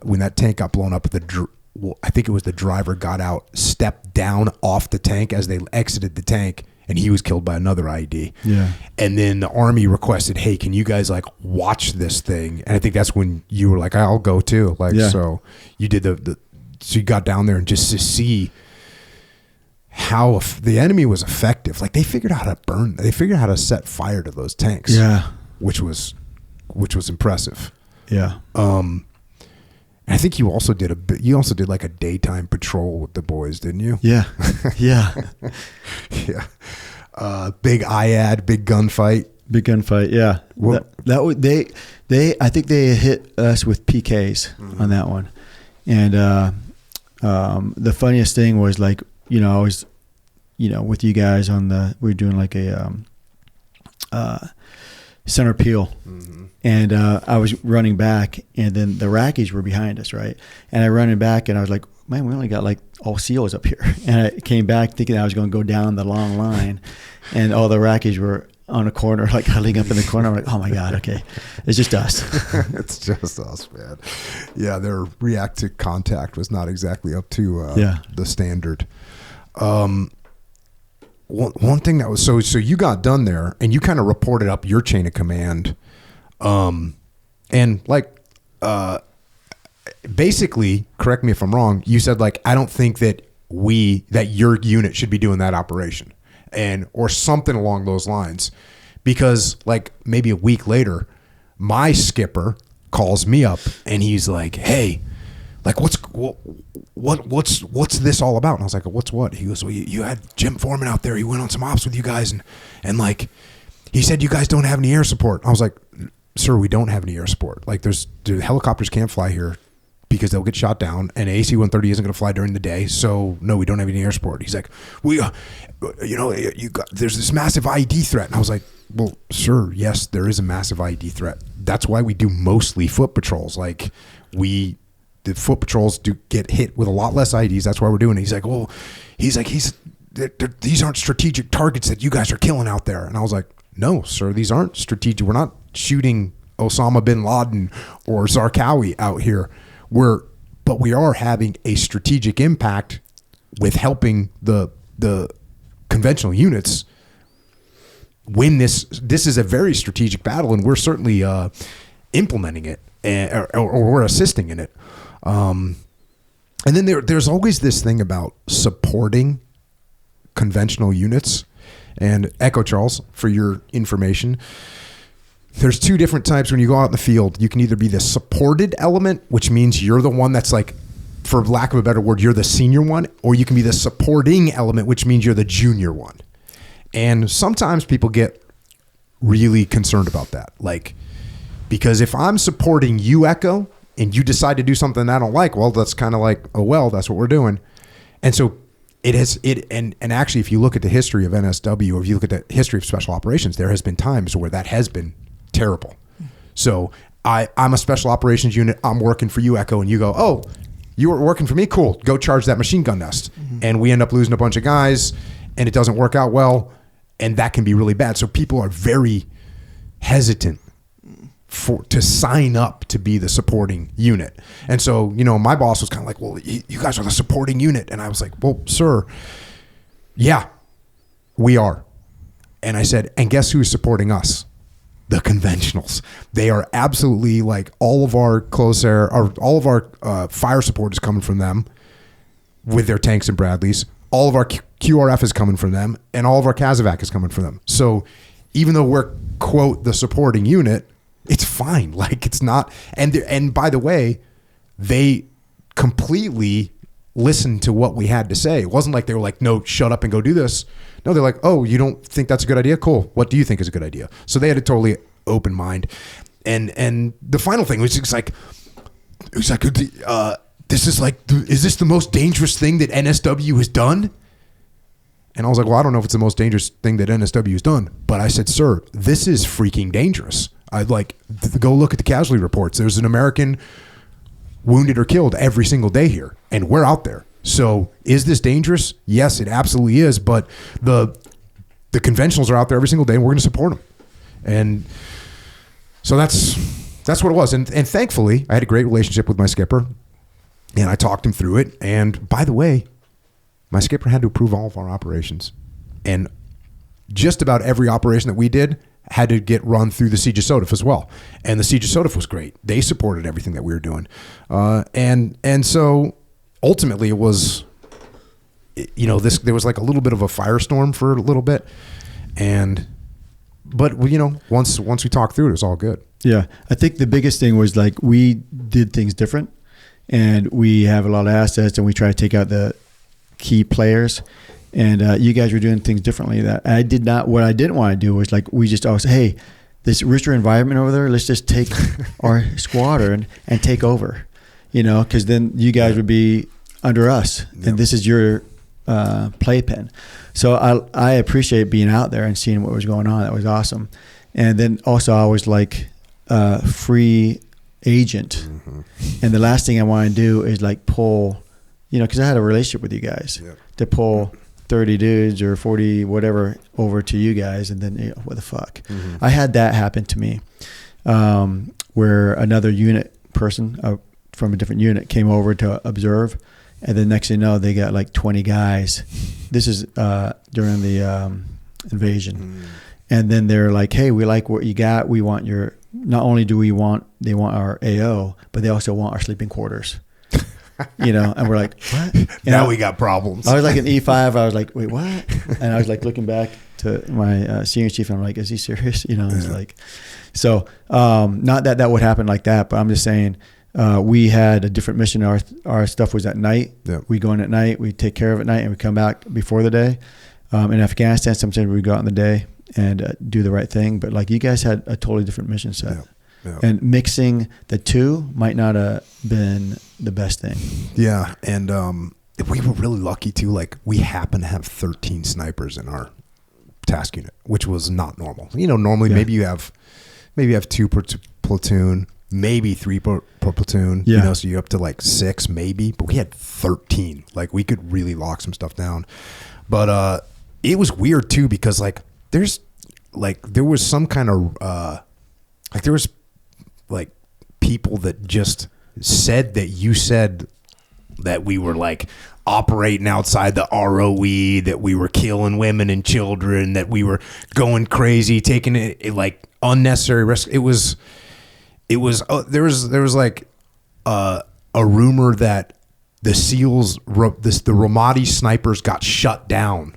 when that tank got blown up, I think it was the driver got out, stepped down off the tank as they exited the tank, and he was killed by another IED. Yeah. And then the Army requested, "Hey, can you guys like watch this thing?" And I think that's when you were like, "I'll go too." So you did so you got down there and just to see how the enemy was effective. Like they figured out how to burn. They figured out how to set fire to those tanks. Yeah, which was impressive. Yeah. And I think you also did like a daytime patrol with the boys, didn't you? Yeah. Yeah. Yeah. Big IAD, big gunfight. Big gunfight. Yeah. Well, I think they hit us with PKs on that one, and the funniest thing was like, I was, with you guys we were doing like a center peel, and I was running back, and then the Iraqis were behind us, right? And I running back, and I was like, "Man, we only got like all SEALs up here." And I came back thinking I was going to go down the long line, and all the Iraqis were on a corner, like huddling up in the corner. I'm like, "Oh my God, okay, it's just us." It's just us, man. Yeah, their reactive contact was not exactly up to the standard. One thing that was so you got done there and you kind of reported up your chain of command, and like basically, correct me if I'm wrong, you said like, "I don't think that your unit should be doing that operation," or something along those lines, because like maybe a week later, my skipper calls me up and he's like, "Hey, like what's this all about?" And I was like, "What's what?" He goes, "Well, you had Jim Foreman out there. He went on some ops with you guys, and like he said you guys don't have any air support." I was like, "Sir, we don't have any air support. Like the helicopters can't fly here because they'll get shot down, and AC-130 isn't going to fly during the day. So no, we don't have any air support." He's like, there's this massive IED threat." And I was like, "Well, sir, yes, there is a massive IED threat. That's why we do mostly foot patrols. Like the foot patrols do get hit with a lot less IEDs. That's why we're doing it." He's like, "Well," these aren't strategic targets that you guys are killing out there." And I was like, "No, sir, these aren't strategic. We're not shooting Osama bin Laden or Zarqawi out here. But we are having a strategic impact with helping the conventional units win this. This is a very strategic battle, and we're certainly implementing it, or we're assisting in it." And then there's always this thing about supporting conventional units. And Echo Charles, for your information, there's 2 different types when you go out in the field. You can either be the supported element, which means you're the one that's like for lack of a better word, you're the senior one, or you can be the supporting element, which means you're the junior one. And sometimes people get really concerned about that. Like, because if I'm supporting you, Echo, and you decide to do something I don't like, well, that's kind of like, oh, well, that's what we're doing. And so and actually, if you look at the history of NSW, or if you look at the history of special operations, there has been times where that has been terrible. So I'm a special operations unit. I'm working for you, Echo, and you go, oh, you were working for me? Cool. Go charge that machine gun nest. Mm-hmm. And we end up losing a bunch of guys, and it doesn't work out well, and that can be really bad. So people are very hesitant to sign up to be the supporting unit. And so, my boss was kind of like, well, you guys are the supporting unit. And I was like, well, sir, yeah, we are. And I said, and guess who's supporting us? The conventionals. They are absolutely, like, all of our close air, or all of our fire support is coming from them with their tanks and Bradleys. All of our QRF is coming from them, and all of our CASEVAC is coming from them. So even though we're, quote, the supporting unit, it's fine. Like, it's not. And by the way, they completely listened to what we had to say. It wasn't like they were like, no, shut up and go do this. No, they're like, oh, you don't think that's a good idea? Cool. What do you think is a good idea? So they had a totally open mind. And the final thing was just like, it was like, this is like, is this the most dangerous thing that NSW has done? And I was like, well, I don't know if it's the most dangerous thing that NSW has done. But I said, sir, this is freaking dangerous. I'd like, go look at the casualty reports. There's an American wounded or killed every single day here, and we're out there. So is this dangerous? Yes, it absolutely is. But the conventionals are out there every single day, and we're going to support them. And so that's what it was. And thankfully, I had a great relationship with my skipper, and I talked him through it. And by the way, my skipper had to approve all of our operations, and just about every operation that we did had to get run through the Siege of Sodif as well. And the Siege of Sodif was great. They supported everything that we were doing. And so ultimately it was, there was like a little bit of a firestorm for a little bit. But once we talked through it, it was all good. Yeah. I think the biggest thing was, like, we did things different, and we have a lot of assets, and we try to take out the key players. And you guys were doing things differently. That I did not. What I didn't want to do was, like, we just always say, hey, this richer environment over there, let's just take our squadron and take over, because then you guys would be under us, and this is your playpen. So I appreciate being out there and seeing what was going on. That was awesome. And then also I was like free agent. Mm-hmm. And the last thing I want to do is, like, pull, because I had a relationship with you guys, to pull 30 dudes or 40 whatever over to you guys, and then what the fuck. Mm-hmm. I had that happen to me, where another unit person from a different unit came over to observe, and then next thing you know, they got like 20 guys. This is during the invasion. Mm-hmm. And then they're like, hey, we like what you got. We want your, not only do they want our AO, but they also want our sleeping quarters. And we're like, what? Now we got problems. I was like an E5. I was like, wait, what? And I was like looking back to my senior chief, and I'm like, is he serious? It's like, so not that would happen like that, but I'm just saying we had a different mission. Our stuff was at night. Yep. We go in at night, we take care of it at night, and we come back before the day. In Afghanistan, sometimes we go out in the day and do the right thing. But, like, you guys had a totally different mission set. Yep. Yep. And mixing the two might not have been the best thing. Yeah. And we were really lucky too. Like, we happen to have 13 snipers in our task unit, which was not normal. Normally maybe you have 2 per platoon, maybe 3 per platoon, so you're up to like 6 maybe, but we had 13. Like, we could really lock some stuff down. But it was weird too, because like there was some kind of there was like people that just said that you said that we were like operating outside the ROE, that we were killing women and children, that we were going crazy, taking it like unnecessary risks. There was like a rumor that the SEALs, the Ramadi snipers got shut down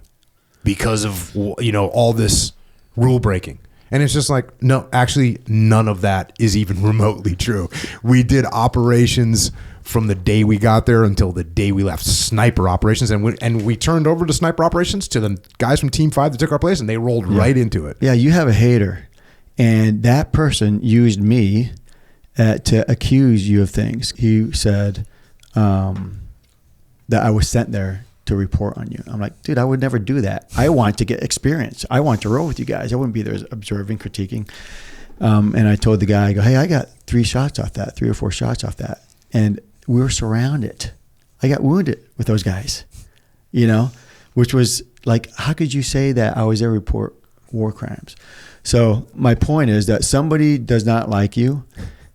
because of all this rule breaking. And it's just like, no, actually, none of that is even remotely true. We did operations from the day we got there until the day we left. Sniper operations, and we turned over to sniper operations to the guys from Team 5 that took our place, and they rolled right into it. Yeah, you have a hater, and that person used me to accuse you of things. He said that I was sent there to report on you. I'm like, dude, I would never do that. I want to get experience. I want to roll with you guys. I wouldn't be there observing, critiquing. And I told the guy, I go, hey, I got 3 or 4 shots off that. And we were surrounded. I got wounded with those guys, which was like, how could you say that I was there to report war crimes? So my point is that somebody does not like you.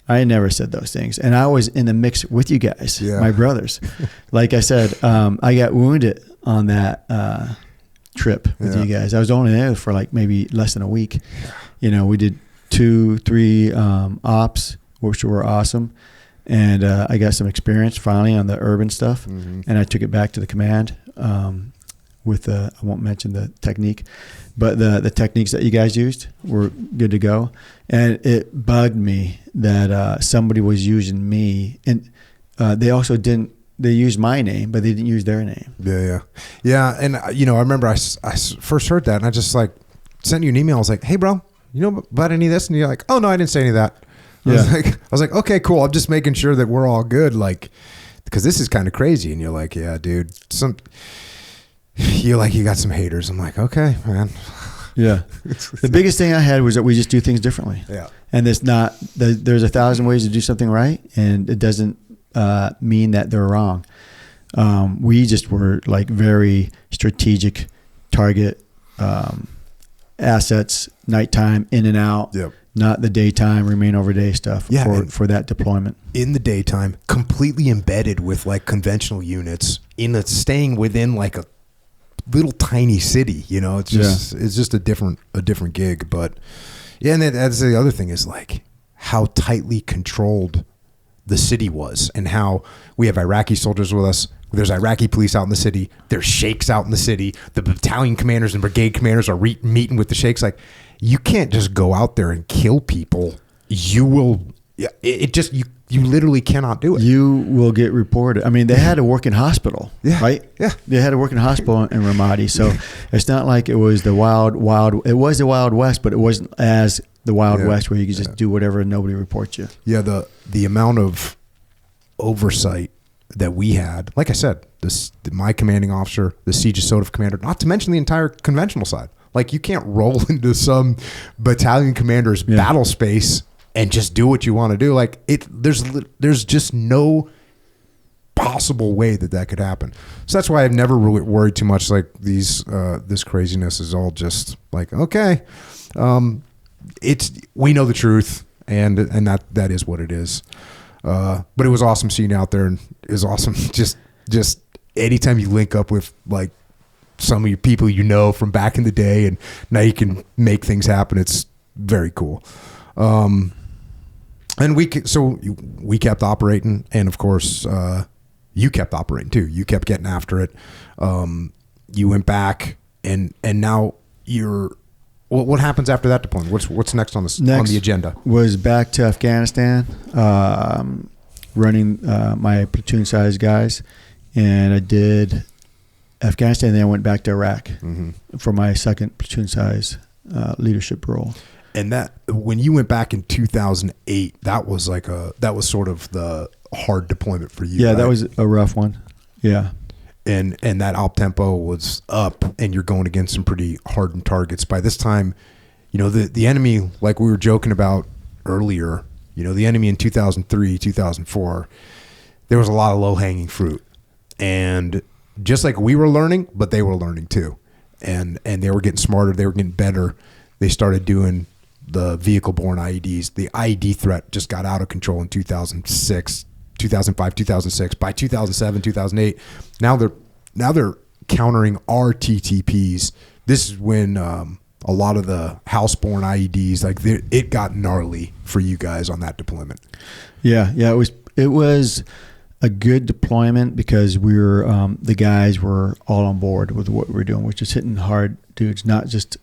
I never said those things. And I was in the mix with you guys, my brothers. Like I said, I got wounded on that trip with you guys. I was only there for like maybe less than a week. We did 2-3 ops, which were awesome. And I got some experience finally on the urban stuff. And I took it back to the command with, I won't mention the technique, but the techniques that you guys used were good to go. And it bugged me that somebody was using me. And they also they used my name, but they didn't use their name. Yeah. And, I remember I first heard that, and I just like sent you an email. I was like, hey, bro, you know about any of this? And you're like, oh, no, I didn't say any of that. I was like, okay, cool. I'm just making sure that we're all good. Like, because this is kind of crazy. And you're like, yeah, dude, you got some haters. I'm like, okay, man. Yeah. The biggest thing I had was that we just do things differently. Yeah. And there's 1,000 ways to do something right. And it doesn't mean that they're wrong. We just were like very strategic, target assets, nighttime, in and out, not the daytime, remain over day stuff for that deployment. In the daytime, completely embedded with like conventional units, staying within like a little tiny city. It's just a different gig. But yeah, and that's the other thing is like how tightly controlled the city was, and how we have Iraqi soldiers with us. There's Iraqi police out in the city. There's sheikhs out in the city. The battalion commanders and brigade commanders are meeting with the sheikhs. Like, you can't just go out there and kill people. You will. You literally cannot do it. You will get reported. I mean, they had to work in hospital, right? Yeah. They had to work in hospital in Ramadi. So it's not like it was the wild. It was the Wild West, but it wasn't as the Wild West where you could just do whatever and nobody reports you. Yeah. The amount of oversight that we had, like I said, my commanding officer, the Siege Sotif commander, not to mention the entire conventional side. Like, you can't roll into some battalion commander's battle space and just do what you want to do. Like, there's just no possible way that could happen. So that's why I've never really worried too much. Like, this craziness is all just like, okay, we know the truth, and that is what it is. But it was awesome seeing you out there, and it was awesome just anytime you link up with like some of your people from back in the day, and now you can make things happen. It's very cool. And we kept operating, and of course you kept operating too. You kept getting after it. You went back, and now you're. What happens after that deployment? What's next on the agenda? Was back to Afghanistan, running my platoon size guys, and I did Afghanistan. Then I went back to Iraq for my second platoon size leadership role. And that when you went back in 2008, that was sort of the hard deployment for you. Yeah, right? that was a rough one. Yeah. And that op tempo was up, and you're going against some pretty hardened targets. By this time, the enemy, like we were joking about earlier, the enemy in 2003, 2004, there was a lot of low-hanging fruit. And just like we were learning, but they were learning too. And they were getting smarter. They were getting better. They started doing the vehicle-borne IEDs. The IED threat just got out of control in 2006. 2005, 2006. By 2007, 2008, now they're countering our TTPs. This is when a lot of the house-borne IEDs, like it got gnarly for you guys on that deployment. Yeah, it was a good deployment because we were the guys were all on board with what we were doing, which is hitting hard dudes, not just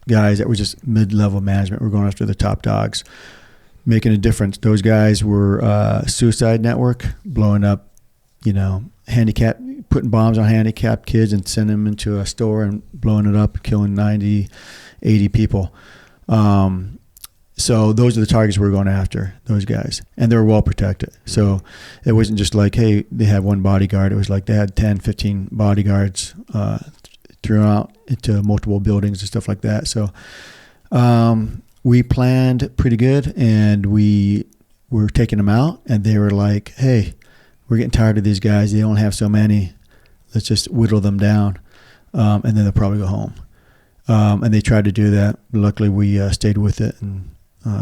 guys that were just mid-level management. We're going after the top dogs. making a difference. Those guys were suicide network, blowing up, putting bombs on handicapped kids and sending them into a store and blowing it up, killing 90, 80 people. So those are the targets we were going after, those guys. And they were well protected. So it wasn't just like, hey, they had one bodyguard. It was like they had 10, 15 bodyguards throughout into multiple buildings and stuff like that. So we planned pretty good, and we were taking them out, and they were like, hey, we're getting tired of these guys. They don't have so many. Let's just whittle them down, and then they'll probably go home. And they tried to do that. Luckily, we stayed with it and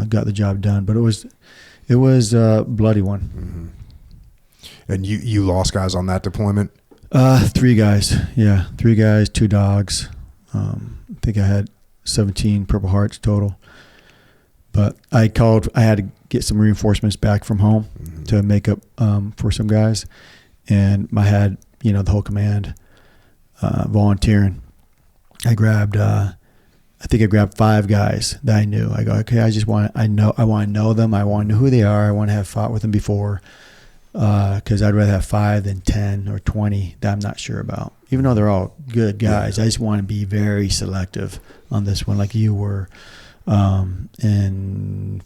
got the job done. But it was a bloody one. Mm-hmm. And you lost guys on that deployment? 3 guys. Yeah, 3 guys, 2 dogs. I think I had 17 Purple Hearts total. But I had to get some reinforcements back from home to make up for some guys. And I had, the whole command volunteering. I grabbed, I think I grabbed 5 guys that I knew. I go, okay, I want to know them. I want to know who they are. I want to have fought with them before. Because I'd rather have 5 than 10 or 20 that I'm not sure about. Even though they're all good guys, I just want to be very selective on this one, like you were in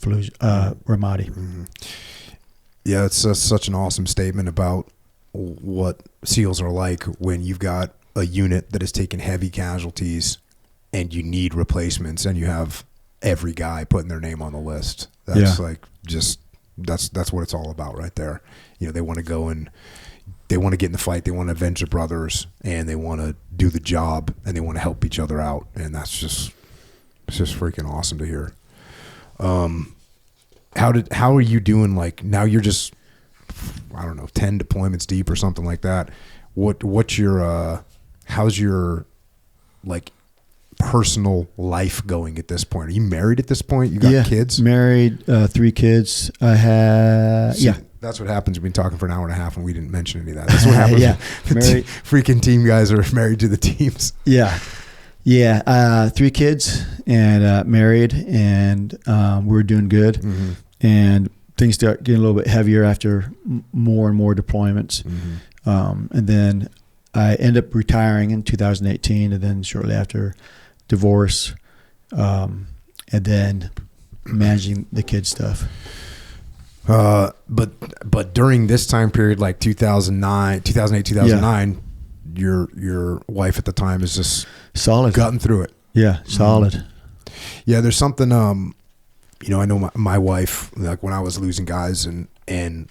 Ramadi. Mm-hmm. Yeah, it's such an awesome statement about what SEALs are like when you've got a unit that has taken heavy casualties and you need replacements, and you have every guy putting their name on the list. That's that's what it's all about right there. They want to go and they want to get in the fight. They want to avenge their brothers, and they want to do the job, and they want to help each other out. And it's just freaking awesome to hear. How are you doing? Like, now you're just, I don't know, 10 deployments deep or something like that. What's your, how's your like personal life going at this point? Are you married at this point? You got kids? Married, 3 kids. I had, That's what happens. We've been talking for an hour and a half and we didn't mention any of that. That's what happens. Married. Freaking team guys are married to the teams. Yeah. 3 kids and married, and we're doing good. Mm-hmm. And things start getting a little bit heavier after more and more deployments. Mm-hmm. And then I end up retiring in 2018, and then shortly after, divorce, and then managing the kids stuff. But during this time period, like 2008, 2009, your wife at the time is just solid, gotten through it. Yeah, solid. Yeah, there's something. I know my wife. Like when I was losing guys, and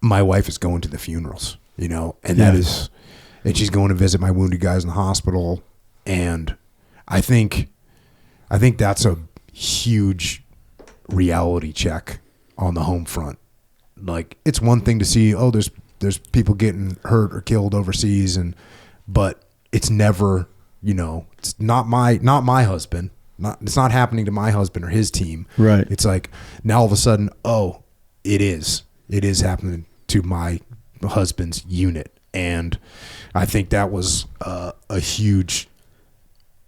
my wife is going to the funerals. That is, and she's going to visit my wounded guys in the hospital, and I think that's a huge reality check on the home front. Like, it's one thing to see, there's people getting hurt or killed overseas, but it's never, it's not my husband. It's not happening to my husband or his team. Right. It's like, now all of a sudden, it is happening to my husband's unit. And I think that was a huge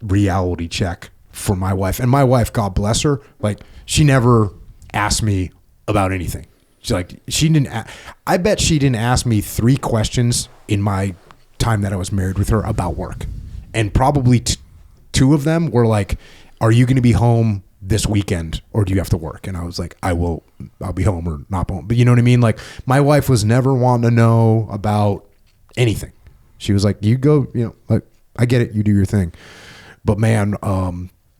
reality check for my wife. And my wife, God bless her, like, she never asked me about anything. I bet she didn't ask me 3 questions in my time that I was married with her about work. And probably 2 of them were like, are you going to be home this weekend or do you have to work? And I was like, I'll be home or not home. But you know what I mean? Like, my wife was never wanting to know about anything. She was like, you go, like, I get it. You do your thing. But man,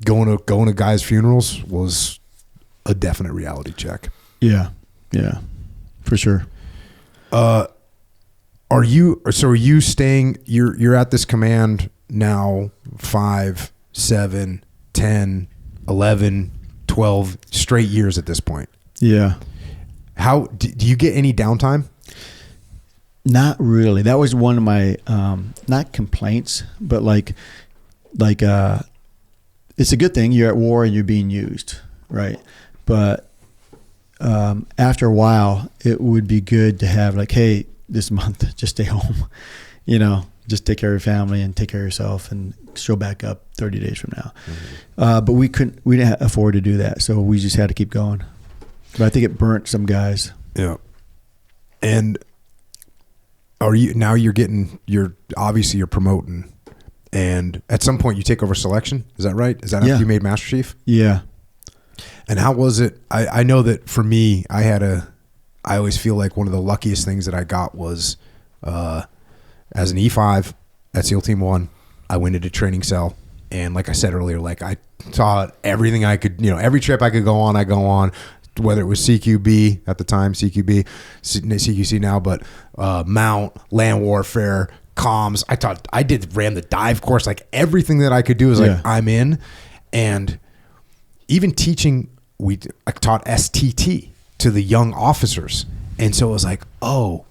going to guys' funerals was a definite reality check. Yeah, for sure. Are you staying, you're at this command now 5, 7, 10, 11, 12 straight years at this point? Yeah. How do you get any downtime? Not really. That was one of my not complaints, but like it's a good thing you're at war and you're being used, right? But after a while, it would be good to have like, hey, this month, just stay home, just take care of your family and take care of yourself and show back up 30 days from now. Mm-hmm. But we didn't afford to do that. So we just had to keep going. But I think it burnt some guys. Yeah. And you're obviously promoting, and at some point you take over selection. Is that right? Is that after you made Master Chief? Yeah. And how was it? I know that for me, I always feel like one of the luckiest things that I got was as an E5 at SEAL Team 1, I went into training cell. And like I said earlier, like I taught everything I could, every trip I could go on, I go on, whether it was CQB at the time, CQC now, but mount, land warfare, comms. I ran the dive course, like everything that I could do was like, I'm in. And even teaching, I taught STT to the young officers. And so it was like, oh,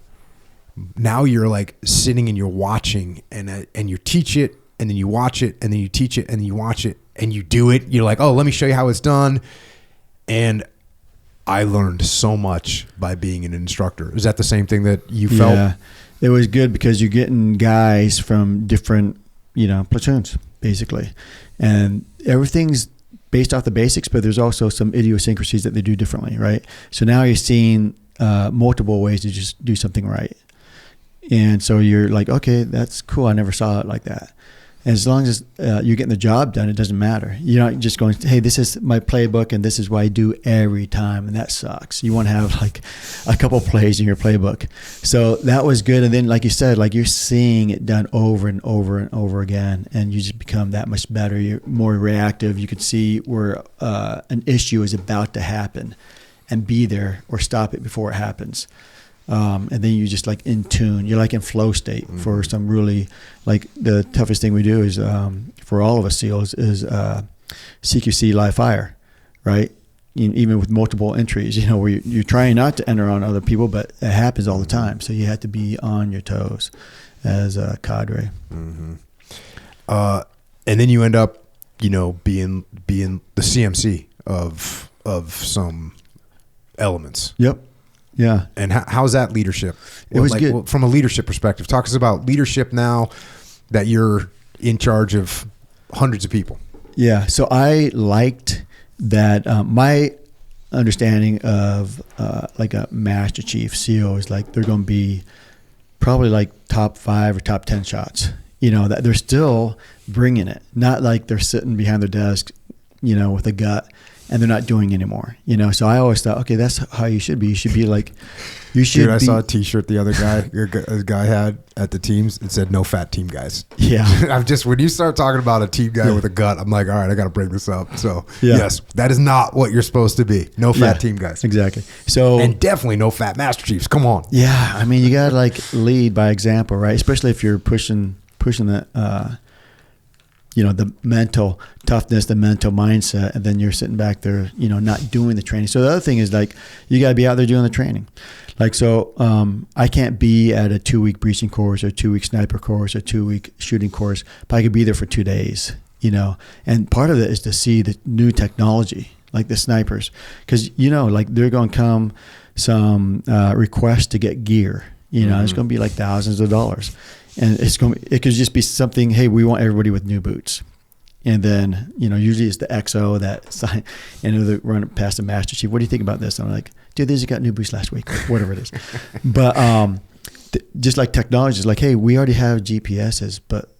now you're like sitting and you're watching and you teach it and then you watch it and then you teach it and then you watch it and you do it. You're like, oh, let me show you how it's done. And I learned so much by being an instructor. Is that the same thing that you felt? Yeah, it was good because you're getting guys from different, platoons basically. And everything's based off the basics, but there's also some idiosyncrasies that they do differently, right? So now you're seeing multiple ways to just do something right. And so you're like, okay, that's cool. I never saw it like that. And as long as you're getting the job done, it doesn't matter. You're not just going, hey, this is my playbook and this is what I do every time. And that sucks. You want to have like a couple plays in your playbook. So that was good. And then, like you said, like you're seeing it done over and over and over again. And you just become that much better. You're more reactive. You can see where an issue is about to happen and be there or stop it before it happens. And then you just like in tune, you're like in flow state for some really, like the toughest thing we do is for all of us SEALs is CQC live fire, right? Even with multiple entries, where you're trying not to enter on other people, but it happens all the time. So you have to be on your toes as a cadre. Mm-hmm. And then you end up, being the CMC of some elements. Yep. Yeah. And how's that leadership? It was good. From a leadership perspective. Talk to us about leadership now that you're in charge of hundreds of people. Yeah. So I liked that. My understanding of like a Master Chief SEAL is like they're going to be probably like top 5 or top 10 shots. That they're still bringing it. Not like they're sitting behind their desk, with a gut. And they're not doing anymore, So I always thought, okay, that's how you should be. You should be like, Dude, I saw a T-shirt the other guy had at the teams. It said "No fat team guys." Yeah, when you start talking about a team guy with a gut, I'm like, all right, I got to bring this up. So yes, that is not what you're supposed to be. No fat team guys. Exactly. So and definitely no fat Master Chiefs. Come on. Yeah, I mean, you got to like lead by example, right? Especially if you're pushing that. The mental toughness, the mental mindset, and then you're sitting back there, not doing the training. So the other thing is like, you got to be out there doing the training. Like, so I can't be at a 2-week breaching course or 2-week sniper course or 2-week shooting course, but I could be there for 2 days, and part of it is to see the new technology, like the snipers, because, like they're going to come some requests to get gear, it's going to be like thousands of dollars. And it could just be something, hey, we want everybody with new boots. And then, usually it's the XO that sign, and they run past the Master Chief. What do you think about this? And I'm like, dude, these got new boots last week, whatever it is. But just like technology is like, hey, we already have GPSs, but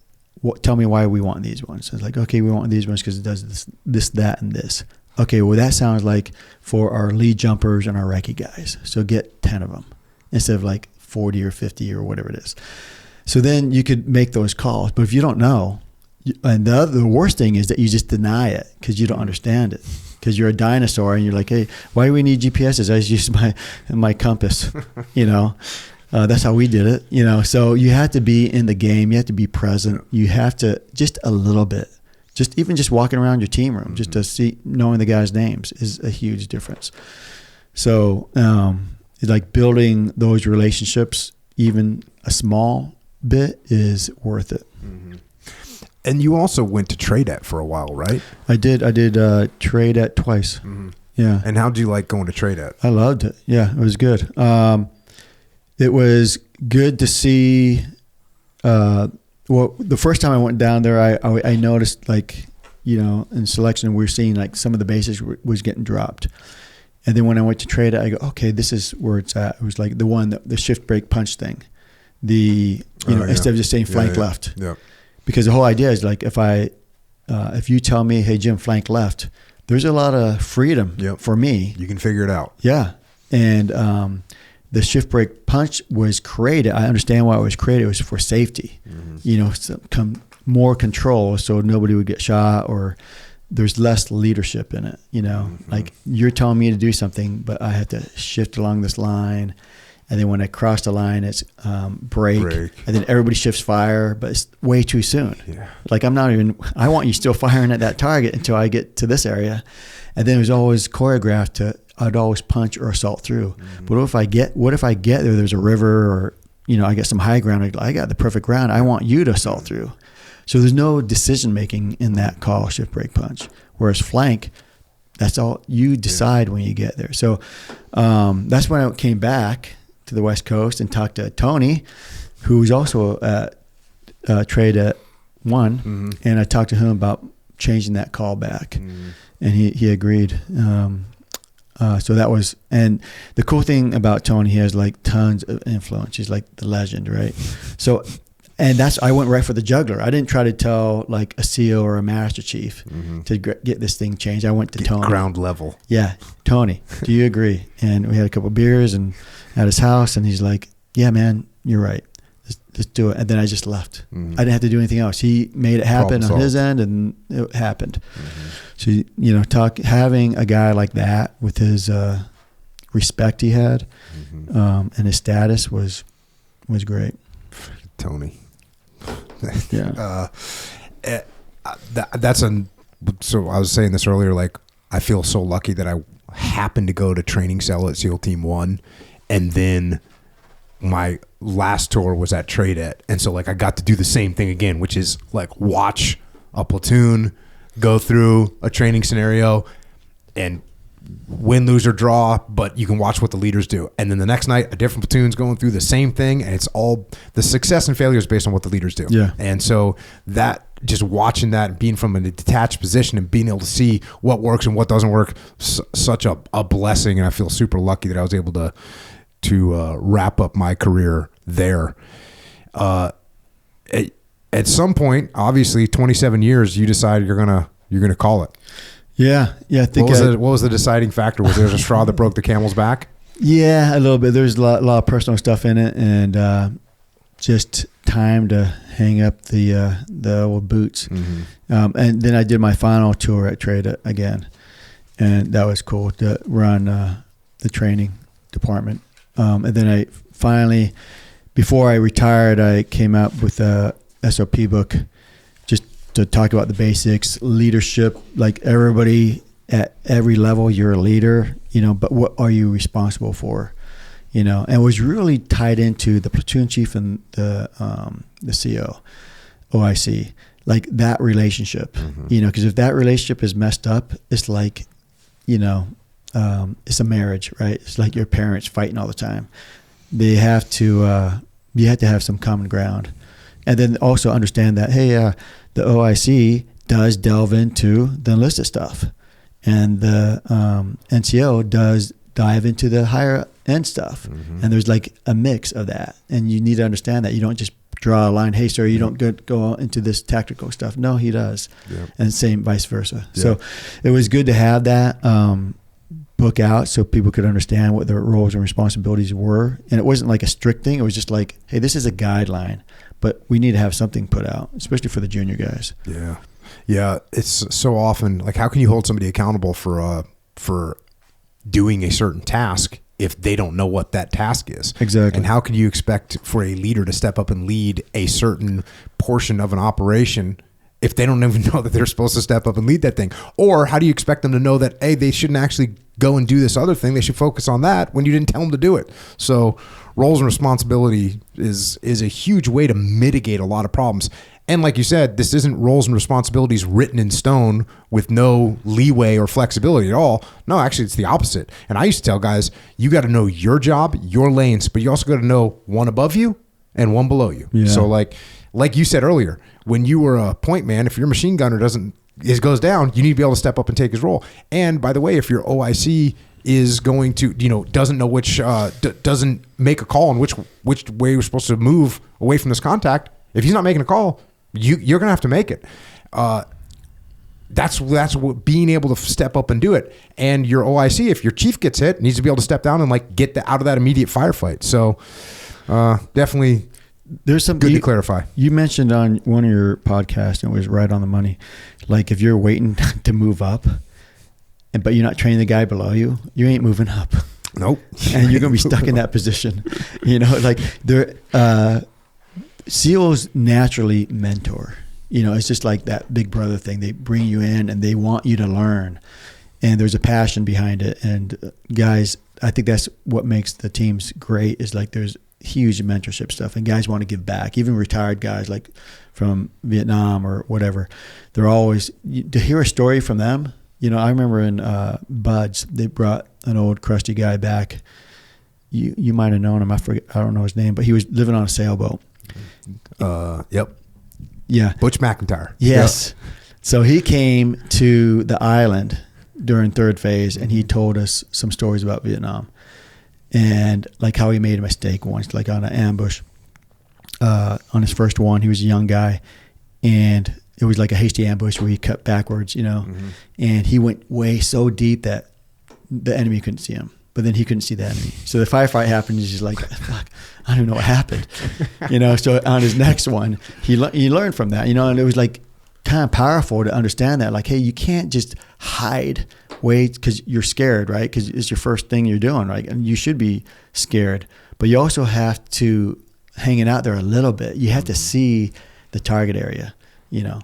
tell me why we want these ones. So it's like, okay, we want these ones because it does this, that, and this. Okay, well, that sounds like for our lead jumpers and our recce guys. So get 10 of them instead of like 40 or 50 or whatever it is. So then you could make those calls. But if you don't know, and the worst thing is that you just deny it because you don't understand it. Because you're a dinosaur and you're like, hey, why do we need GPSs? I just use my compass, That's how we did it, So you have to be in the game. You have to be present. You have to just a little bit. Just walking around your team room, just to knowing the guys' names is a huge difference. So it's like building those relationships, even a small bit, is worth it. Mm-hmm. And you also went to TRADET for a while, right? I did TRADET twice. Mm-hmm. Yeah. And how do you like going to TRADET? I loved it. Yeah, it was good. It was good to see. Well, the first time I went down there, I noticed in selection we were seeing like some of the basics was getting dropped, And then when I went to trade it, I go, okay, this is where it's at. It was like the shift break punch thing. Instead of just saying flank left. Yeah. Because the whole idea is like, if you tell me, hey, Jim, flank left, there's a lot of freedom for me. You can figure it out. Yeah. And the shift break punch was created. I understand why it was created. It was for safety, more control so nobody would get shot, or there's less leadership in it. Like you're telling me to do something, but I have to shift along this line. And then when I cross the line, it's break. And then everybody shifts fire, but it's way too soon. Yeah. Like I want you still firing at that target until I get to this area. And then it was always choreographed I'd always punch or assault through. Mm-hmm. But what if I get there's a river, or, I get some high ground. I got the perfect ground. I want you to assault through. So there's no decision making in that call, shift break punch. Whereas flank, that's all you decide when you get there. So that's when I came back to the West Coast and talked to Tony, who was also at trade at one, and I talked to him about changing that call back, and he agreed. So that was, and the cool thing about Tony, he has like tons of influence. He's like the legend, right? So, and I went right for the juggler. I didn't try to tell like a SEAL or a Master Chief to get this thing changed. I went to Tony. Ground level. Yeah. Tony, do you agree? And we had a couple of beers and at his house, and he's like, yeah, man, you're right. Let's do it. And then I just left. I didn't have to do anything else. He made it happen on his end, and it happened. So, having a guy like that with his respect he had and his status was great. Tony. Yeah. So I was saying this earlier, like I feel so lucky that I happened to go to training cell at SEAL Team 1, and then my last tour was at Tradet, and so like I got to do the same thing again, which is like watch a platoon go through a training scenario and win, lose, or draw, but you can watch what the leaders do. And then the next night, a different platoon's going through the same thing, and it's all the success and failure is based on what the leaders do. Yeah. And so that, just watching that and being from a detached position and being able to see what works and what doesn't work, such a blessing. And I feel super lucky that I was able to wrap up my career there. At some point, obviously 27 years, you decide you're gonna call it. Yeah. I think what was the deciding factor? Was there a straw that broke the camel's back? Yeah, a little bit. There's a lot of personal stuff in it, and just time to hang up the old boots. And then I did my final tour at Trade again, and that was cool to run the training department. And then I finally, before I retired, I came out with a SOP book just to talk about the basics, leadership, like everybody at every level, you're a leader, but what are you responsible for? And it was really tied into the platoon chief and the CO, OIC, like that relationship, because if that relationship is messed up, it's like, it's a marriage, right? It's like your parents fighting all the time. They have to, you have to have some common ground. And then also understand that, hey, the OIC does delve into the enlisted stuff, and the NCO does dive into the higher end stuff. And there's like a mix of that. And you need to understand that you don't just draw a line, hey, sir, you don't go into this tactical stuff. No, he does. And same vice versa. So it was good to have that book out so people could understand what their roles and responsibilities were. And it wasn't like a strict thing. It was just like, hey, this is a guideline, but we need to have something put out, especially for the junior guys. Yeah. It's so often like, how can you hold somebody accountable for doing a certain task if they don't know what that task is? Exactly. And how can you expect for a leader to step up and lead a certain portion of an operation if they don't even know that they're supposed to step up and lead that thing? Or how do you expect them to know that, hey, they shouldn't actually go and do this other thing, they should focus on that when you didn't tell them to do it? So roles and responsibility is a huge way to mitigate a lot of problems. And like you said, this isn't roles and responsibilities written in stone with no leeway or flexibility at all. No, actually, it's the opposite. And I used to tell guys, you got to know your job, your lanes, but you also got to know one above you and one below you. Yeah. So like you said earlier, when you were a point man, if your machine gunner goes down, you need to be able to step up and take his role. And by the way, if your OIC is going to, doesn't know which, doesn't make a call on which way you're supposed to move away from this contact, if he's not making a call, you're going to have to make it. That's what being able to step up and do it. And your OIC, if your chief gets hit, needs to be able to step down and like get out of that immediate firefight. So definitely there's some good to clarify. You mentioned on one of your podcasts, and it was right on the money. Like if you're waiting to move up, but you're not training the guy below you, you ain't moving up. Nope. And you're going to be stuck in that position. Like SEALs naturally mentor. It's just like that big brother thing. They bring you in and they want you to learn, and there's a passion behind it. And guys, I think that's what makes the teams great, is like there's huge mentorship stuff, and guys want to give back. Even retired guys like from Vietnam or whatever, they're always, to hear a story from them. I remember in Buds, they brought an old crusty guy back. You might have known him. I don't know his name, but he was living on a sailboat. Yep. Yeah. Butch McIntyre. Yes. Yep. So he came to the island during third phase, and he told us some stories about Vietnam, and like how he made a mistake once, like on an ambush. On his first one, he was a young guy, and it was like a hasty ambush where he cut backwards, and he went way so deep that the enemy couldn't see him, but then he couldn't see the enemy. So the firefight happened, and he's just like, fuck, I don't even know what happened. So on his next one, he learned from that, and it was like kind of powerful to understand that, like, hey, you can't just hide, wait, because you're scared, right? Because it's your first thing you're doing, right? And you should be scared, but you also have to hang it out there a little bit. You have to see the target area. Yeah.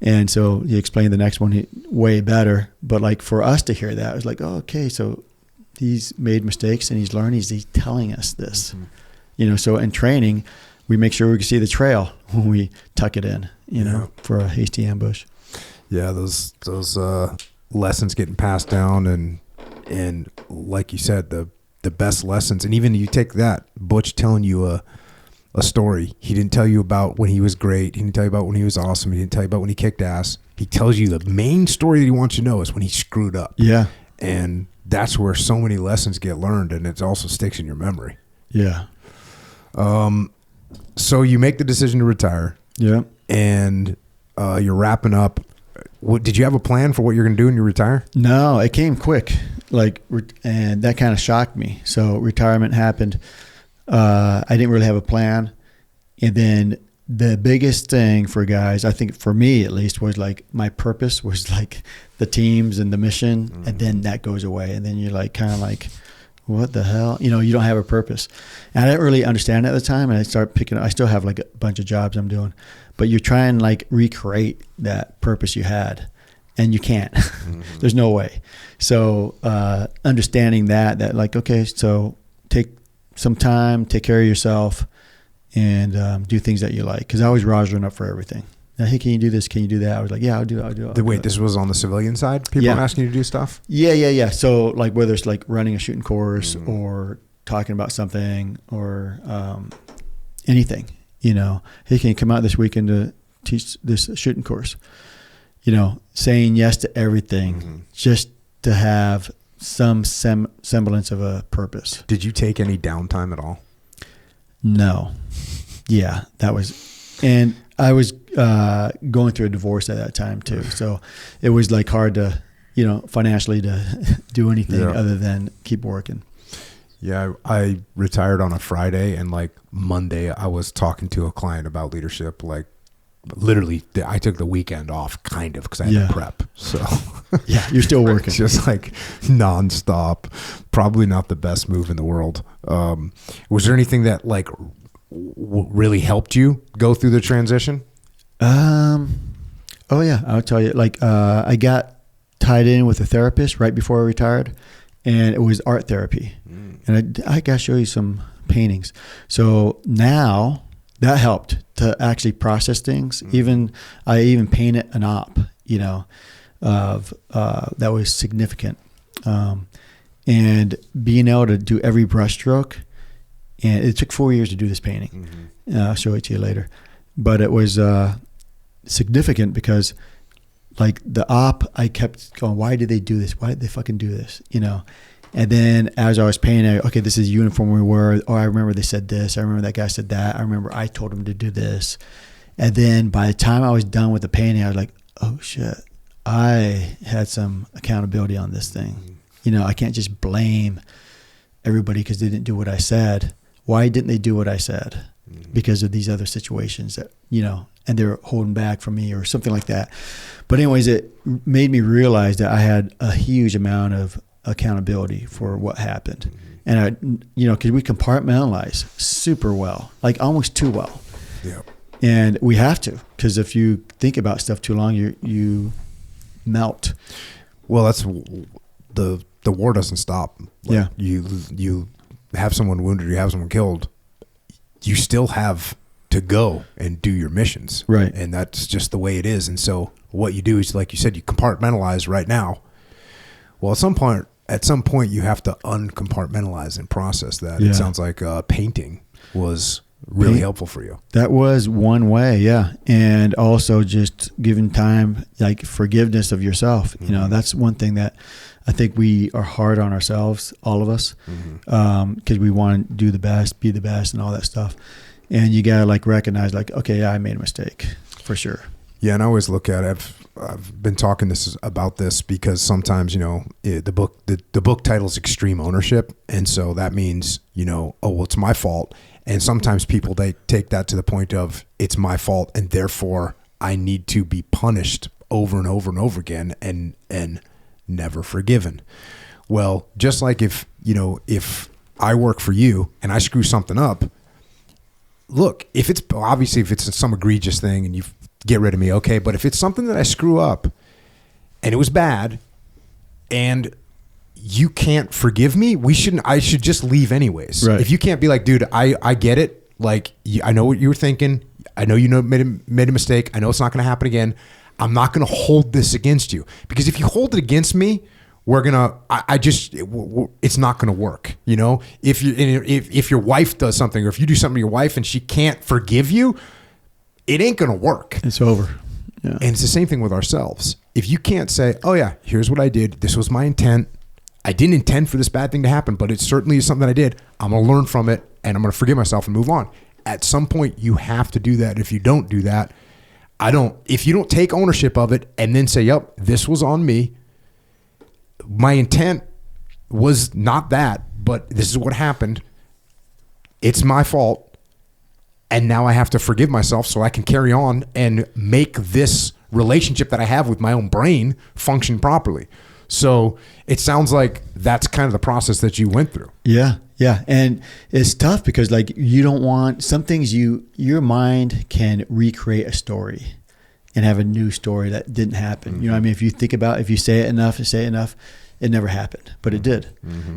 And so he explained the next one way better. But like for us to hear that, it was like, oh, okay, so he's made mistakes and he's learned. He's telling us this. So in training, we make sure we can see the trail when we tuck it in, for a hasty ambush. Yeah, those lessons getting passed down, and like you said, the best lessons. And even you take that, Butch telling you a story. He didn't tell you about when he was great. He didn't tell you about when he was awesome. He didn't tell you about when he kicked ass. He tells you the main story that he wants you to know is when he screwed up. Yeah. And that's where so many lessons get learned, and it also sticks in your memory. Yeah. So you make the decision to retire. Yeah. And you're wrapping up. Did you have a plan for what you're going to do when you retire? No, it came quick. And that kind of shocked me. So retirement happened. I didn't really have a plan. And then the biggest thing for guys, I think for me at least, was like my purpose was like the teams and the mission. And then that goes away. And then you're like, kind of like, what the hell? You don't have a purpose. And I didn't really understand it at the time. And I started picking up, I still have like a bunch of jobs I'm doing, but you're trying to like recreate that purpose you had, and you can't. There's no way. So understanding that like, okay, so take some time, take care of yourself, and do things that you like. Because I was rogering up for everything. Now, hey, can you do this? Can you do that? I was like, yeah, I'll do it. Wait, this was on the civilian side? People asking you to do stuff? Yeah. So like whether it's like running a shooting course or talking about something or anything, hey, can you come out this weekend to teach this shooting course? Saying yes to everything just to have some semblance of a purpose. Did you take any downtime at all? No. Yeah, that was, and I was going through a divorce at that time too. So it was like hard to, financially to do anything other than keep working. Yeah, I retired on a Friday, and like Monday I was talking to a client about leadership. Like literally, I took the weekend off kind of because I had to prep. So yeah, you're still working. Just like nonstop. Probably not the best move in the world. Was there anything that like really helped you go through the transition? Oh yeah, I'll tell you. Like I got tied in with a therapist right before I retired, and it was art therapy. And I got to show you some paintings. So now that helped to actually process things. I even painted an op, of that was significant. And being able to do every brush stroke, and it took 4 years to do this painting. I'll show it to you later. But it was significant because like the op, I kept going, why did they do this? Why did they fucking do this? And then as I was painting, okay, this is the uniform we were. Oh, I remember they said this. I remember that guy said that. I remember I told him to do this. And then by the time I was done with the painting, I was like, oh shit, I had some accountability on this thing. You know, I can't just blame everybody because they didn't do what I said. Why didn't they do what I said? Because of these other situations that, you know, and they're holding back from me or something like that. But anyways, it made me realize that I had a huge amount of accountability for what happened. And I, you know, because we compartmentalize super well, like almost too well. Yeah. And we have to, because if you think about stuff too long, you melt. Well, that's the war doesn't stop. Like you have someone wounded, you have someone killed. You still have to go and do your missions. Right. And that's just the way it is. And so what you do is, like you said, you compartmentalize right now. Well, at some point you have to uncompartmentalize and process that. Yeah. It sounds like painting was really helpful for you. That was one way, yeah. And also just giving time, like forgiveness of yourself. You know, that's one thing that I think we are hard on ourselves, all of us, because we want to do the best, be the best, and all that stuff. And you gotta like recognize, like, okay, yeah, I made a mistake for sure. Yeah, and I always look at it. I've been talking about this because sometimes, you know, the book title's Extreme Ownership, and so that means, you know, oh, well, it's my fault. And sometimes people, they take that to the point of it's my fault, and therefore I need to be punished over and over and over again, and never forgiven. Well, just like if I work for you and I screw something up, look, if it's some egregious thing and you get rid of me, okay, but if it's something that I screw up and it was bad and you can't forgive me, I should just leave anyways. Right. If you can't be like, dude, I get it. Like, I know what you were thinking. I know made a mistake. I know it's not going to happen again. I'm not going to hold this against you, because if you hold it against me, it's not going to work. You know, if your wife does something, or if you do something to your wife and she can't forgive you, it ain't going to work. It's over. Yeah. And it's the same thing with ourselves. If you can't say, oh yeah, here's what I did. This was my intent. I didn't intend for this bad thing to happen, but it certainly is something I did. I'm going to learn from it, and I'm going to forgive myself and move on. At some point, you have to do that. If you don't do that, if you don't take ownership of it and then say, yep, this was on me. My intent was not that, but this is what happened. It's my fault. And now I have to forgive myself so I can carry on and make this relationship that I have with my own brain function properly. So it sounds like that's kind of the process that you went through. Yeah. Yeah. And it's tough because like you don't want some things your mind can recreate a story and have a new story that didn't happen. You know what I mean? If you think about, if you say it enough, it never happened, but it did.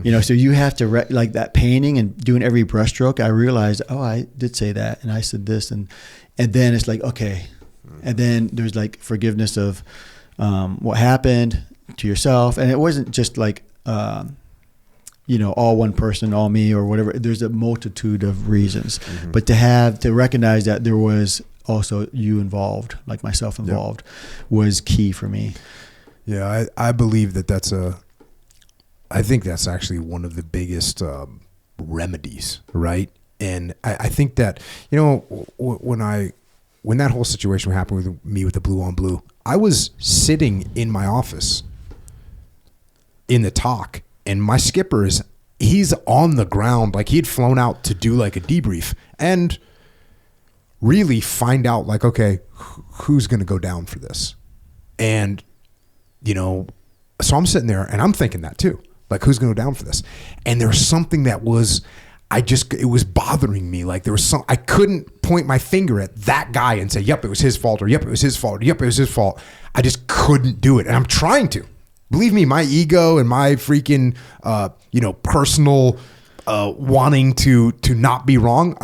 You know, so you have to like that painting and doing every brushstroke. I realized, oh, I did say that. And I said this. And then it's like, okay. And then there's like forgiveness of what happened to yourself. And it wasn't just like, you know, all one person, all me or whatever. There's a multitude of reasons, but to recognize that there was also you involved, like myself involved, was key for me. Yeah. I believe I think that's actually one of the biggest remedies. Right. And I think that, you know, when that whole situation happened with me with the blue on blue, I was sitting in my office in the talk, and my skipper he's on the ground, like he had flown out to do like a debrief and really find out like, okay, who's going to go down for this? And, you know, so I'm sitting there and I'm thinking that too, like who's going to go down for this? And there was something that was, it was bothering me. Like there was I couldn't point my finger at that guy and say, yep, it was his fault, or yep, it was his fault, or yep, it was his fault. I just couldn't do it. And I'm trying to. Believe me, my ego and my freaking, you know, personal wanting to not be wrong,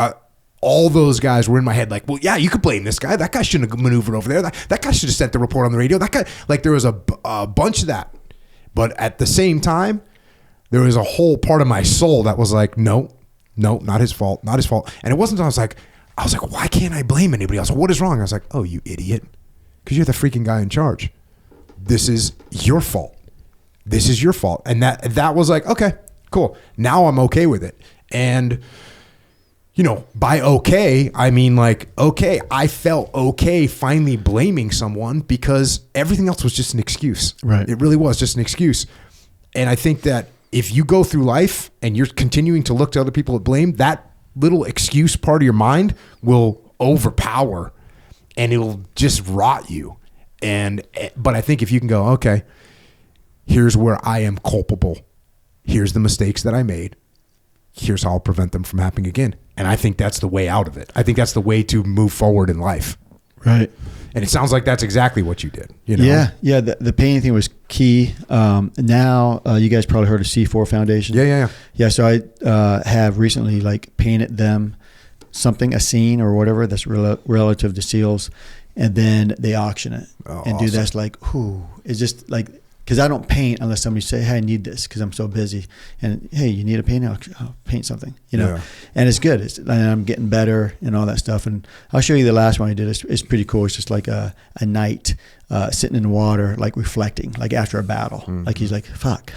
all those guys were in my head like, well, yeah, you could blame this guy. That guy shouldn't have maneuvered over there. That guy should have sent the report on the radio. That guy, like there was a bunch of that. But at the same time, there was a whole part of my soul that was like, no, not his fault, not his fault. And it wasn't until I was like, why can't I blame anybody else? What is wrong? I was like, oh, you idiot. Because you're the freaking guy in charge. This is your fault. this is your fault. And that was like, okay, cool. Now I'm okay with it. And, you know, by okay, I mean like, okay, I felt okay finally blaming someone because everything else was just an excuse. Right. It really was just an excuse. And I think that if you go through life and you're continuing to look to other people to blame, that little excuse part of your mind will overpower and it'll just rot you. But I think if you can go, okay, here's where I am culpable. Here's the mistakes that I made. Here's how I'll prevent them from happening again. And I think that's the way out of it. I think that's the way to move forward in life. Right. And it sounds like that's exactly what you did. You know? Yeah. The painting thing was key. Now, you guys probably heard of C4 Foundation. Yeah. So I have recently like painted them something, a scene or whatever that's relative to SEALs, and then they auction it and do that's like, it's just like, because I don't paint unless somebody say, hey, I need this because I'm so busy. And hey, you need a painting? I'll paint something, you know. Yeah. And it's good. And I'm getting better and all that stuff. And I'll show you the last one I did. It's pretty cool. It's just like a knight sitting in the water, like reflecting, like after a battle. Mm-hmm. Like he's like, fuck,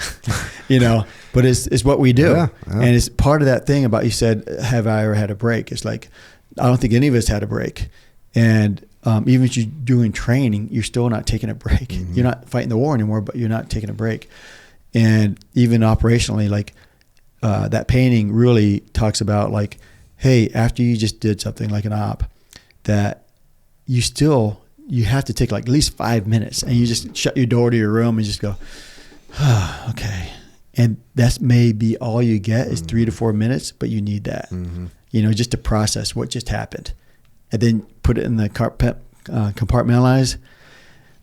you know. But it's what we do. Yeah. And it's part of that thing about, you said, have I ever had a break? It's like, I don't think any of us had a break. And even if you're doing training, you're still not taking a break. Mm-hmm. You're not fighting the war anymore, but you're not taking a break. And even operationally, like that painting really talks about like, hey, after you just did something like an op, that you have to take like at least 5 minutes, and you just shut your door to your room and just go, okay. And that's maybe all you get is 3 to 4 minutes, but you need that, you know, just to process what just happened. And then put it in the compartmentalize,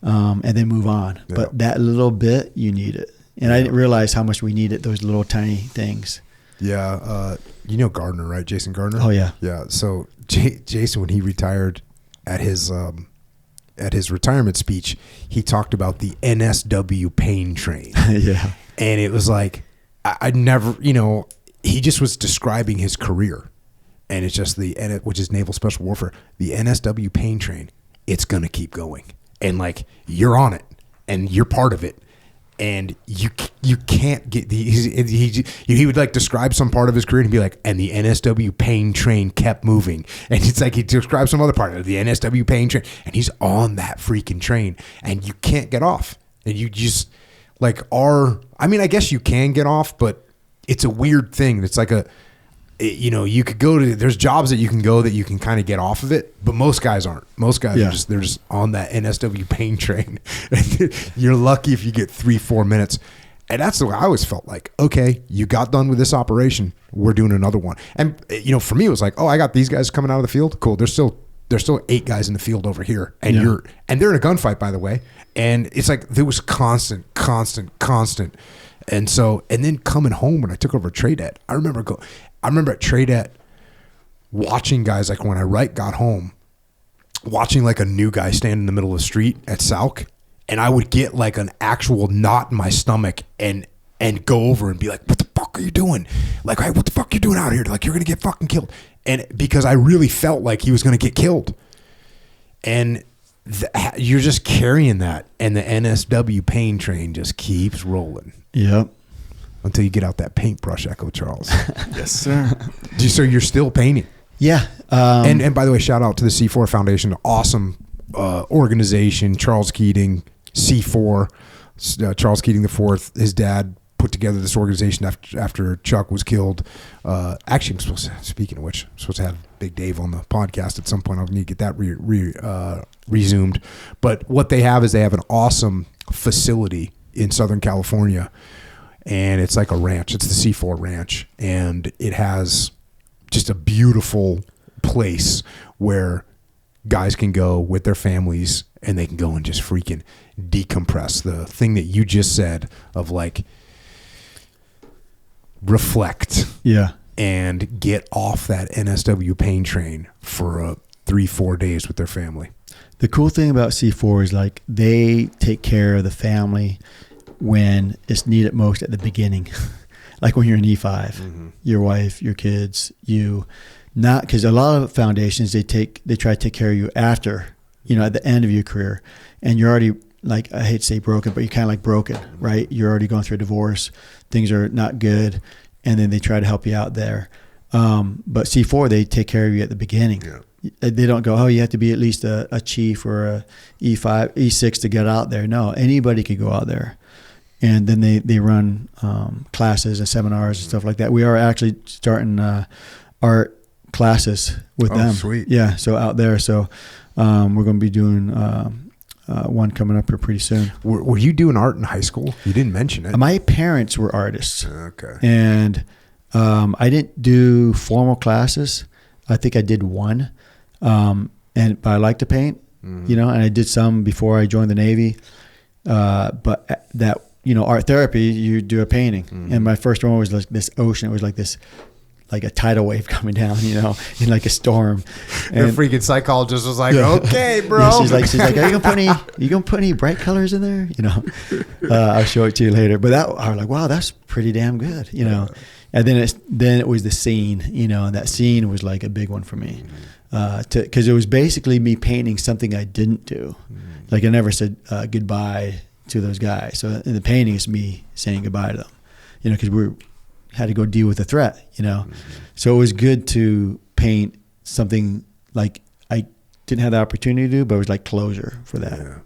and then move on. Yeah. But that little bit, you need it. And I didn't realize how much we needed those little tiny things. Yeah. You know Gardner, right? Jason Gardner? Oh, yeah. Yeah. So Jason, when he retired at his retirement speech, he talked about the NSW pain train. Yeah. And it was like, I never, you know, he just was describing his career. And it's just which is Naval Special Warfare, the NSW pain train. It's going to keep going. And like, you're on it and you're part of it. And you can't get he would like describe some part of his career and be like, and the NSW pain train kept moving. And it's like, he describes some other part of the NSW pain train, and he's on that freaking train and you can't get off. And you just like I mean, I guess you can get off, but it's a weird thing. It's like you know, you could there's jobs that you can go that you can kind of get off of it, but most guys aren't. Most guys are they're just on that NSW pain train. You're lucky if you get 3-4 minutes. And that's the way I always felt like, okay, you got done with this operation. We're doing another one. And, you know, for me, it was like, oh, I got these guys coming out of the field. Cool. There's still 8 guys in the field over here. And they're in a gunfight, by the way. And it's like, there was constant. And so, and then coming home when I took over TRADET, I remember at TRADET watching guys, like when I got home, watching like a new guy stand in the middle of the street at Sauk, and I would get like an actual knot in my stomach and go over and be like, what the fuck are you doing? Like, hey, what the fuck are you doing out here? Like, you're going to get fucking killed. And because I really felt like he was going to get killed. And you're just carrying that, and the NSW pain train just keeps rolling. Yep. Until you get out that paintbrush, Echo Charles. Yes, sir. So you're still painting? Yeah. And by the way, shout out to the C4 Foundation, awesome organization. Charles Keating, C4, Charles Keating IV, his dad put together this organization after Chuck was killed. Actually, speaking of which, I'm supposed to have Big Dave on the podcast at some point. I'll need to get that resumed. But what they have is they have an awesome facility in Southern California, and it's like a ranch. It's the C4 ranch, and it has just a beautiful place where guys can go with their families, and they can go and just freaking decompress. The thing that you just said of like reflect, and get off that NSW pain train for 3-4 days with their family. The cool thing about C4 is like they take care of the family when it's needed most at the beginning. Like when you're in E5, your wife, your kids, you, not because a lot of foundations, they try to take care of you after, you know, at the end of your career, and you're already like, I hate to say broken, but you're kind of like broken, right? You're already going through a divorce. Things are not good. And then they try to help you out there. But C4, they take care of you at the beginning. Yeah. They don't go, oh, you have to be at least a chief or a E5, E6 to get out there. No, anybody could go out there. And then they run classes and seminars and stuff like that. We are actually starting art classes with them. Sweet. Yeah, so out there. So we're going to be doing one coming up here pretty soon. Were you doing art in high school? You didn't mention it. My parents were artists. Okay. And I didn't do formal classes. I think I did one. But I like to paint, and I did some before I joined the Navy. But that, art therapy, you do a painting. And my first one was like this ocean. It was like this, like a tidal wave coming down, in like a storm. And the freaking psychologist was like, okay, bro. Yeah, she's like, are you gonna put any bright colors in there? I'll show it to you later. But I was like, wow, that's pretty damn good, And then it was the scene, and that scene was like a big one for me. Because it was basically me painting something I didn't do. Like, I never said goodbye to those guys. So in the painting, it's me saying goodbye to them, because we had to go deal with the threat, So it was good to paint something like I didn't have the opportunity to do, but it was like closure for that. Yeah.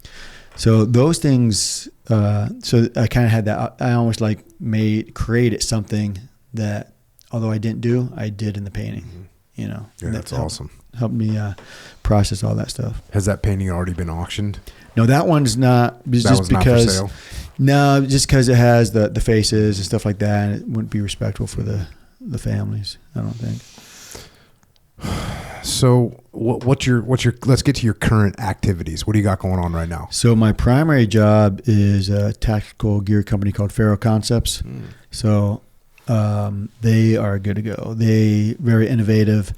So those things, so I kind of had that, I almost like created something that, although I didn't do, I did in the painting, Yeah, that's awesome. Helped me process all that stuff. Has that painting already been auctioned? No, that one's not. That was not for sale? No, just because it has the faces and stuff like that, and it wouldn't be respectful for the families, I don't think. So what's your let's get to your current activities. What do you got going on right now? So my primary job is a tactical gear company called Faro Concepts. So they are good to go. They very innovative.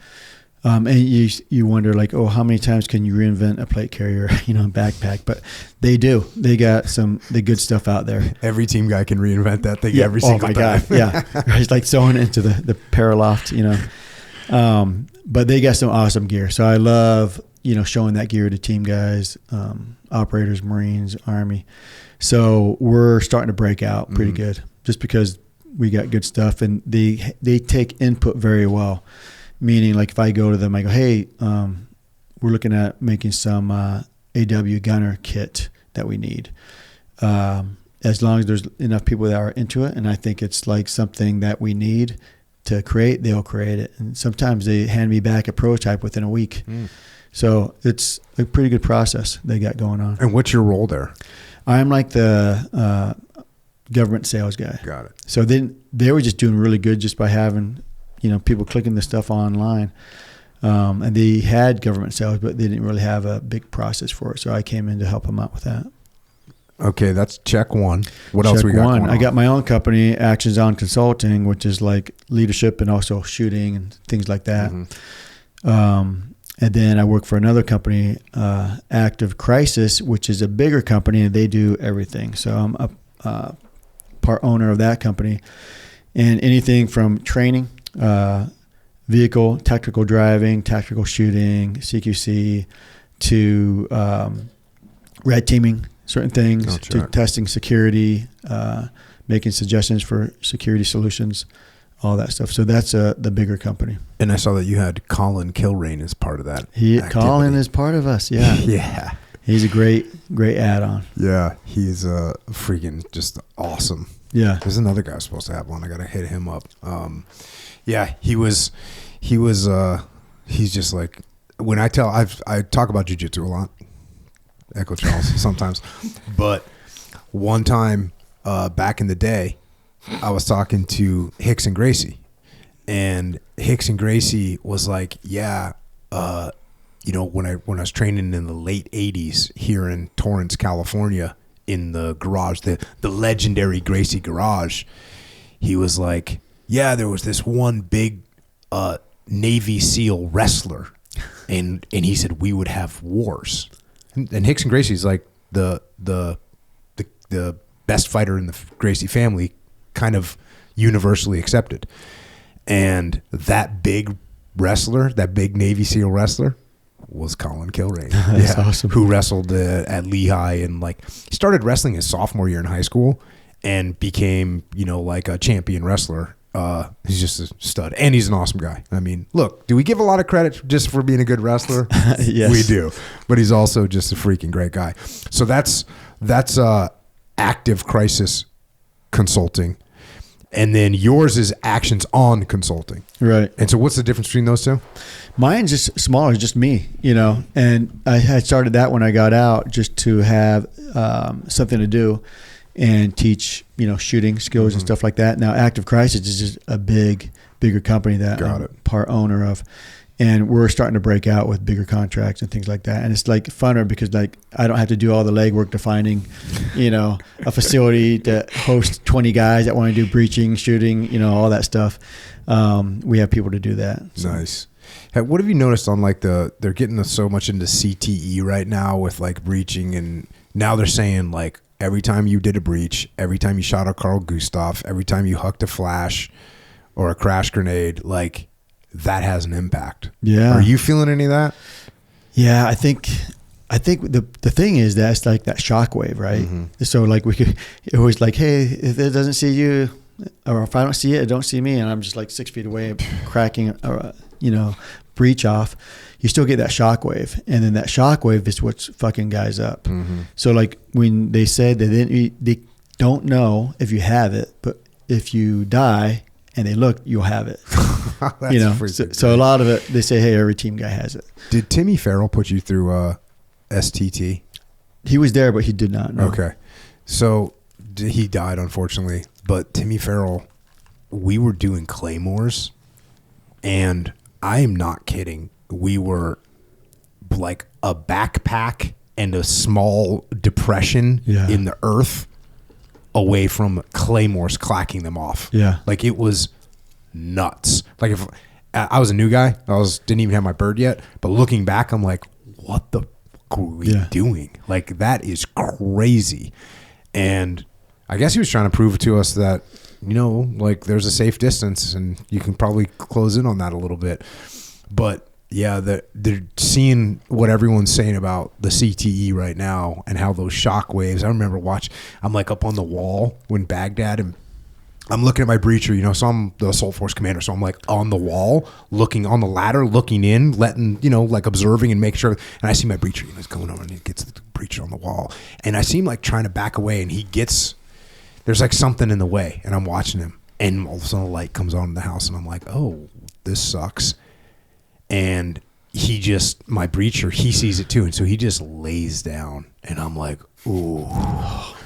And you wonder, like, oh, how many times can you reinvent a plate carrier, backpack? But they do. They got the good stuff out there. Every team guy can reinvent that thing every single time. God, yeah. It's like sewing into the Paraloft, But they got some awesome gear. So I love, showing that gear to team guys, operators, Marines, Army. So we're starting to break out pretty good, just because we got good stuff, and they take input very well. Meaning, like, if I go to them, I go, hey, we're looking at making some AW gunner kit that we need. As long as there's enough people that are into it, and I think it's like something that we need to create, they'll create it. And sometimes they hand me back a prototype within a week. So it's a pretty good process they got going on. And what's your role there? I'm like the government sales guy. Got it. So then they were just doing really good just by having people clicking the stuff online. And they had government sales, but they didn't really have a big process for it. So I came in to help them out with that. Okay, that's check one. What else we got going on? I got my own company, Actions On Consulting, which is like leadership and also shooting and things like that. And then I work for another company, Active Crisis, which is a bigger company, and they do everything. So I'm a part owner of that company. And anything from training, vehicle, tactical driving, tactical shooting, CQC, to red teaming certain things, to testing security, making suggestions for security solutions, all that stuff. So that's the bigger company. And I saw that you had Colin Kilrain as part of that. Colin is part of us, yeah. Yeah. He's a great add-on. Yeah, he's freaking just awesome. Yeah. There's another guy supposed to have one. I got to hit him up. Yeah, he's just like, when I talk about jiu-jitsu a lot, Echo Charles sometimes, but one time back in the day, I was talking to Hicks and Gracie, and Hicks and Gracie was like, yeah, when I was training in the late 80s here in Torrance, California, in the garage, the legendary Gracie garage, he was like, yeah, there was this one big Navy SEAL wrestler, and he said we would have wars. And Hicks and Gracie's like the best fighter in the Gracie family, kind of universally accepted. And that big wrestler, that big Navy SEAL wrestler, was Colin Kilrain. That's awesome. Who wrestled at Lehigh and like started wrestling his sophomore year in high school and became, like a champion wrestler. He's just a stud, and he's an awesome guy. I mean, look, do we give a lot of credit just for being a good wrestler? Yes. We do, but he's also just a freaking great guy. So that's active crisis consulting, and then yours is actions on consulting. Right. And so what's the difference between those two? Mine's just smaller, just me, and I had started that when I got out just to have something to do and teach, shooting skills and stuff like that. Now, Active Crisis is just a bigger company that I'm part owner of. And we're starting to break out with bigger contracts and things like that. And it's like funner because like I don't have to do all the legwork to finding, a facility to host 20 guys that want to do breaching, shooting, all that stuff. We have people to do that. So. Nice. Hey, what have you noticed on like they're getting so much into CTE right now with like breaching, and now they're saying like every time you did a breach, every time you shot a Carl Gustav, every time you hucked a flash or a crash grenade, like that has an impact. Yeah. Are you feeling any of that? Yeah, I think the thing is that it's like that shockwave, right? Mm-hmm. So like it was like, hey, if it doesn't see you, or if I don't see it don't see me, and I'm just like 6 feet away, cracking, breach off. You still get that shockwave, and then that shockwave is what's fucking guys up. Mm-hmm. So like when they said that they don't know if you have it, but if you die and they look, you'll have it. So a lot of it, they say, hey, every team guy has it. Did Timmy Farrell put you through STT? He was there, but he did not. No. Okay. So he died, unfortunately. But Timmy Farrell, we were doing claymores, and I am not kidding. We were like a backpack and a small depression in the earth away from claymores clacking them off. Yeah. Like it was nuts. Like if I was a new guy, didn't even have my bird yet, but looking back, I'm like, what the fuck were we doing? Like that is crazy. And I guess he was trying to prove to us that, like there's a safe distance and you can probably close in on that a little bit. But yeah, they're seeing what everyone's saying about the CTE right now and how those shock waves. I remember I'm like up on the wall when Baghdad, and I'm looking at my breacher, so I'm the assault force commander. So I'm like on the wall, looking on the ladder, looking in, letting, like observing and make sure. And I see my breacher, he's going over and he gets the breacher on the wall. And I see him like trying to back away, and there's like something in the way, and I'm watching him. And all of a sudden a light comes on in the house, and I'm like, oh, this sucks. And my breacher, he sees it too. And so he just lays down, and I'm like, ooh,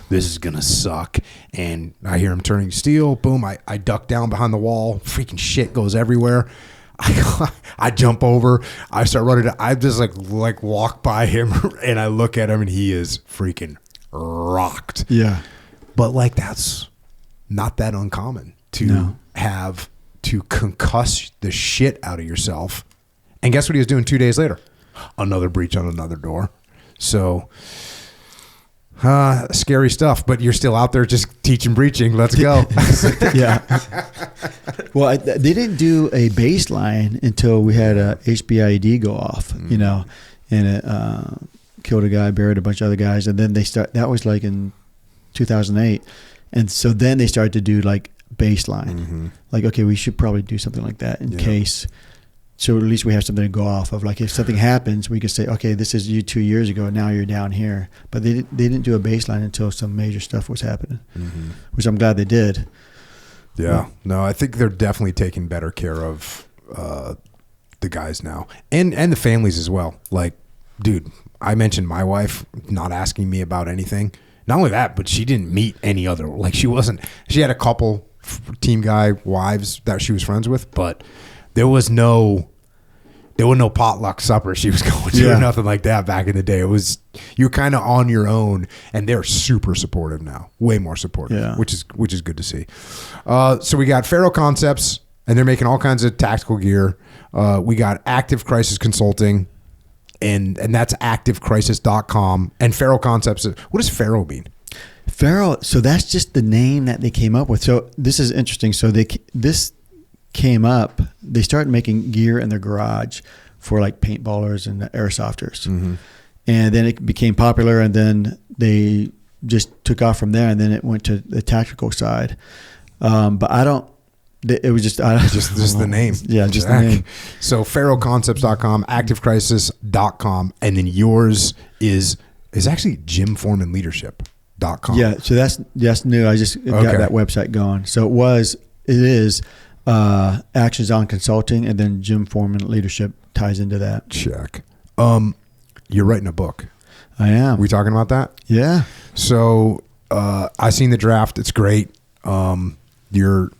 this is going to suck. And I hear him turning steel. Boom. I duck down behind the wall. Freaking shit goes everywhere. I jump over. I start running. I just like walk by him, and I look at him, and he is freaking rocked. Yeah. But like, that's not that uncommon to have to concuss the shit out of yourself. And guess what he was doing 2 days later? Another breach on another door. So, scary stuff. But you're still out there just teaching breaching. Let's go. Yeah. Well, they didn't do a baseline until we had a HBIED go off, and it killed a guy, buried a bunch of other guys. And then that was like in 2008. And so then they started to do like baseline. Mm-hmm. Like, okay, we should probably do something like that in case. So at least we have something to go off of. Like if something happens, we could say, okay, this is you 2 years ago. Now you're down here. But they didn't do a baseline until some major stuff was happening, which I'm glad they did. Yeah. No, I think they're definitely taking better care of the guys now and the families as well. Like, dude, I mentioned my wife not asking me about anything. Not only that, but she didn't meet any other. Like she had a couple team guy wives that she was friends with, but there were no potluck supper she was going to or nothing like that back in the day. It was, you're kind of on your own, and they're super supportive now, way more supportive, which is good to see. So we got Faro Concepts, and they're making all kinds of tactical gear. We got Active Crisis Consulting, and that's activecrisis.com. And Faro Concepts, what does Faro mean? Faro, so that's just the name that they came up with. So this is interesting. So this came up, they started making gear in their garage for like paintballers and airsofters. And then it became popular, and then they just took off from there, and then it went to the tactical side. But it was just the name. Yeah, just the name. So pharaohconcepts.com, activecrisis.com, and then yours is actually jimforemanleadership.com. Yeah, so that's new. I just got that website going. So it is Actions on Consulting, and then Jim Foreman Leadership ties into that. Check. You're writing a book. I am. We talking about that? Yeah. So I seen the draft. It's great. You're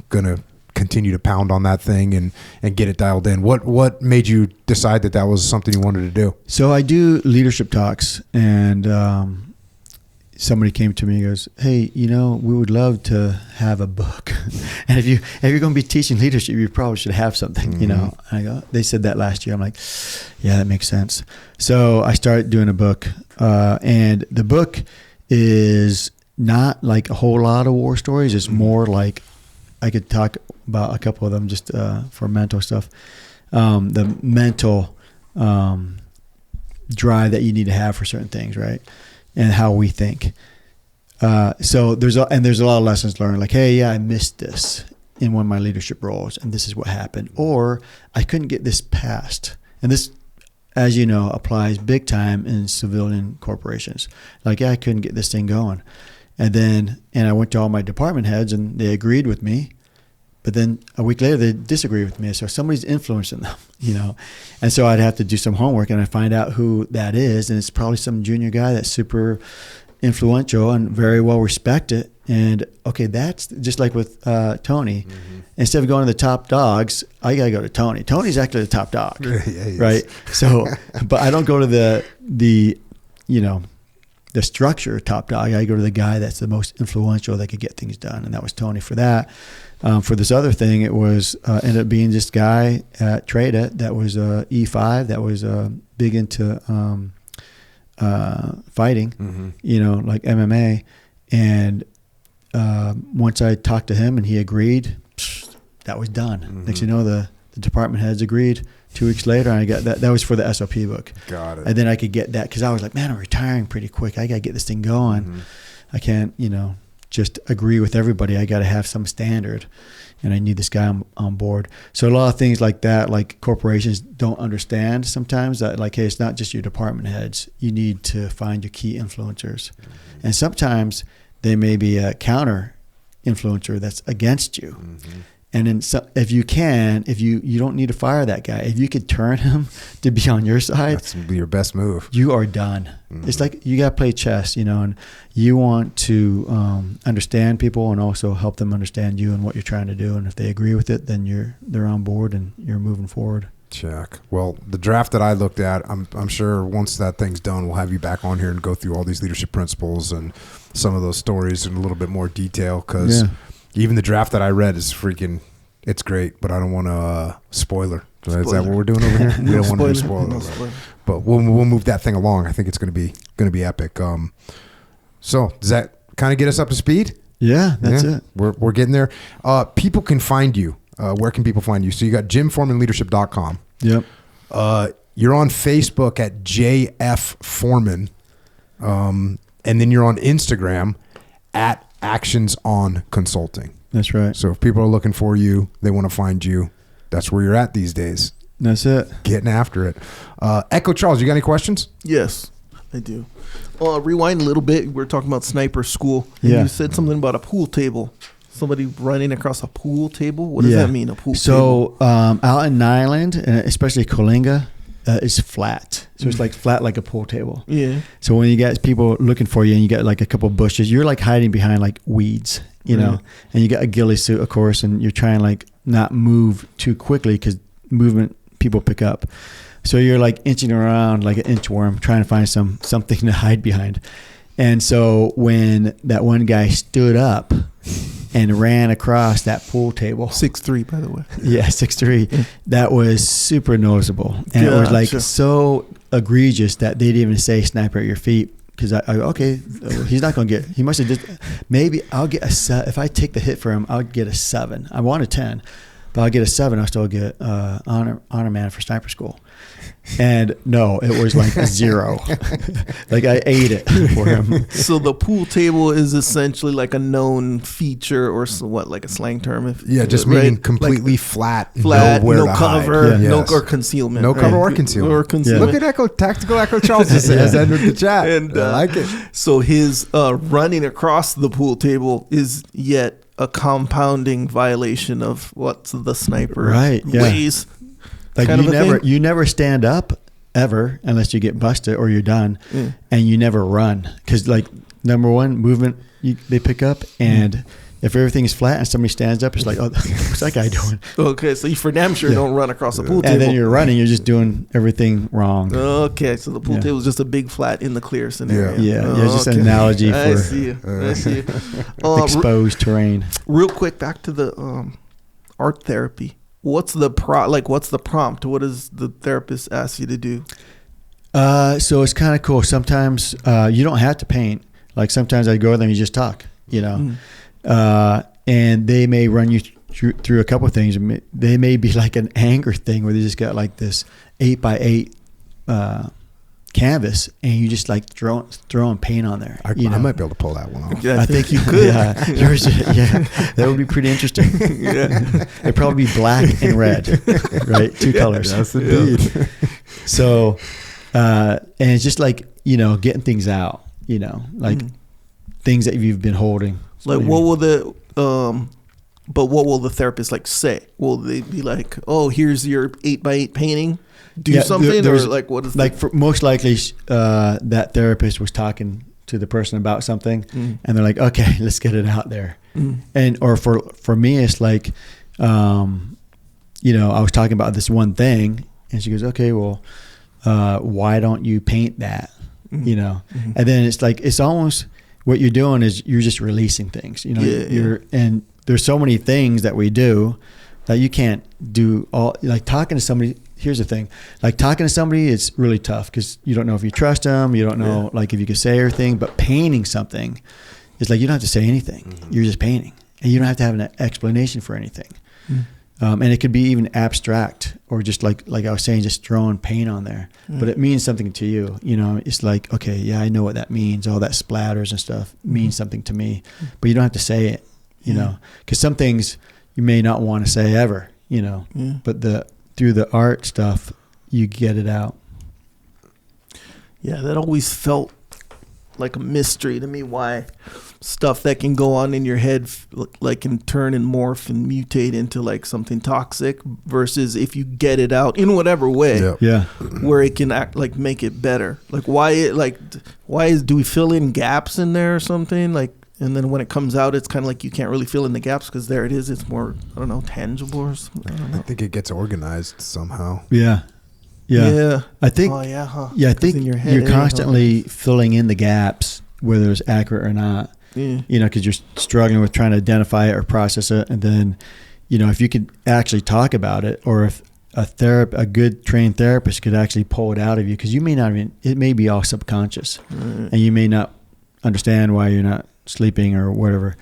gonna continue to pound on that thing and get it dialed in. What made you decide that was something you wanted to do? So I do leadership talks, and somebody came to me and goes, "Hey, we would love to have a book, and if you're going to be teaching leadership, you probably should have something." And I go, they said that last year. I'm like, yeah, that makes sense. So I started doing a book, and the book is not like a whole lot of war stories. It's more like, I could talk about a couple of them just for mental stuff. The mental drive that you need to have for certain things, right? And how we think. So there's a lot of lessons learned. Like, hey, yeah, I missed this in one of my leadership roles, and this is what happened. Or I couldn't get this passed. And this, as you know, applies big time in civilian corporations. Like, yeah, I couldn't get this thing going. And I went to all my department heads, and they agreed with me. But then a week later, they disagree with me. So somebody's influencing them, And so I'd have to do some homework, and I find out who that is. And it's probably some junior guy that's super influential and very well respected. And okay, that's just like with Tony. Instead of going to the top dogs, I got to go to Tony. Tony's actually the top dog, right? So, but I don't go to the structure top dog. I go to the guy that's the most influential that could get things done. And that was Tony for that. For this other thing, it was ended up being this guy at Trade-It that was E5, that was big into fighting, like MMA. And once I talked to him and he agreed, that was done. Next thing you know, the department heads agreed. 2 weeks later, I got that. That was for the SOP book. Got it. And then I could get that because I was like, man, I'm retiring pretty quick. I got to get this thing going. I can't, just agree with everybody. I got to have some standard, and I need this guy on board. So a lot of things like that, like corporations don't understand sometimes that, like, hey, it's not just your department heads. You need to find your key influencers. And sometimes they may be a counter influencer that's against you. And then if you don't need to fire that guy. If you could turn him to be on your side, that's your best move. You are done. It's like you got to play chess, and you want to understand people and also help them understand you and what you're trying to do. And if they agree with it, then they're on board and you're moving forward. Check. Well, the draft that I looked at, I'm sure once that thing's done, we'll have you back on here and go through all these leadership principles and some of those stories in a little bit more detail, because even the draft that I read is it's great, but I don't want to spoiler. Is that what we're doing over here? We don't want to do spoilers. But we'll move that thing along. I think it's going to be epic. So does that kind of get us up to speed? Yeah, that's it. We're getting there. People can find you. Where can people find you? So you got jimforemanleadership.com. Yep. You're on Facebook at JF Foreman. And then you're on Instagram at Actions on Consulting. That's right. So if people are looking for you, they want to find you, that's where you're at these days. That's it. Getting after it. Echo Charles, you got any questions? Yes, I do. Well, rewind a little bit. We're talking about sniper school. And you said something about a pool table. Somebody running across a pool table? What does that mean, a pool table? So out in Nyland, and especially Coalinga, it's flat. So it's like flat like a pool table. Yeah. So when you got people looking for you and you got like a couple of bushes, you're like hiding behind like weeds, and you got a ghillie suit, of course, and you're trying like not move too quickly because movement people pick up. So you're like inching around like an inchworm trying to find something to hide behind. And so when that one guy stood up and ran across that pool table. 6'3", by the way. Yeah, 6'3". That was super noticeable. And it was like so egregious that they didn't even say sniper at your feet. Because he's not going to get, he must have just, maybe I'll get a 7. If I take the hit for him, I'll get a 7. I want a 10. but I'll get a 7. I'll still get honor man for sniper school. And no, it was like a 0. Like I ate it for him. So the pool table is essentially like a known feature, or what, like a slang term? Just meaning completely flat, no cover, hide. no or concealment. No cover or concealment. Look at Tactical Echo Charles has entered the chat. And I like it. So his running across the pool table is yet a compounding violation of what the sniper ways. Like you never stand up ever unless you get busted or you're done, and you never run because like number one movement they pick up, and if everything is flat and somebody stands up, it's like, oh, what's that guy doing? Okay, so you for damn sure don't run across the pool table. And then you're running, you're just doing everything wrong. Okay, so the pool table is just a big flat in the clear scenario. Just an analogy for I see you. Exposed terrain. Real quick, back to the art therapy. What's the prompt? What does the therapist ask you to do? So it's kind of cool. Sometimes you don't have to paint. Like sometimes I go there and you just talk, and they may run you through a couple of things. They may be like an anger thing where they just got like this 8x8 canvas, and you just like throwing paint on there. I might be able to pull that one off. Yeah, I think you could. That would be pretty interesting. It'd probably be black and red, right? 2 colors. That's indeed. So, and it's just like getting things out. Like things that you've been holding. Like what will the therapist like say? Will they be like, "Oh, here's your 8x8 painting"? Something, or like what is like most likely that therapist was talking to the person about something, and they're like, okay, let's get it out there. And or for me it's like I was talking about this one thing, and she goes, okay, well why don't you paint that? And then it's like it's almost what you're doing is you're just releasing things, and there's so many things that we do that you can't do all. Like talking to somebody, here's the thing, like talking to somebody, it's really tough because you don't know if you trust them, you don't know like if you can say everything. But painting something, it's like you don't have to say anything. You're just painting, and you don't have to have an explanation for anything. And it could be even abstract, or just like I was saying, just throwing paint on there, but it means something to you. It's like, okay, yeah, I know what that means. All that splatters and stuff means something to me, but you don't have to say it, because some things you may not want to say ever, but through the art stuff, you get it out. Yeah, that always felt like a mystery to me, why stuff that can go on in your head like can turn and morph and mutate into like something toxic, versus if you get it out in whatever way, where it can act like make it better. Like do we fill in gaps in there or something, like, and then when it comes out it's kind of like you can't really fill in the gaps because there it is, it's more, I don't know, tangible or something. I think it gets organized somehow. I think I think in your head, you're constantly filling in the gaps, whether it's accurate or not. Because you're struggling with trying to identify it or process it, and then if you could actually talk about it, or if a good trained therapist could actually pull it out of you, because you may not even, it may be all subconscious, and you may not understand why you're not sleeping or whatever.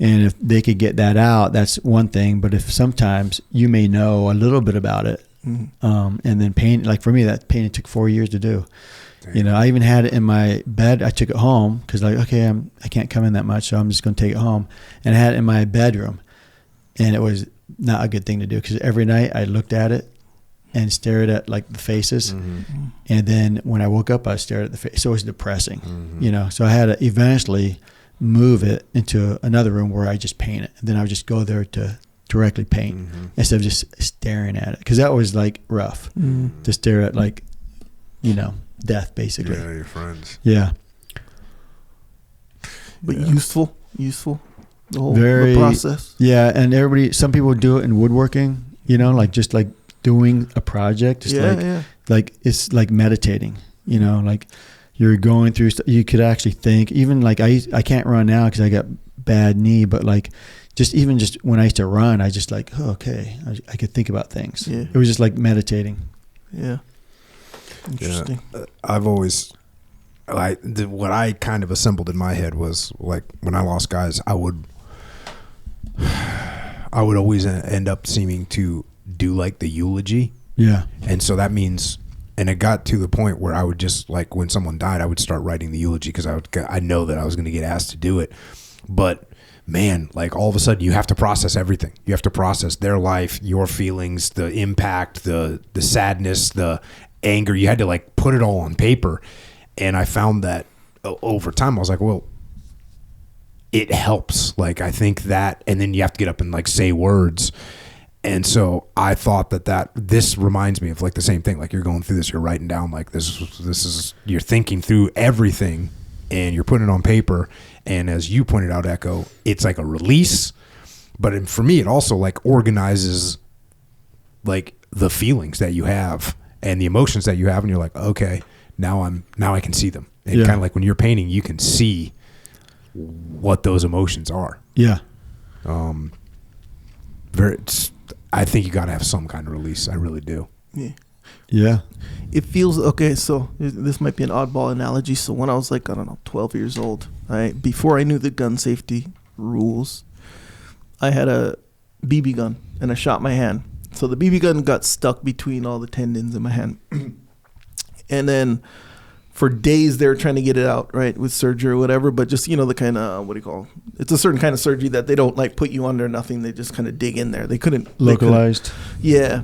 And if they could get that out, that's one thing. But if sometimes you may know a little bit about it, and then paint, like for me, that painting took 4 years to do. I even had it in my bed. I took it home because like, okay, I can't come in that much, so I'm just going to take it home. And I had it in my bedroom, and it was not a good thing to do because every night I looked at it and stared at like the faces, and then when I woke up, I stared at the face. So it was depressing, So I had to eventually move it into another room where I just paint it, and then I would just go there to directly paint instead of just staring at it, because that was like rough to stare at, like death basically. Yeah, your friends. Yeah, but useful the whole the process. Yeah, and some people do it in woodworking, like just like doing a project, just like it's like meditating, like you're going through you could actually think, even like I can't run now because I got bad knee, but like just when I used to run, I just like, oh, okay, I could think about things. It was just like meditating. Interesting. I've always, what I kind of assembled in my head was like when I lost guys, I would I would always end up seeming to do like the eulogy. Yeah. And so that means, and it got to the point where I would just like when someone died, I would start writing the eulogy because I know that I was going to get asked to do it. But man, like all of a sudden you have to process everything. You have to process their life, your feelings, the impact, the sadness, the anger. You had to like put it all on paper. And I found that over time, I was like, well, it helps. Like, I think that, and then you have to get up and like say words. And so I thought this reminds me of like the same thing. Like you're going through this, you're writing down like this is, you're thinking through everything and you're putting it on paper. And as you pointed out, Echo, it's like a release. But for me, it also like organizes like the feelings that you have and the emotions that you have. And you're like, okay, now I can see them. And kind of like when you're painting, you can see what those emotions are. Yeah. I think you got to have some kind of release. I really do. Yeah. Yeah. It feels okay. So this might be an oddball analogy. So when I was like, I don't know, 12 years old, before I knew the gun safety rules, I had a BB gun and I shot my hand. So the BB gun got stuck between all the tendons in my hand. And then for days they were trying to get it out, right, with surgery or whatever. But just, the kind of, it's a certain kind of surgery that they don't like put you under nothing. They just kind of dig in there. They couldn't. Localized. Yeah.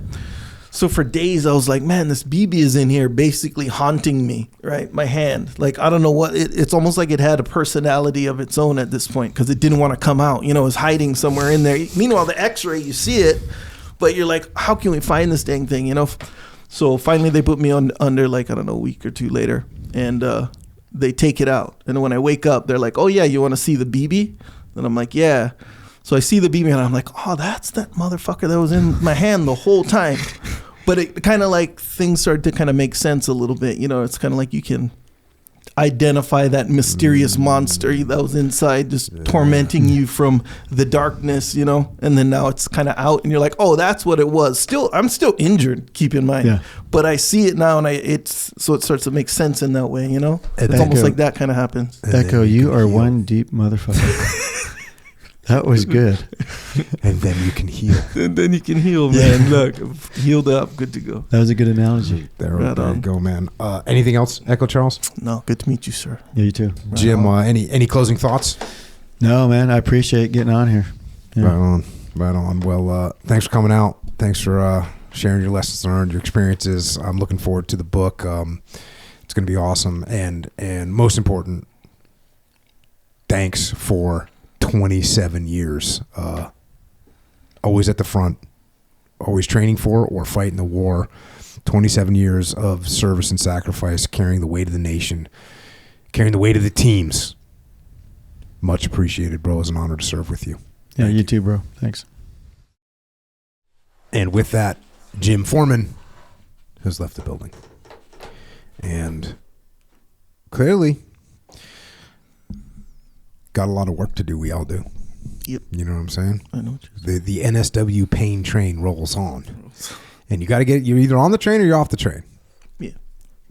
So for days I was like, man, this BB is in here basically haunting me, right? My hand. Like, I don't know what, it's almost like it had a personality of its own at this point because it didn't want to come out. It was hiding somewhere in there. Meanwhile, the x-ray, you see it, but you're like, how can we find this dang thing, So finally they put me under like, I don't know, a week or two later. And they take it out. And when I wake up, they're like, oh, yeah, you want to see the BB? And I'm like, yeah. So I see the BB and I'm like, oh, that's that motherfucker that was in my hand the whole time. But it kind of like things start to kind of make sense a little bit. It's kind of like you can identify that mysterious monster that was inside just tormenting you from the darkness, and then now it's kind of out and you're like, oh, that's what it was. I'm still injured, keep in mind. But I see it now and so it starts to make sense in that way, It's almost like that kind of happens. Echo, you are one deep motherfucker. That was good. And then you can heal. And then you can heal, man. Look, healed up, good to go. That was a good analogy. There you go, man. Anything else, Echo Charles? No, good to meet you, sir. Yeah, you too. Jim, any closing thoughts? No, man, I appreciate getting on here. Yeah. Right on. Well, thanks for coming out. Thanks for sharing your lessons learned, your experiences. I'm looking forward to the book. It's going to be awesome. And most important, thanks for 27 years, always at the front, always training for or fighting the war. 27 years of service and sacrifice, carrying the weight of the nation, carrying the weight of the teams. Much appreciated, bro. It's an honor to serve with you. Yeah, you too, bro. Thanks. And with that, Jim Foreman has left the building. And clearly got a lot of work to do. We all do. Yep. You know what I'm saying? I know what you're saying. The NSW pain train rolls on. And you got to you're either on the train or you're off the train. Yeah.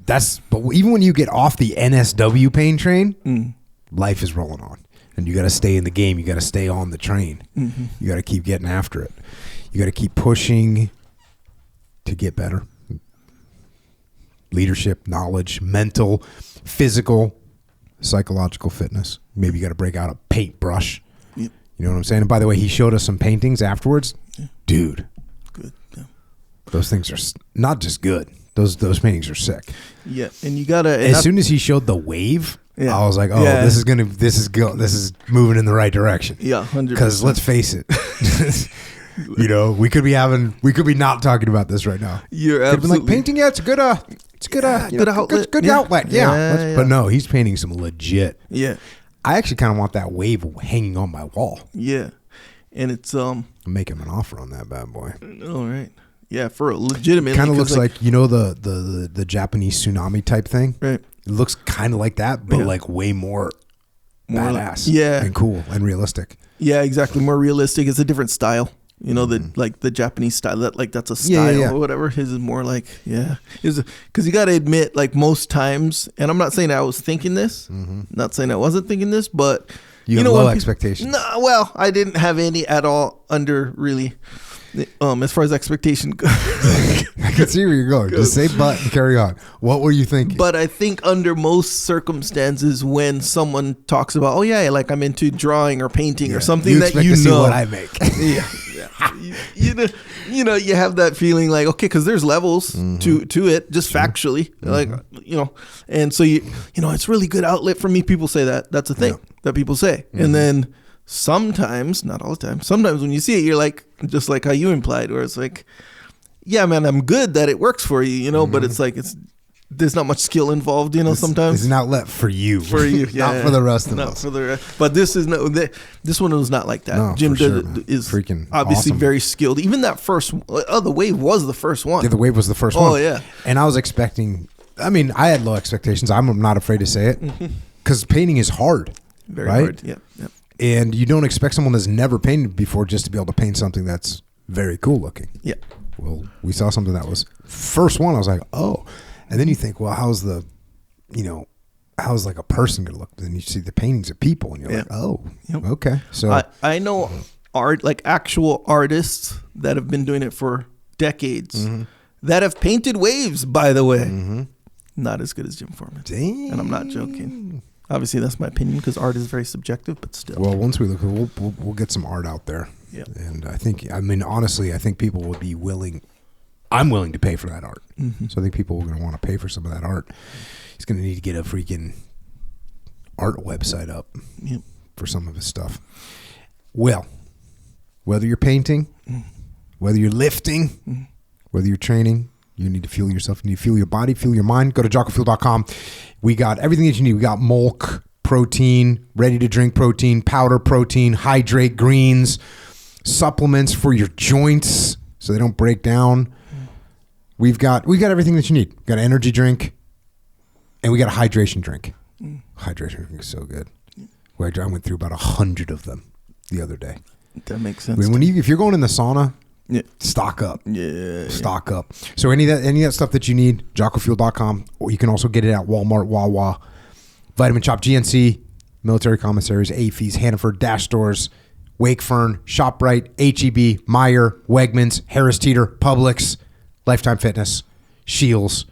But even when you get off the NSW pain train, life is rolling on. And you got to stay in the game. You got to stay on the train. Mm-hmm. You got to keep getting after it. You got to keep pushing to get better. Leadership, knowledge, mental, physical, psychological fitness. Maybe you got to break out a paintbrush. Yep. You know what I'm saying? And by the way, he showed us some paintings afterwards. Yeah. Dude. Good. Yeah. Those things are not just good. Those paintings are sick. Yeah, and you gotta. As soon as he showed the wave, I was like, "Oh, this is moving in the right direction." Yeah, 100%. Because let's face it, we could be not talking about this right now. You're absolutely like painting. Yeah, it's a good outlet. Good outlet. Yeah. But no, he's painting some legit. Yeah, I actually kind of want that wave hanging on my wall. Yeah, and it's I'm making him an offer on that bad boy. All right. Yeah, for a legitimate. Kind of looks like the Japanese tsunami type thing. Right. It looks kind of like that, but like way more badass. Yeah. And cool and realistic. Yeah, exactly. More realistic. It's a different style. The Japanese style. That's a style or whatever. His is more like because you got to admit, like most times, and I'm not saying I was thinking this, not saying I wasn't thinking this, but You have know, low when expectations. No, well, I didn't have any at all under really. As far as expectation goes. I can see where you're going. Just say but and carry on. What were you thinking? But I think under most circumstances, when someone talks about, oh yeah, like I'm into drawing or painting or something that expect you to see know, what I make. you know, you have that feeling like, okay, because there's levels to it, just factually, like and so you know, it's really good outlet for me. People say that. That's a thing that people say, and then. Sometimes, not all the time, sometimes when you see it, you're like, just like how you implied, where it's like, yeah, man, I'm good that it works for you, you know, but it's like, there's not much skill involved, you know, sometimes. It's an outlet for you. For you, yeah. Not for the rest of us. Not for the rest. But this is this one was not like that. No, Jim sure, is freaking obviously awesome. very skilled. Even that first, the wave was the first one. Yeah, the wave was the first one. Oh, yeah. And I was expecting, I mean, I had low expectations. I'm not afraid to say it because painting is hard. Very right? hard, yeah. And you don't expect someone that's never painted before just to be able to paint something that's very cool looking. Yeah. Well, we saw something that was first one. I was like, oh. And then you think, well, how's like a person going to look? Then you see the paintings of people and you're like, oh, okay. So I know art, like actual artists that have been doing it for decades that have painted waves, by the way. Not as good as Jim Foreman. Dang. And I'm not joking. Obviously, that's my opinion because art is very subjective, but still. Well, once we look, we'll get some art out there. Yeah. And I mean, honestly, I think people will be willing. I'm willing to pay for that art. So I think people are going to want to pay for some of that art. He's going to need to get a freaking art website up for some of his stuff. Well, whether you're painting, whether you're lifting, whether you're training, you need to fuel yourself. You need to fuel your body, fuel your mind. Go to jockofuel.com. We got everything that you need. We got milk, protein, ready-to-drink protein, powder protein, hydrate greens, supplements for your joints so they don't break down. We got everything that you need. We got an energy drink, and we got a hydration drink. Hydration drink is so good. I went through about 100 of them the other day. That makes sense. If you're going in the sauna, stock up. Stock up. So any of that stuff that you need, jockofuel.com, or you can also get it at Walmart, Wawa, Vitamin Shop, GNC, military commissaries, AFES, Hannaford, Dash Stores, Wakefern, ShopRite, HEB, Meijer, Wegmans, Harris Teeter, Publix, Lifetime Fitness, Shields,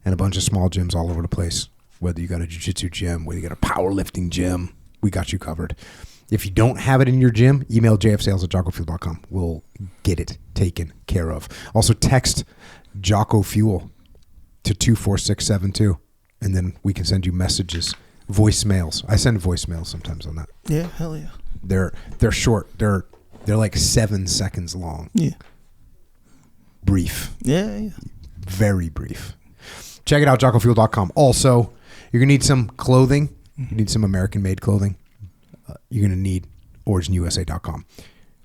and a bunch of small gyms all over the place. Whether you got a jiu-jitsu gym, whether you got a powerlifting gym, we got you covered. If you don't have it in your gym, email jfsales@jockofuel.com. We'll get it taken care of. Also, text Jocko Fuel to 24672, and then we can send you messages, voicemails. I send voicemails sometimes on that. Yeah, hell yeah. They're short. They're like 7 seconds long. Yeah. Brief. Yeah. Very brief. Check it out, jockofuel.com. Also, you're going to need some clothing. You need some American-made clothing. You're going to need originusa.com.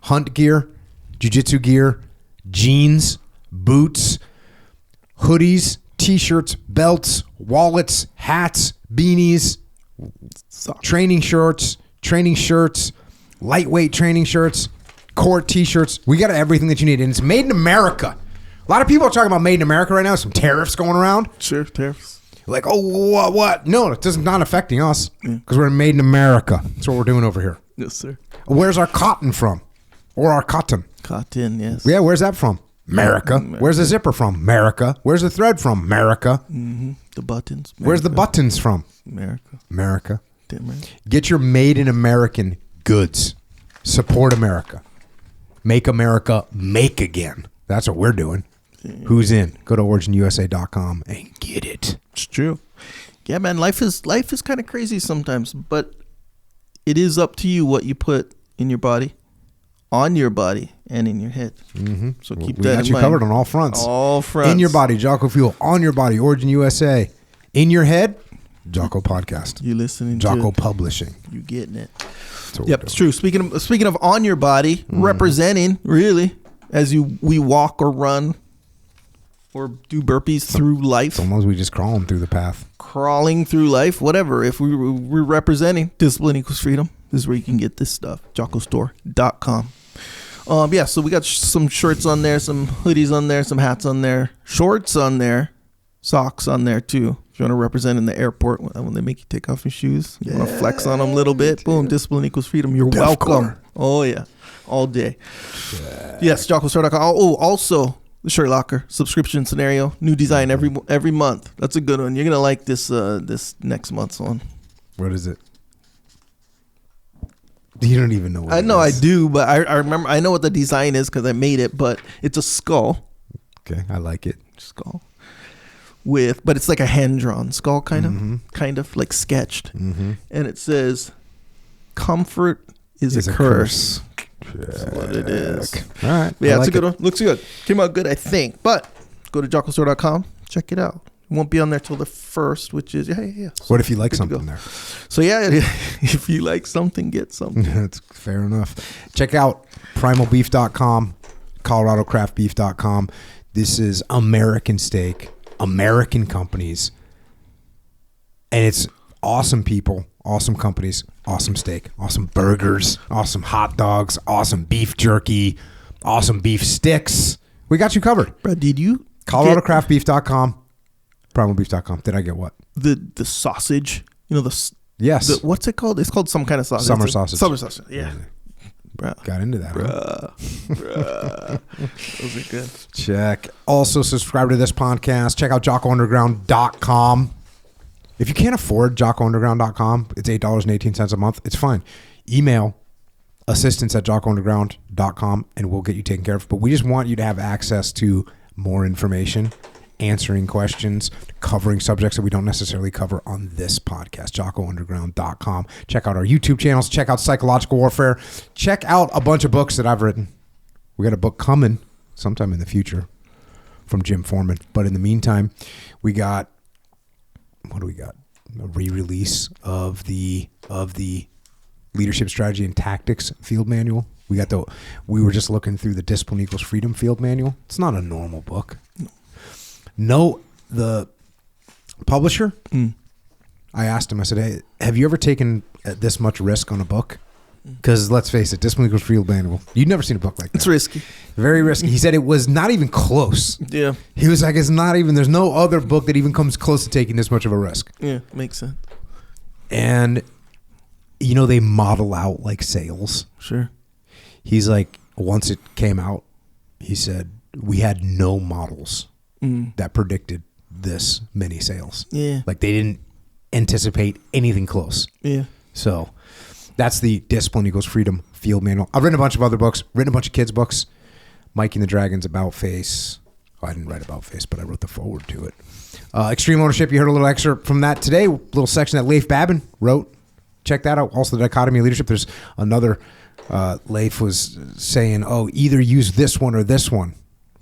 Hunt gear, jiu-jitsu gear, jeans, boots, hoodies, t-shirts, belts, wallets, hats, beanies, training shirts, lightweight training shirts, court t-shirts. We got everything that you need, and it's made in America. A lot of people are talking about made in America right now. Some tariffs going around. Sure, tariffs. Like, oh, what? No, it doesn't, not affecting us because we're made in America. That's what we're doing over here. Yes, sir. Where's our cotton from? Or our cotton? Cotton, yes. Yeah, where's that from? America. Where's the zipper from? America. Where's the thread from? America. The buttons. America. Where's the buttons from? America. Damn right. Get your made in American goods. Support America. Make America make again. That's what we're doing. Who's in? Go to originusa.com and get it. It's true. Yeah, man, life is kind of crazy sometimes, but it is up to you what you put in your body, on your body, and in your head. So keep that in mind. We got you covered on all fronts. All fronts. In your body, Jocko Fuel. On your body, Origin USA. In your head, Jocko Podcast. You listening Jocko to Publishing. You getting it. Yep, it's true. Speaking of on your body, representing, really, as we walk or run or do burpees through life. Sometimes we just crawling through the path. Crawling through life, whatever. If we're representing discipline equals freedom, this is where you can get this stuff. JockoStore.com. So we got some shirts on there, some hoodies on there, some hats on there, shorts on there, socks on there too. If you want to represent in the airport when they make you take off your shoes, you want to flex on them a little bit. Boom, discipline equals freedom. You're welcome. Oh yeah, all day. Yes, JockoStore.com. Oh, also the Shirt Locker subscription scenario, new design every month. That's a good one. You're gonna like this this next month's one. What is it? You don't even know what I know I do, but I remember, I know what the design is because I made it, but it's a skull. Okay, I like it. Skull. But it's like a hand-drawn skull, kind of like sketched. And it says, comfort is a curse. That's what it is. All right. Yeah, it's a good one. Looks good. Came out good, I think. But go to JockoStore.com. Check it out. It won't be on there till the 1st, which is, yeah. So what if you like something there? So, yeah, if you like something, get something. That's fair enough. Check out primalbeef.com, coloradocraftbeef.com. This is American steak, American companies, and it's awesome people, awesome companies, awesome steak, awesome burgers, awesome hot dogs, awesome beef jerky, awesome beef sticks. We got you covered. Bro, did you coloradocraftbeef.com, primalbeef.com. Did I get what? The sausage, yes. What's it called? It's called some kind of sausage. Summer sausage. Summer sausage. Yeah. Bruh. Got into that. Bruh. Those are good. Check. Also subscribe to this podcast. Check out JockoUnderground.com. If you can't afford JockoUnderground.com, it's $8.18 a month. It's fine. Email assistance@JockoUnderground.com and we'll get you taken care of. But we just want you to have access to more information, answering questions, covering subjects that we don't necessarily cover on this podcast. JockoUnderground.com. Check out our YouTube channels. Check out Psychological Warfare. Check out a bunch of books that I've written. We got a book coming sometime in the future from Jim Foreman. But in the meantime, we got, what do we got? A re-release of the Leadership Strategy and Tactics Field Manual. We were just looking through the Discipline Equals Freedom Field Manual. It's not a normal book. No, the publisher, I asked him, I said, hey, have you ever taken this much risk on a book? Because let's face it, Discipline Equals Field Manual. You've never seen a book like that. It's risky. Very risky. He said it was not even close. Yeah. He was like, there's no other book that even comes close to taking this much of a risk. Yeah, makes sense. And, they model out like sales. Sure. He's like, once it came out, he said, we had no models that predicted this many sales. Yeah. Like they didn't anticipate anything close. Yeah. So that's the Discipline Equals Freedom Field Manual. I've written a bunch of other books, written a bunch of kids' books. Mikey and the Dragons, About Face. Oh, I didn't write About Face, but I wrote the foreword to it. Extreme Ownership, you heard a little excerpt from that today, a little section that Leif Babin wrote. Check that out. Also, the Dichotomy of Leadership. There's another, Leif was saying, either use this one or this one.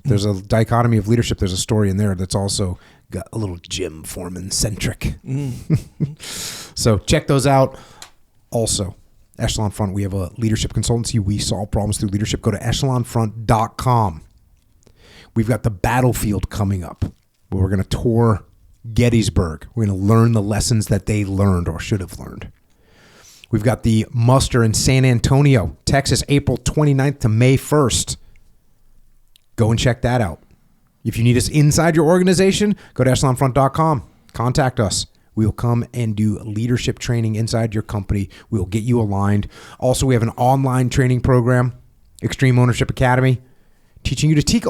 There's a dichotomy of leadership. There's a story in there that's also got a little Jim Foreman centric. So check those out. Also, Echelon Front, we have a leadership consultancy. We solve problems through leadership. Go to echelonfront.com. We've got the battlefield coming up where we're going to tour Gettysburg. We're going to learn the lessons that they learned or should have learned. We've got the muster in San Antonio, Texas, April 29th to May 1st. Go and check that out. If you need us inside your organization, go to echelonfront.com. Contact us. We will come and do leadership training inside your company. We will get you aligned. Also, we have an online training program, Extreme Ownership Academy, teaching you to take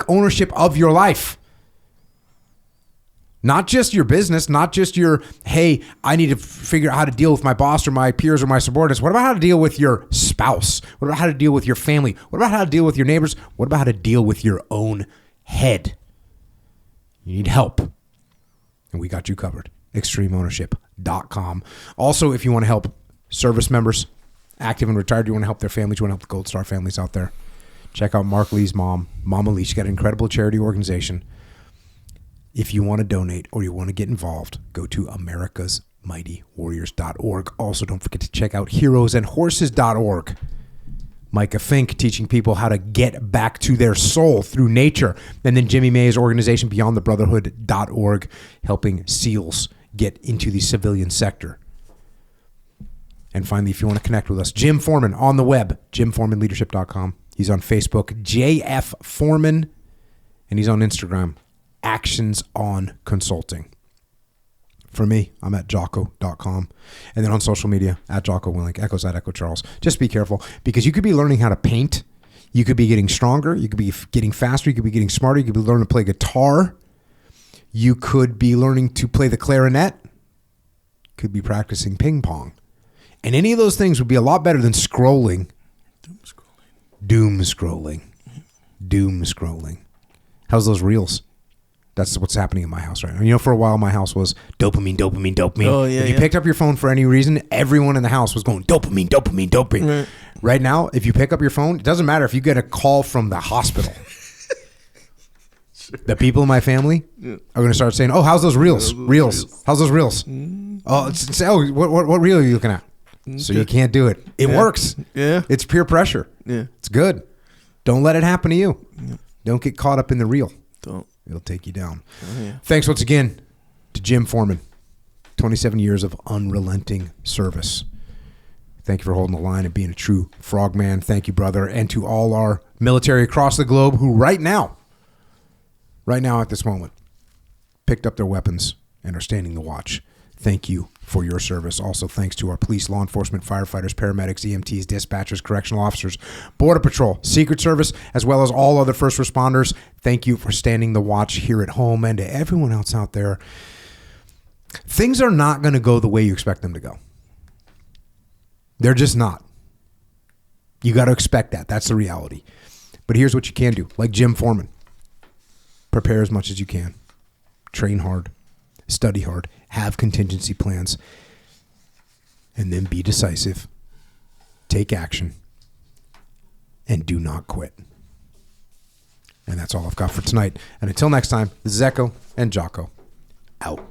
ownership of your life. Not just your business, not just your, hey, I need to figure out how to deal with my boss or my peers or my subordinates. What about how to deal with your spouse? What about how to deal with your family? What about how to deal with your neighbors? What about how to deal with your own head? You need help. And we got you covered. ExtremeOwnership.com. Also, if you want to help service members, active and retired, you want to help their families, you want to help the Gold Star families out there, check out Mark Lee's mom, Mama Lee. She's got an incredible charity organization. If you want to donate or you want to get involved, go to americasmightywarriors.org. Also, don't forget to check out heroesandhorses.org. Micah Fink teaching people how to get back to their soul through nature. And then Jimmy May's organization, beyondthebrotherhood.org, helping SEALs get into the civilian sector. And finally, if you want to connect with us, Jim Foreman on the web, jimforemanleadership.com. He's on Facebook, JF Foreman, and he's on Instagram, Actions on Consulting. For me, I'm at Jocko.com. And then on social media, at Jocko Willink, Echoes at Echo Charles. Just be careful, because you could be learning how to paint. You could be getting stronger. You could be getting faster. You could be getting smarter. You could be learning to play guitar. You could be learning to play the clarinet. Could be practicing ping pong. And any of those things would be a lot better than scrolling. Doom scrolling. How's those reels? That's what's happening in my house right now. You know, for a while, my house was dopamine. Oh, yeah, If you picked up your phone for any reason, everyone in the house was going dopamine. Right. Right now, if you pick up your phone, it doesn't matter if you get a call from the hospital. The people in my family are going to start saying, "Oh, how's those reels? How's those reels? Oh, what reel are you looking at?" So you can't do it. It works. Yeah. It's peer pressure. Yeah. It's good. Don't let it happen to you. Yeah. Don't get caught up in the reel. Don't. It'll take you down. Oh, yeah. Thanks once again to Jim Foreman. 27 years of unrelenting service. Thank you for holding the line and being a true frogman. Thank you, brother. And to all our military across the globe who right now at this moment, picked up their weapons and are standing the watch. Thank you for your service. Also, thanks to our police, law enforcement, firefighters, paramedics, EMTs, dispatchers, correctional officers, Border Patrol, Secret Service, as well as all other first responders. Thank you for standing the watch here at home, and to everyone else out there. Things are not going to go the way you expect them to go. They're just not. You got to expect that. That's the reality. But here's what you can do. Like Jim Foreman. Prepare as much as you can. Train hard. Study hard. Have contingency plans. And then be decisive. Take action. And do not quit. And that's all I've got for tonight. And until next time, this is Echo and Jocko. Out.